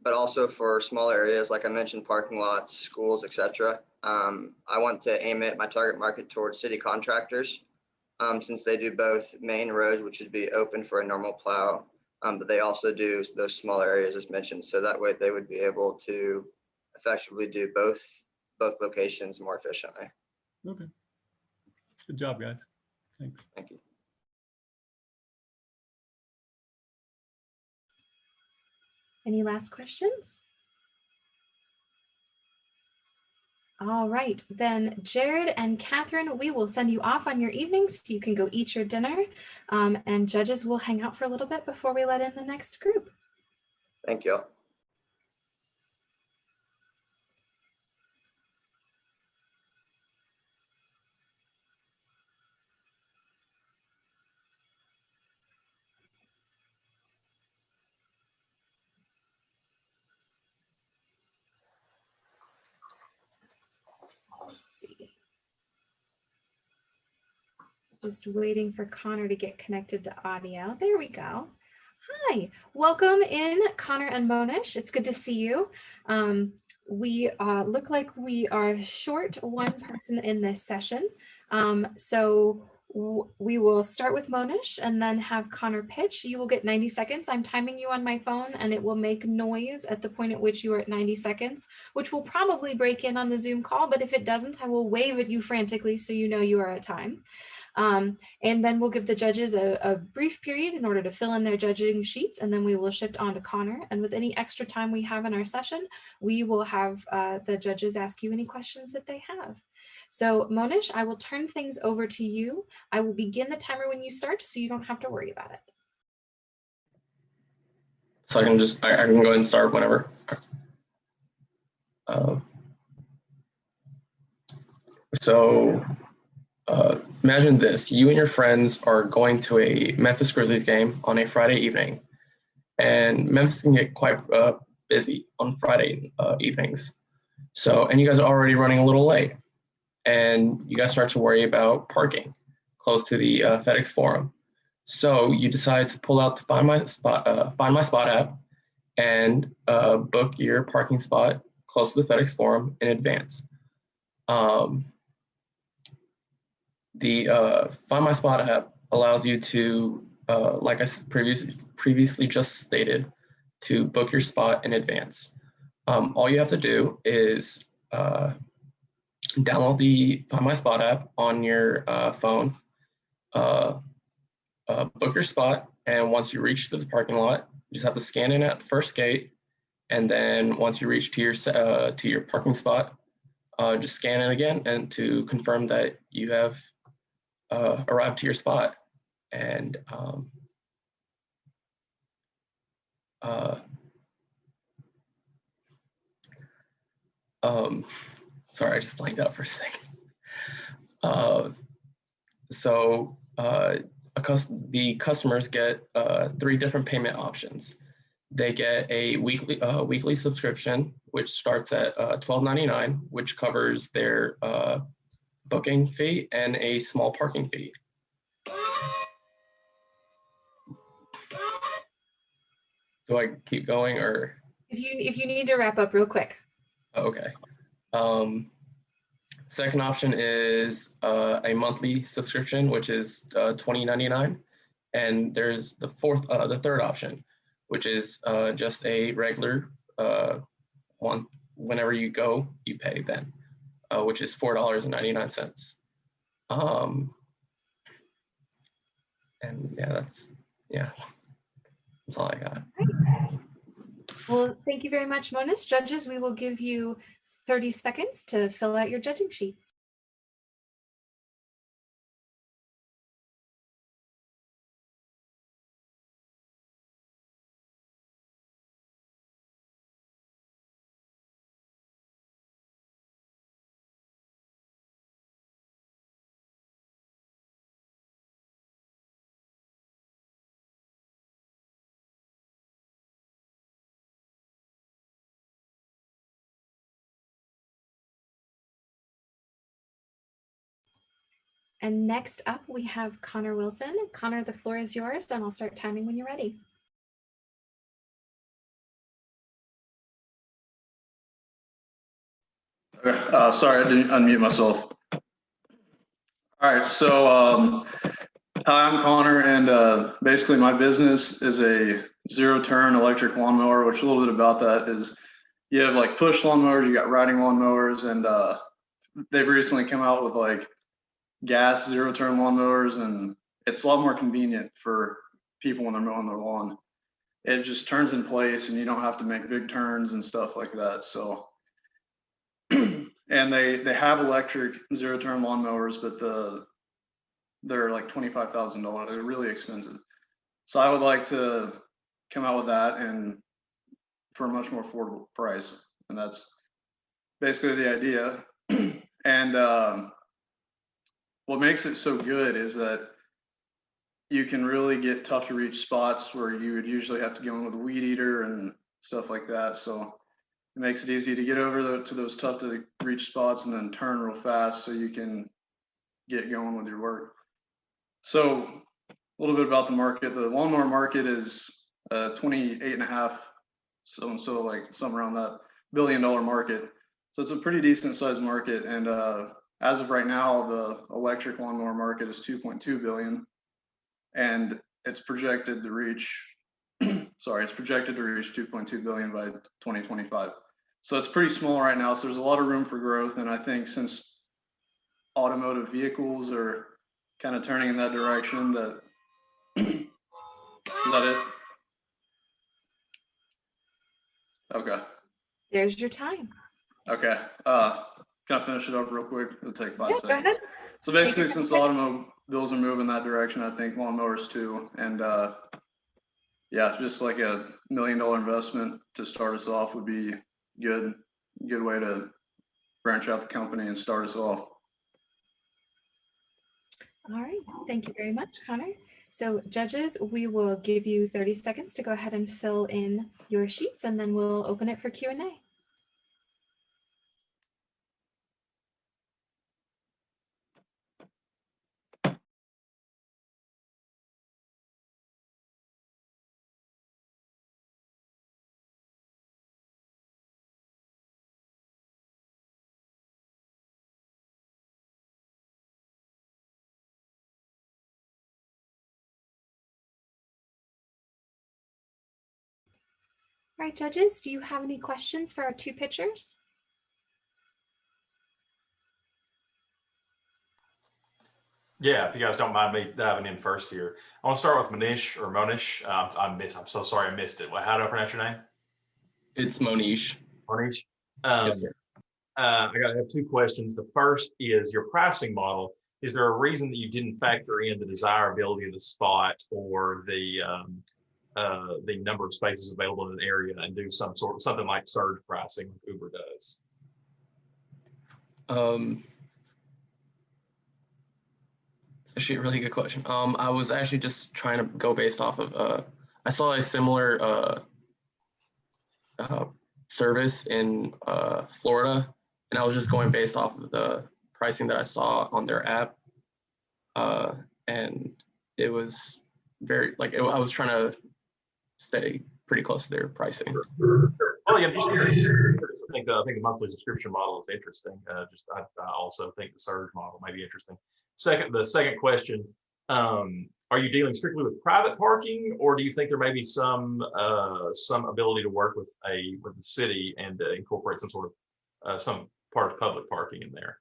but also for small areas, like I mentioned, parking lots, schools, etc. I want to aim my target market towards city contractors, since they do both main roads, which would be open for a normal plow, but they also do those small areas as mentioned. So that way they would be able to effectively do both locations more efficiently. Okay. Good job, guys. Thanks. Thank you. Any last questions? All right, then Jared and Catherine, we will send you off on your evenings so you can go eat your dinner, and judges will hang out for a little bit before we let in the next group. Thank you. See. Just waiting for Connor to get connected to audio. There we go. Hi, welcome in Connor and Monish. It's good to see you. We look like we are short one person in this session. So we will start with Monish and then have Connor pitch. You will get 90 seconds. I'm timing you on my phone and it will make noise at the point at which you are at 90 seconds, which will probably break in on the Zoom call. But if it doesn't, I will wave at you frantically so you know you are at time. And then we'll give the judges a brief period in order to fill in their judging sheets, and then we will shift on to Connor. And with any extra time we have in our session, we will have the judges ask you any questions that they have. So Monish, I will turn things over to you. I will begin the timer when you start, so you don't have to worry about it. So I can go ahead and start whenever. Imagine this: you and your friends are going to a Memphis Grizzlies game on a Friday evening, and Memphis can get quite busy on Friday evenings. And you guys are already running a little late, and you guys start to worry about parking close to the FedEx Forum. So you decide to pull out the Find My Spot app and book your parking spot close to the FedEx Forum in advance. The Find My Spot app allows you to, like I previously just stated, to book your spot in advance. All you have to do is download the Find My Spot app on your phone, book your spot, and once you reach the parking lot, you just have to scan in at the first gate, and then once you reach to your parking spot, just scan in again and to confirm that you have arrived to your spot. And sorry, I just blanked out for a second. The customers get 3 different payment options. They get a weekly subscription, which starts at $12.99, which covers their booking fee and a small parking fee. Do I keep going or? If you need to wrap up real quick. Okay. Second option is a monthly subscription, which is $20.99, and there's the third option, which is just a regular one. Whenever you go, you pay then, which is $4.99. And that's all I got. Well, thank you very much, Monis. Judges, we will give you 30 seconds to fill out your judging sheets. And next up, we have Connor Wilson. Connor, the floor is yours, and I'll start timing when you're ready. Okay, sorry, I didn't unmute myself. All right, so hi, I'm Connor, and basically my business is a zero-turn electric lawnmower, which a little bit about that is you have like push lawnmowers, you got riding lawnmowers, and they've recently come out with like gas zero-turn lawnmowers, and it's a lot more convenient for people when they're mowing their lawn. It just turns in place, and you don't have to make big turns and stuff like that. So, and they have electric zero-turn lawnmowers, but they're like $25,000. They're really expensive. So I would like to come out with that and for a much more affordable price, and that's basically the idea. And what makes it so good is that you can really get tough to reach spots where you would usually have to go in with a weed eater and stuff like that. So it makes it easy to get over to those tough to reach spots and then turn real fast so you can get going with your work. So a little bit about the market. The lawnmower market is 28.5, so like somewhere around that $1 billion market. So it's a pretty decent sized market. And as of right now, the electric lawnmower market is 2.2 billion, and it's projected to reach, it's projected to reach 2.2 billion by 2025. So it's pretty small right now. So there's a lot of room for growth. And I think since automotive vehicles are kind of turning in that direction, that is that it? Okay. There's your time. Okay. Can I finish it up real quick? It'll take 5 seconds. Go ahead. So basically, since automobiles are moving that direction, I think lawnmowers too. And yeah, just like $1 million investment to start us off would be good way to branch out the company and start us off. All right, thank you very much, Connor. So judges, we will give you 30 seconds to go ahead and fill in your sheets, and then we'll open it for Q&A. All right, judges, do you have any questions for our two pitchers? Yeah, if you guys don't mind me diving in first here. I want to start with Monish. I'm so sorry I missed it. How do I pronounce your name? It's Monish. Monish. Yes, sir. I have two questions. The first is your pricing model. Is there a reason that you didn't factor in the desirability of the spot or the number of spaces available in an area and do something like surge pricing like Uber does? It's actually a really good question. I was actually just trying to go based off of, I saw a similar service in Florida, and I was just going based off of the pricing that I saw on their app. And it was very, I was trying to stay pretty close to their pricing. Well, yeah, I think the monthly subscription model is interesting. I also think the surge model may be interesting. The second question, are you dealing strictly with private parking, or do you think there may be some ability to work with the city and incorporate some sort of some part of public parking in there?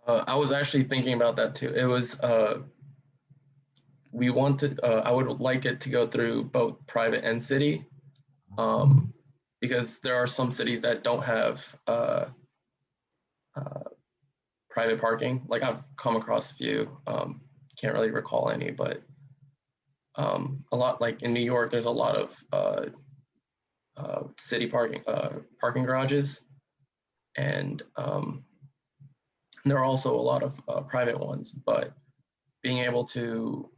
I was actually thinking about that too. It was we wanted. I would like it to go through both private and city, because there are some cities that don't have private parking. Like I've come across a few. Can't really recall any, but a lot, like in New York, there's a lot of city parking garages, and there are also a lot of private ones. But being able to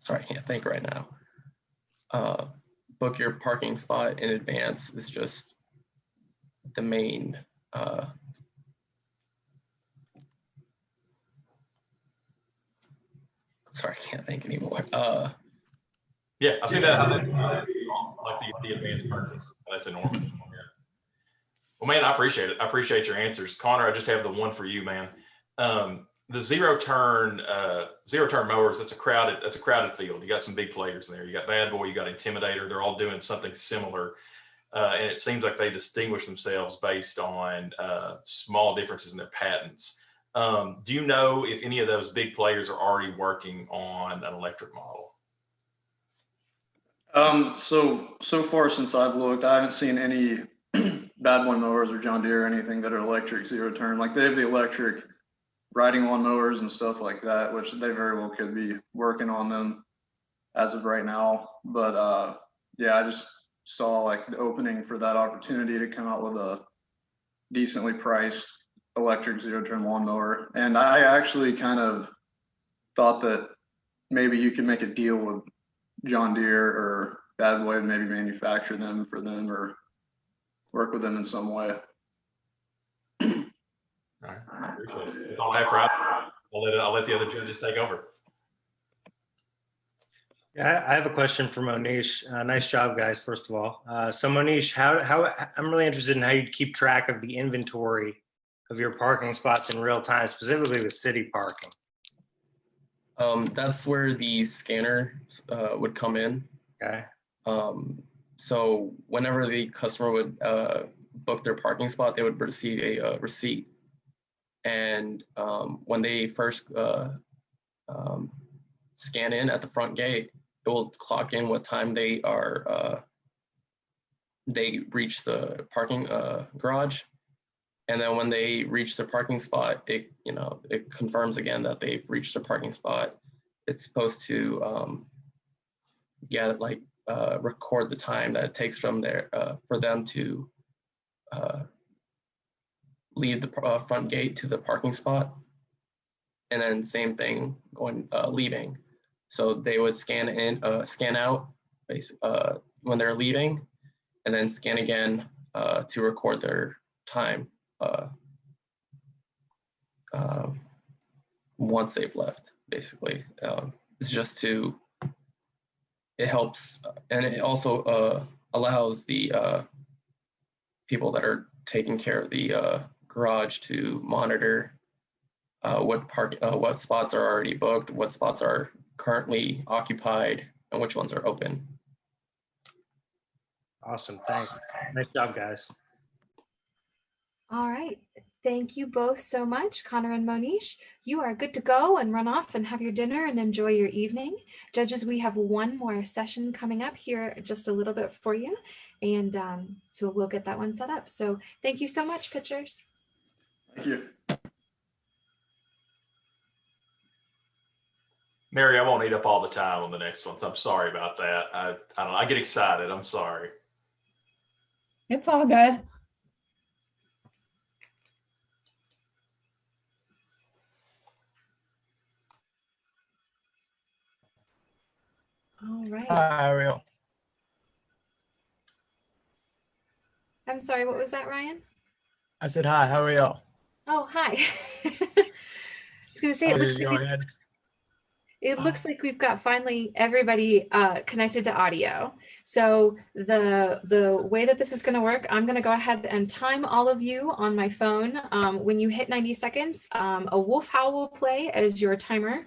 sorry, I can't think right now. Book your parking spot in advance is just the main sorry, I can't think anymore. Yeah, I see that. Like the advanced purchase. That's enormous. Yeah. Well, man, I appreciate it. I appreciate your answers. Connor, I just have the one for you, man. The zero turn mowers, that's a crowded field. You got some big players in there. You got Bad Boy, you got Intimidator. They're all doing something similar. And it seems like they distinguish themselves based on small differences in their patents. Do you know if any of those big players are already working on an electric model? So far since I've looked, I haven't seen any Bad Boy mowers or John Deere or anything that are electric zero turn. Like they have the electric riding lawn mowers and stuff like that, which they very well could be working on them as of right now. But yeah, I just saw like the opening for that opportunity to come out with a decently priced electric zero turn lawnmower. And I actually kind of thought that maybe you could make a deal with John Deere or Bad Boy and maybe manufacture them for them or work with them in some way. All right, I appreciate it. That's all I have for I'll let the other judges take over. Yeah, I have a question for Monish. Nice job, guys, first of all. So Monish, how I'm really interested in how you keep track of the inventory of your parking spots in real time, specifically with city parking. That's where the scanner would come in. Okay. So whenever the customer would book their parking spot, they would receive a receipt. And when they first scan in at the front gate, it will clock in what time they reach the parking garage. And then when they reach the parking spot, it confirms again that they've reached the parking spot. It's supposed to record the time that it takes from there for them to leave the front gate to the parking spot. And then same thing when leaving. So they would scan out when they're leaving, and then scan again to record their time once they've left, basically. It's just it helps, and it also allows the people that are taking care of the garage to monitor what spots are already booked, what spots are currently occupied, and which ones are open. Awesome, thanks. Nice job, guys. All right. Thank you both so much, Connor and Monish. You are good to go and run off and have your dinner and enjoy your evening. Judges, we have one more session coming up here just a little bit for you. And so we'll get that one set up. So thank you so much, pitchers. Thank you. Mary, I won't eat up all the time on the next ones. I'm sorry about that. I don't know. I get excited. I'm sorry. It's all good. All right. Hi, Ariel. I'm sorry, what was that, Ryan? I said hi, how are y'all? Oh, hi. I was going to say, it looks like It looks like we've got finally everybody connected to audio. So the way that this is going to work, I'm going to go ahead and time all of you on my phone. When you hit 90 seconds, a wolf howl will play as your timer,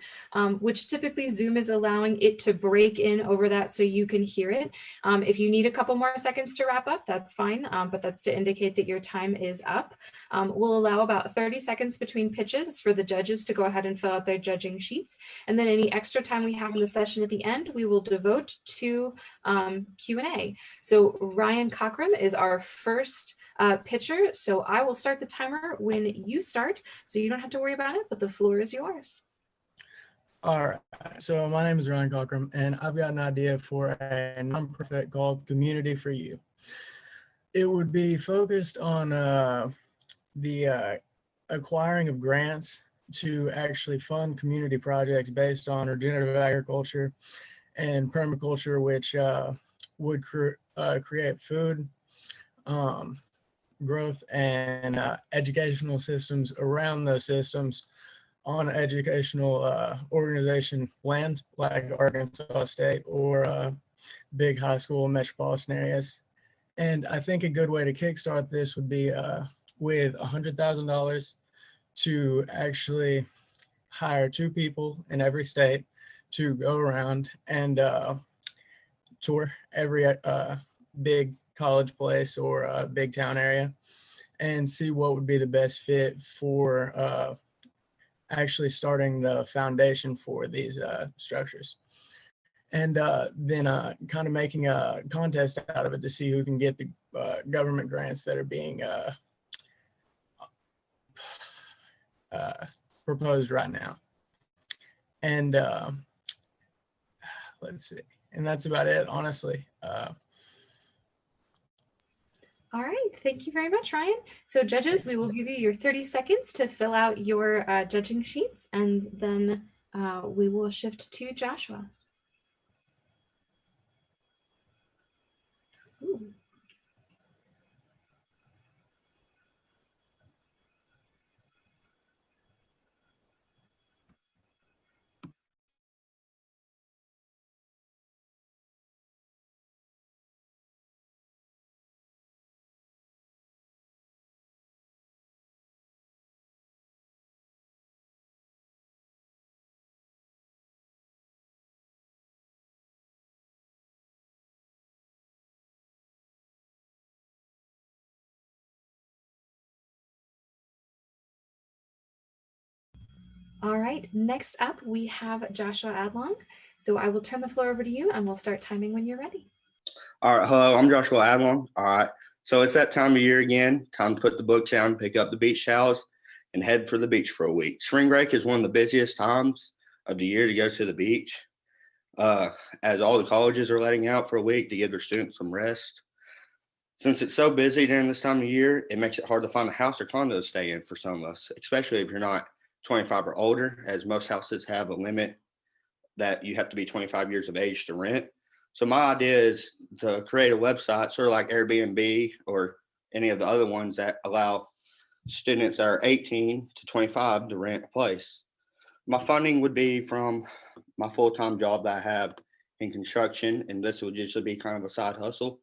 which typically Zoom is allowing it to break in over that so you can hear it. If you need a couple more seconds to wrap up, that's fine, but that's to indicate that your time is up. We'll allow about 30 seconds between pitches for the judges to go ahead and fill out their judging sheets. And then any extra time we have in the session at the end, we will devote to Q&A. So Ryan Cockrum is our first pitcher. So I will start the timer when you start, so you don't have to worry about it, but the floor is yours. All right, so my name is Ryan Cockrum, and I've got an idea for a nonprofit called Community for You. It would be focused on the acquiring of grants to actually fund community projects based on regenerative agriculture and permaculture, which would create food growth and educational systems around those systems on educational organization land, like Arkansas State or big high school metropolitan areas. And I think a good way to kickstart this would be with $100,000 to actually hire 2 people in every state to go around and tour every big college place or big town area and see what would be the best fit for actually starting the foundation for these structures. And then kind of making a contest out of it to see who can get the government grants that are being proposed right now. And let's see, and that's about it, honestly. All right, thank you very much, Ryan. So judges, we will give you your 30 seconds to fill out your judging sheets, and then we will shift to Joshua. Ooh. All right, next up we have Joshua Adlong. So I will turn the floor over to you and we'll start timing when you're ready. All right, hello, I'm Joshua Adlon. All right, so it's that time of year again. Time to put the book down, pick up the beach towels, and head for the beach for a week. Spring break is one of the busiest times of the year to go to the beach, as all the colleges are letting out for a week to give their students some rest. Since it's so busy during this time of year, it makes it hard to find a house or condo to stay in for some of us, especially if you're not 25 or older, as most houses have a limit that you have to be 25 years of age to rent. So my idea is to create a website, sort of like Airbnb or any of the other ones that allow students that are 18 to 25 to rent a place. My funding would be from my full-time job that I have in construction, and this would usually be kind of a side hustle.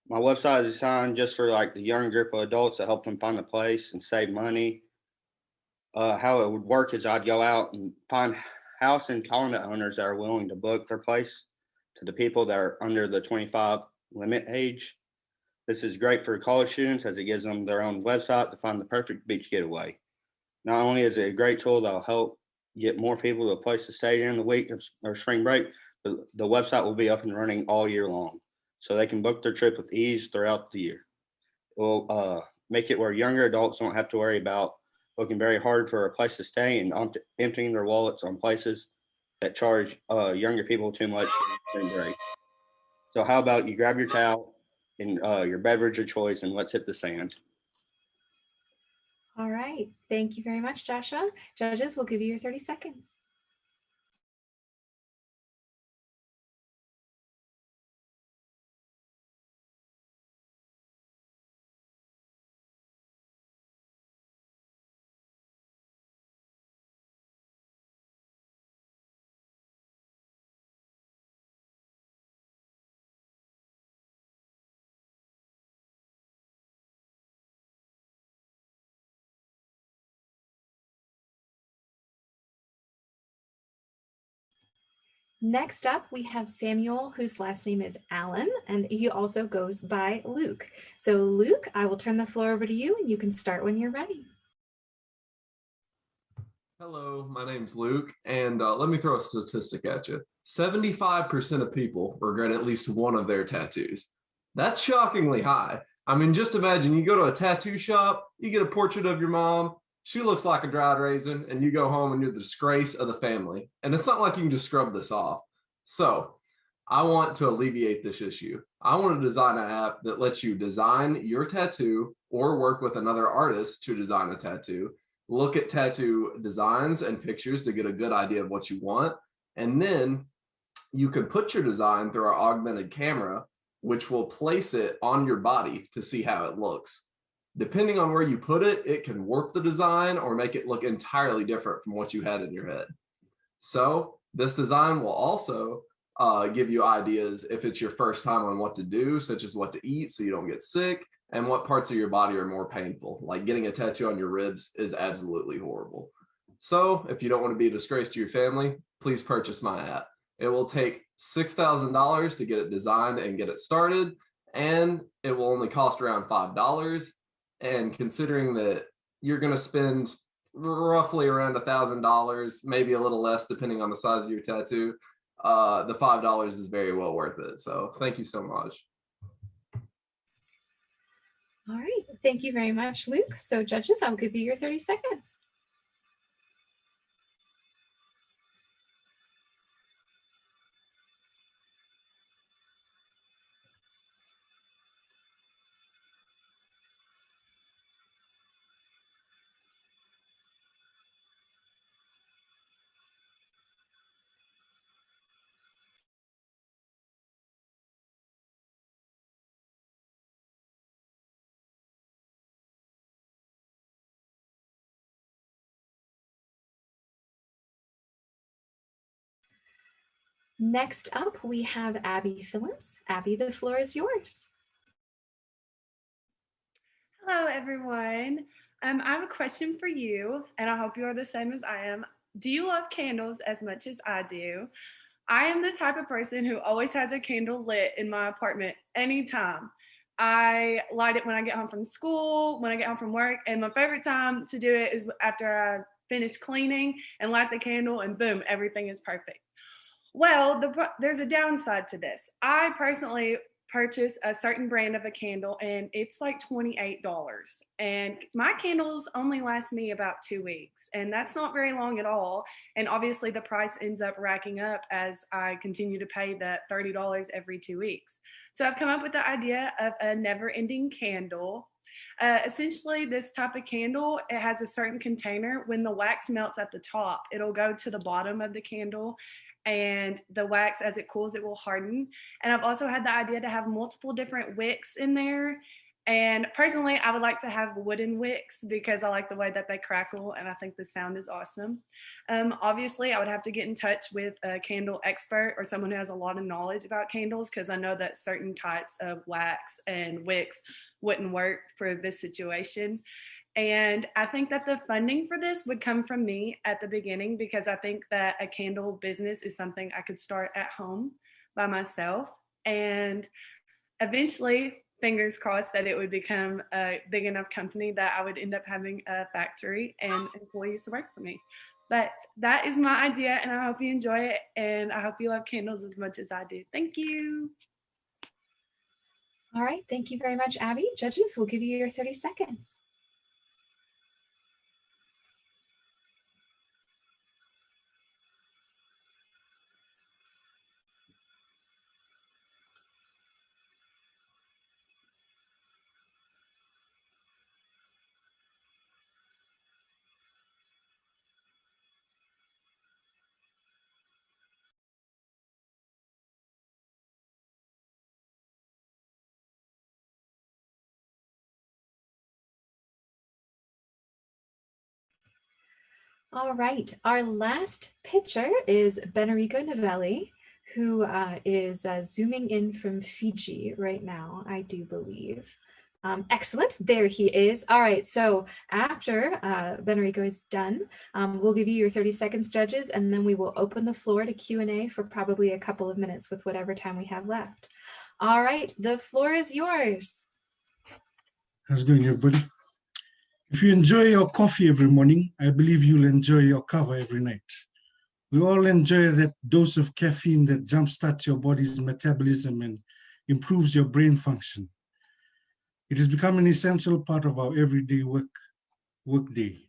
My website is designed just for like the young group of adults to help them find a place and save money. How it would work is I'd go out and find house and condo owners that are willing to book their place to the people that are under the 25 limit age. This is great for college students as it gives them their own website to find the perfect beach getaway. Not only is it a great tool that will help get more people to a place to stay during the week or spring break, but the website will be up and running all year long, so they can book their trip with ease throughout the year. It will make it where younger adults don't have to worry about looking very hard for a place to stay and emptying their wallets on places that charge younger people too much during spring break. So how about you grab your towel and your beverage of choice and let's hit the sand. All right, thank you very much, Joshua. Judges, we'll give you your 30 seconds. Next up, we have Samuel, whose last name is Allen, and he also goes by Luke. So Luke, I will turn the floor over to you and you can start when you're ready. Hello, my name's Luke, and let me throw a statistic at you. 75% of people regret at least one of their tattoos. That's shockingly high. I mean, just imagine you go to a tattoo shop, you get a portrait of your mom, she looks like a dried raisin, and you go home and you're the disgrace of the family. And it's not like you can just scrub this off. So I want to alleviate this issue. I want to design an app that lets you design your tattoo or work with another artist to design a tattoo, look at tattoo designs and pictures to get a good idea of what you want. And then you can put your design through our augmented camera, which will place it on your body to see how it looks. Depending on where you put it, it can warp the design or make it look entirely different from what you had in your head. So this design will also give you ideas if it's your first time on what to do, such as what to eat so you don't get sick, and what parts of your body are more painful. Like getting a tattoo on your ribs is absolutely horrible. So if you don't want to be a disgrace to your family, please purchase my app. It will take $6,000 to get it designed and get it started, and it will only cost around $5. And considering that you're going to spend roughly around $1,000, maybe a little less depending on the size of your tattoo, the $5 is very well worth it. So thank you so much. All right, thank you very much, Luke. So judges, I'll give you your 30 seconds. Next up, we have Abby Phillips. Abby, the floor is yours. Hello, everyone. I have a question for you, and I hope you're the same as I am. Do you love candles as much as I do? I am the type of person who always has a candle lit in my apartment anytime. I light it when I get home from school, when I get home from work, and my favorite time to do it is after I finish cleaning and light the candle, and boom, everything is perfect. Well, there's a downside to this. I personally purchase a certain brand of a candle and it's like $28. And my candles only last me about 2 weeks, and that's not very long at all. And obviously the price ends up racking up as I continue to pay that $30 every 2 weeks. So I've come up with the idea of a never-ending candle. Essentially, this type of candle, it has a certain container. When the wax melts at the top, it'll go to the bottom of the candle, and the wax, as it cools, it will harden. And I've also had the idea to have multiple different wicks in there. And personally, I would like to have wooden wicks because I like the way that they crackle and I think the sound is awesome. Obviously, I would have to get in touch with a candle expert or someone who has a lot of knowledge about candles, because I know that certain types of wax and wicks wouldn't work for this situation. And I think that the funding for this would come from me at the beginning, because I think that a candle business is something I could start at home by myself. And eventually, fingers crossed, that it would become a big enough company that I would end up having a factory and employees to work for me. But that is my idea, and I hope you enjoy it. And I hope you love candles as much as I do. Thank you. All right, thank you very much, Abby. Judges, we'll give you your 30 seconds. All right, our last pitcher is Benerico Novelli, who is zooming in from Fiji right now, I do believe. Excellent. There he is. All right. So after Benrico is done, we'll give you your 30 seconds, judges, and then we will open the floor to Q&A for probably a couple of minutes with whatever time we have left. All right. The floor is yours. How's it going, everybody? If you enjoy your coffee every morning, I believe you'll enjoy your cover every night. We all enjoy that dose of caffeine that jumpstarts your body's metabolism and improves your brain function. It has become an essential part of our everyday workday.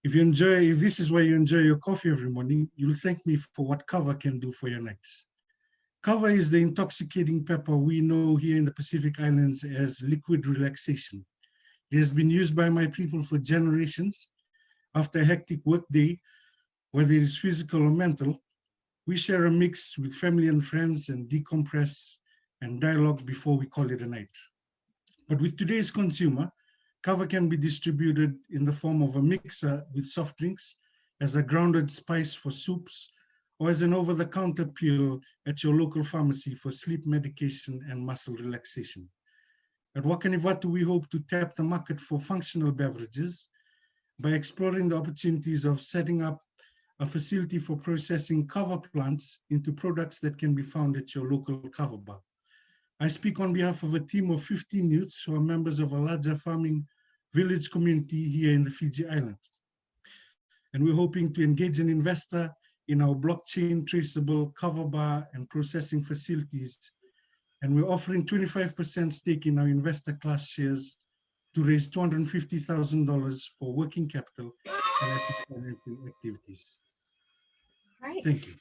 If this is why you enjoy your coffee every morning, you'll thank me for what Cover can do for your nights. Cover is the intoxicating pepper we know here in the Pacific Islands as liquid relaxation. It has been used by my people for generations. After a hectic workday, whether it is physical or mental, we share a mix with family and friends and decompress and dialogue before we call it a night. But with today's consumer, Cover can be distributed in the form of a mixer with soft drinks, as a grounded spice for soups, or as an over-the-counter pill at your local pharmacy for sleep medication and muscle relaxation. At Wakanivatu, we hope to tap the market for functional beverages by exploring the opportunities of setting up a facility for processing cover plants into products that can be found at your local cover bar. I speak on behalf of a team of 15 youths who are members of a larger farming village community here in the Fiji Islands. And we're hoping to engage an investor in our blockchain traceable cover bar and processing facilities. And we're offering 25% stake in our investor class shares to raise $250,000 for working capital and asset activities. All right. Thank you.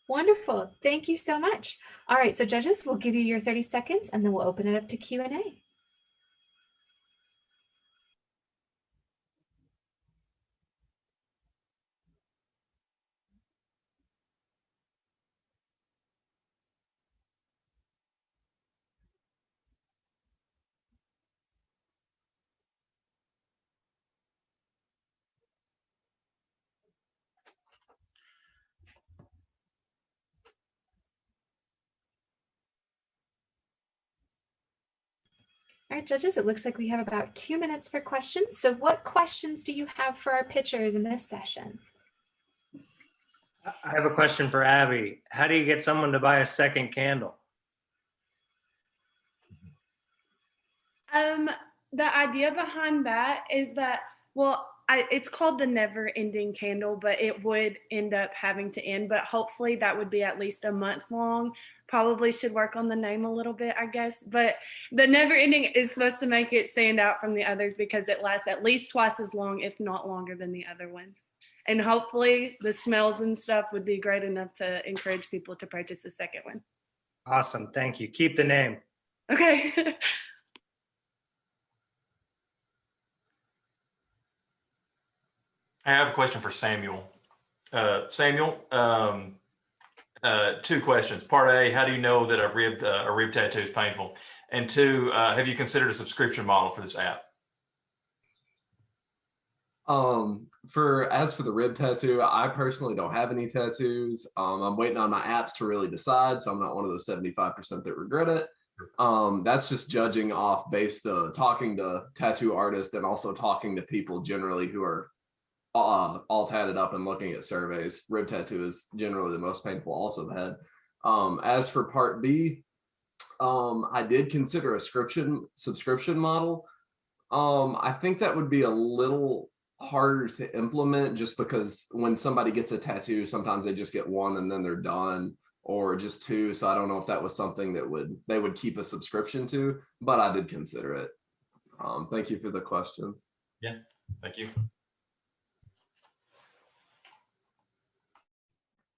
Wonderful. Thank you so much. All right. So judges, we'll give you your 30 seconds and then we'll open it up to Q&A. All right, judges, it looks like we have about 2 minutes for questions. So what questions do you have for our pitchers in this session? I have a question for Abby. How do you get someone to buy a second candle? The idea behind that is that, well, it's called the never ending candle, but it would end up having to end, but hopefully that would be at least a month long. Probably should work on the name a little bit, I guess, but the never ending is supposed to make it stand out from the others because it lasts at least twice as long, if not longer than the other ones. And hopefully the smells and stuff would be great enough to encourage people to purchase the second one. Awesome. Thank you. Keep the name. Okay. I have a question for Samuel. Samuel, 2 questions. Part A, how do you know that a rib tattoo is painful? And 2, have you considered a subscription model for this app? As for the rib tattoo, I personally don't have any tattoos. I'm waiting on my apps to really decide, so I'm not one of those 75% that regret it. That's just judging off based talking to tattoo artists and also talking to people generally who are all tatted up and looking at surveys. Rib tattoo is generally the most painful also the head. As for part B, I did consider a subscription model. I think that would be a little harder to implement just because when somebody gets a tattoo, sometimes they just get 1 and then they're done, or just 2. So I don't know if that was something that they would keep a subscription to, but I did consider it. Thank you for the questions. Yeah, thank you.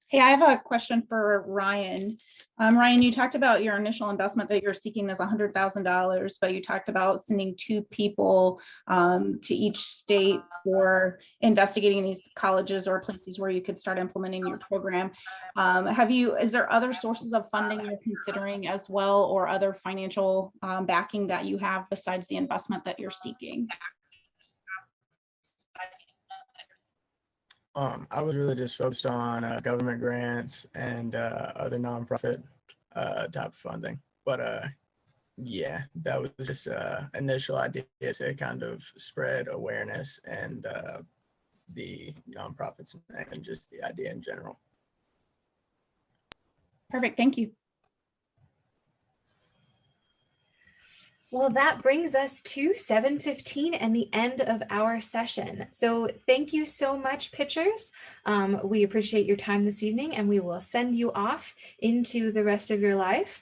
Hey, I have a question for Ryan. Ryan, you talked about your initial investment that you're seeking is $100,000, but you talked about sending 2 people to each state for investigating these colleges or places where you could start implementing your program. Is there other sources of funding you're considering as well, or other financial backing that you have besides the investment that you're seeking? I was really just focused on government grants and other nonprofit type funding, but yeah, that was just initial idea to kind of spread awareness and the nonprofits and just the idea in general. Perfect, thank you. Well, that brings us to 7:15 and the end of our session. So thank you so much, pitchers. We appreciate your time this evening, and we will send you off into the rest of your life.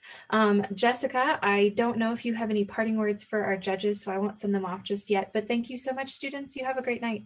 Jessica, I don't know if you have any parting words for our judges, so I won't send them off just yet, but thank you so much, students. You have a great night.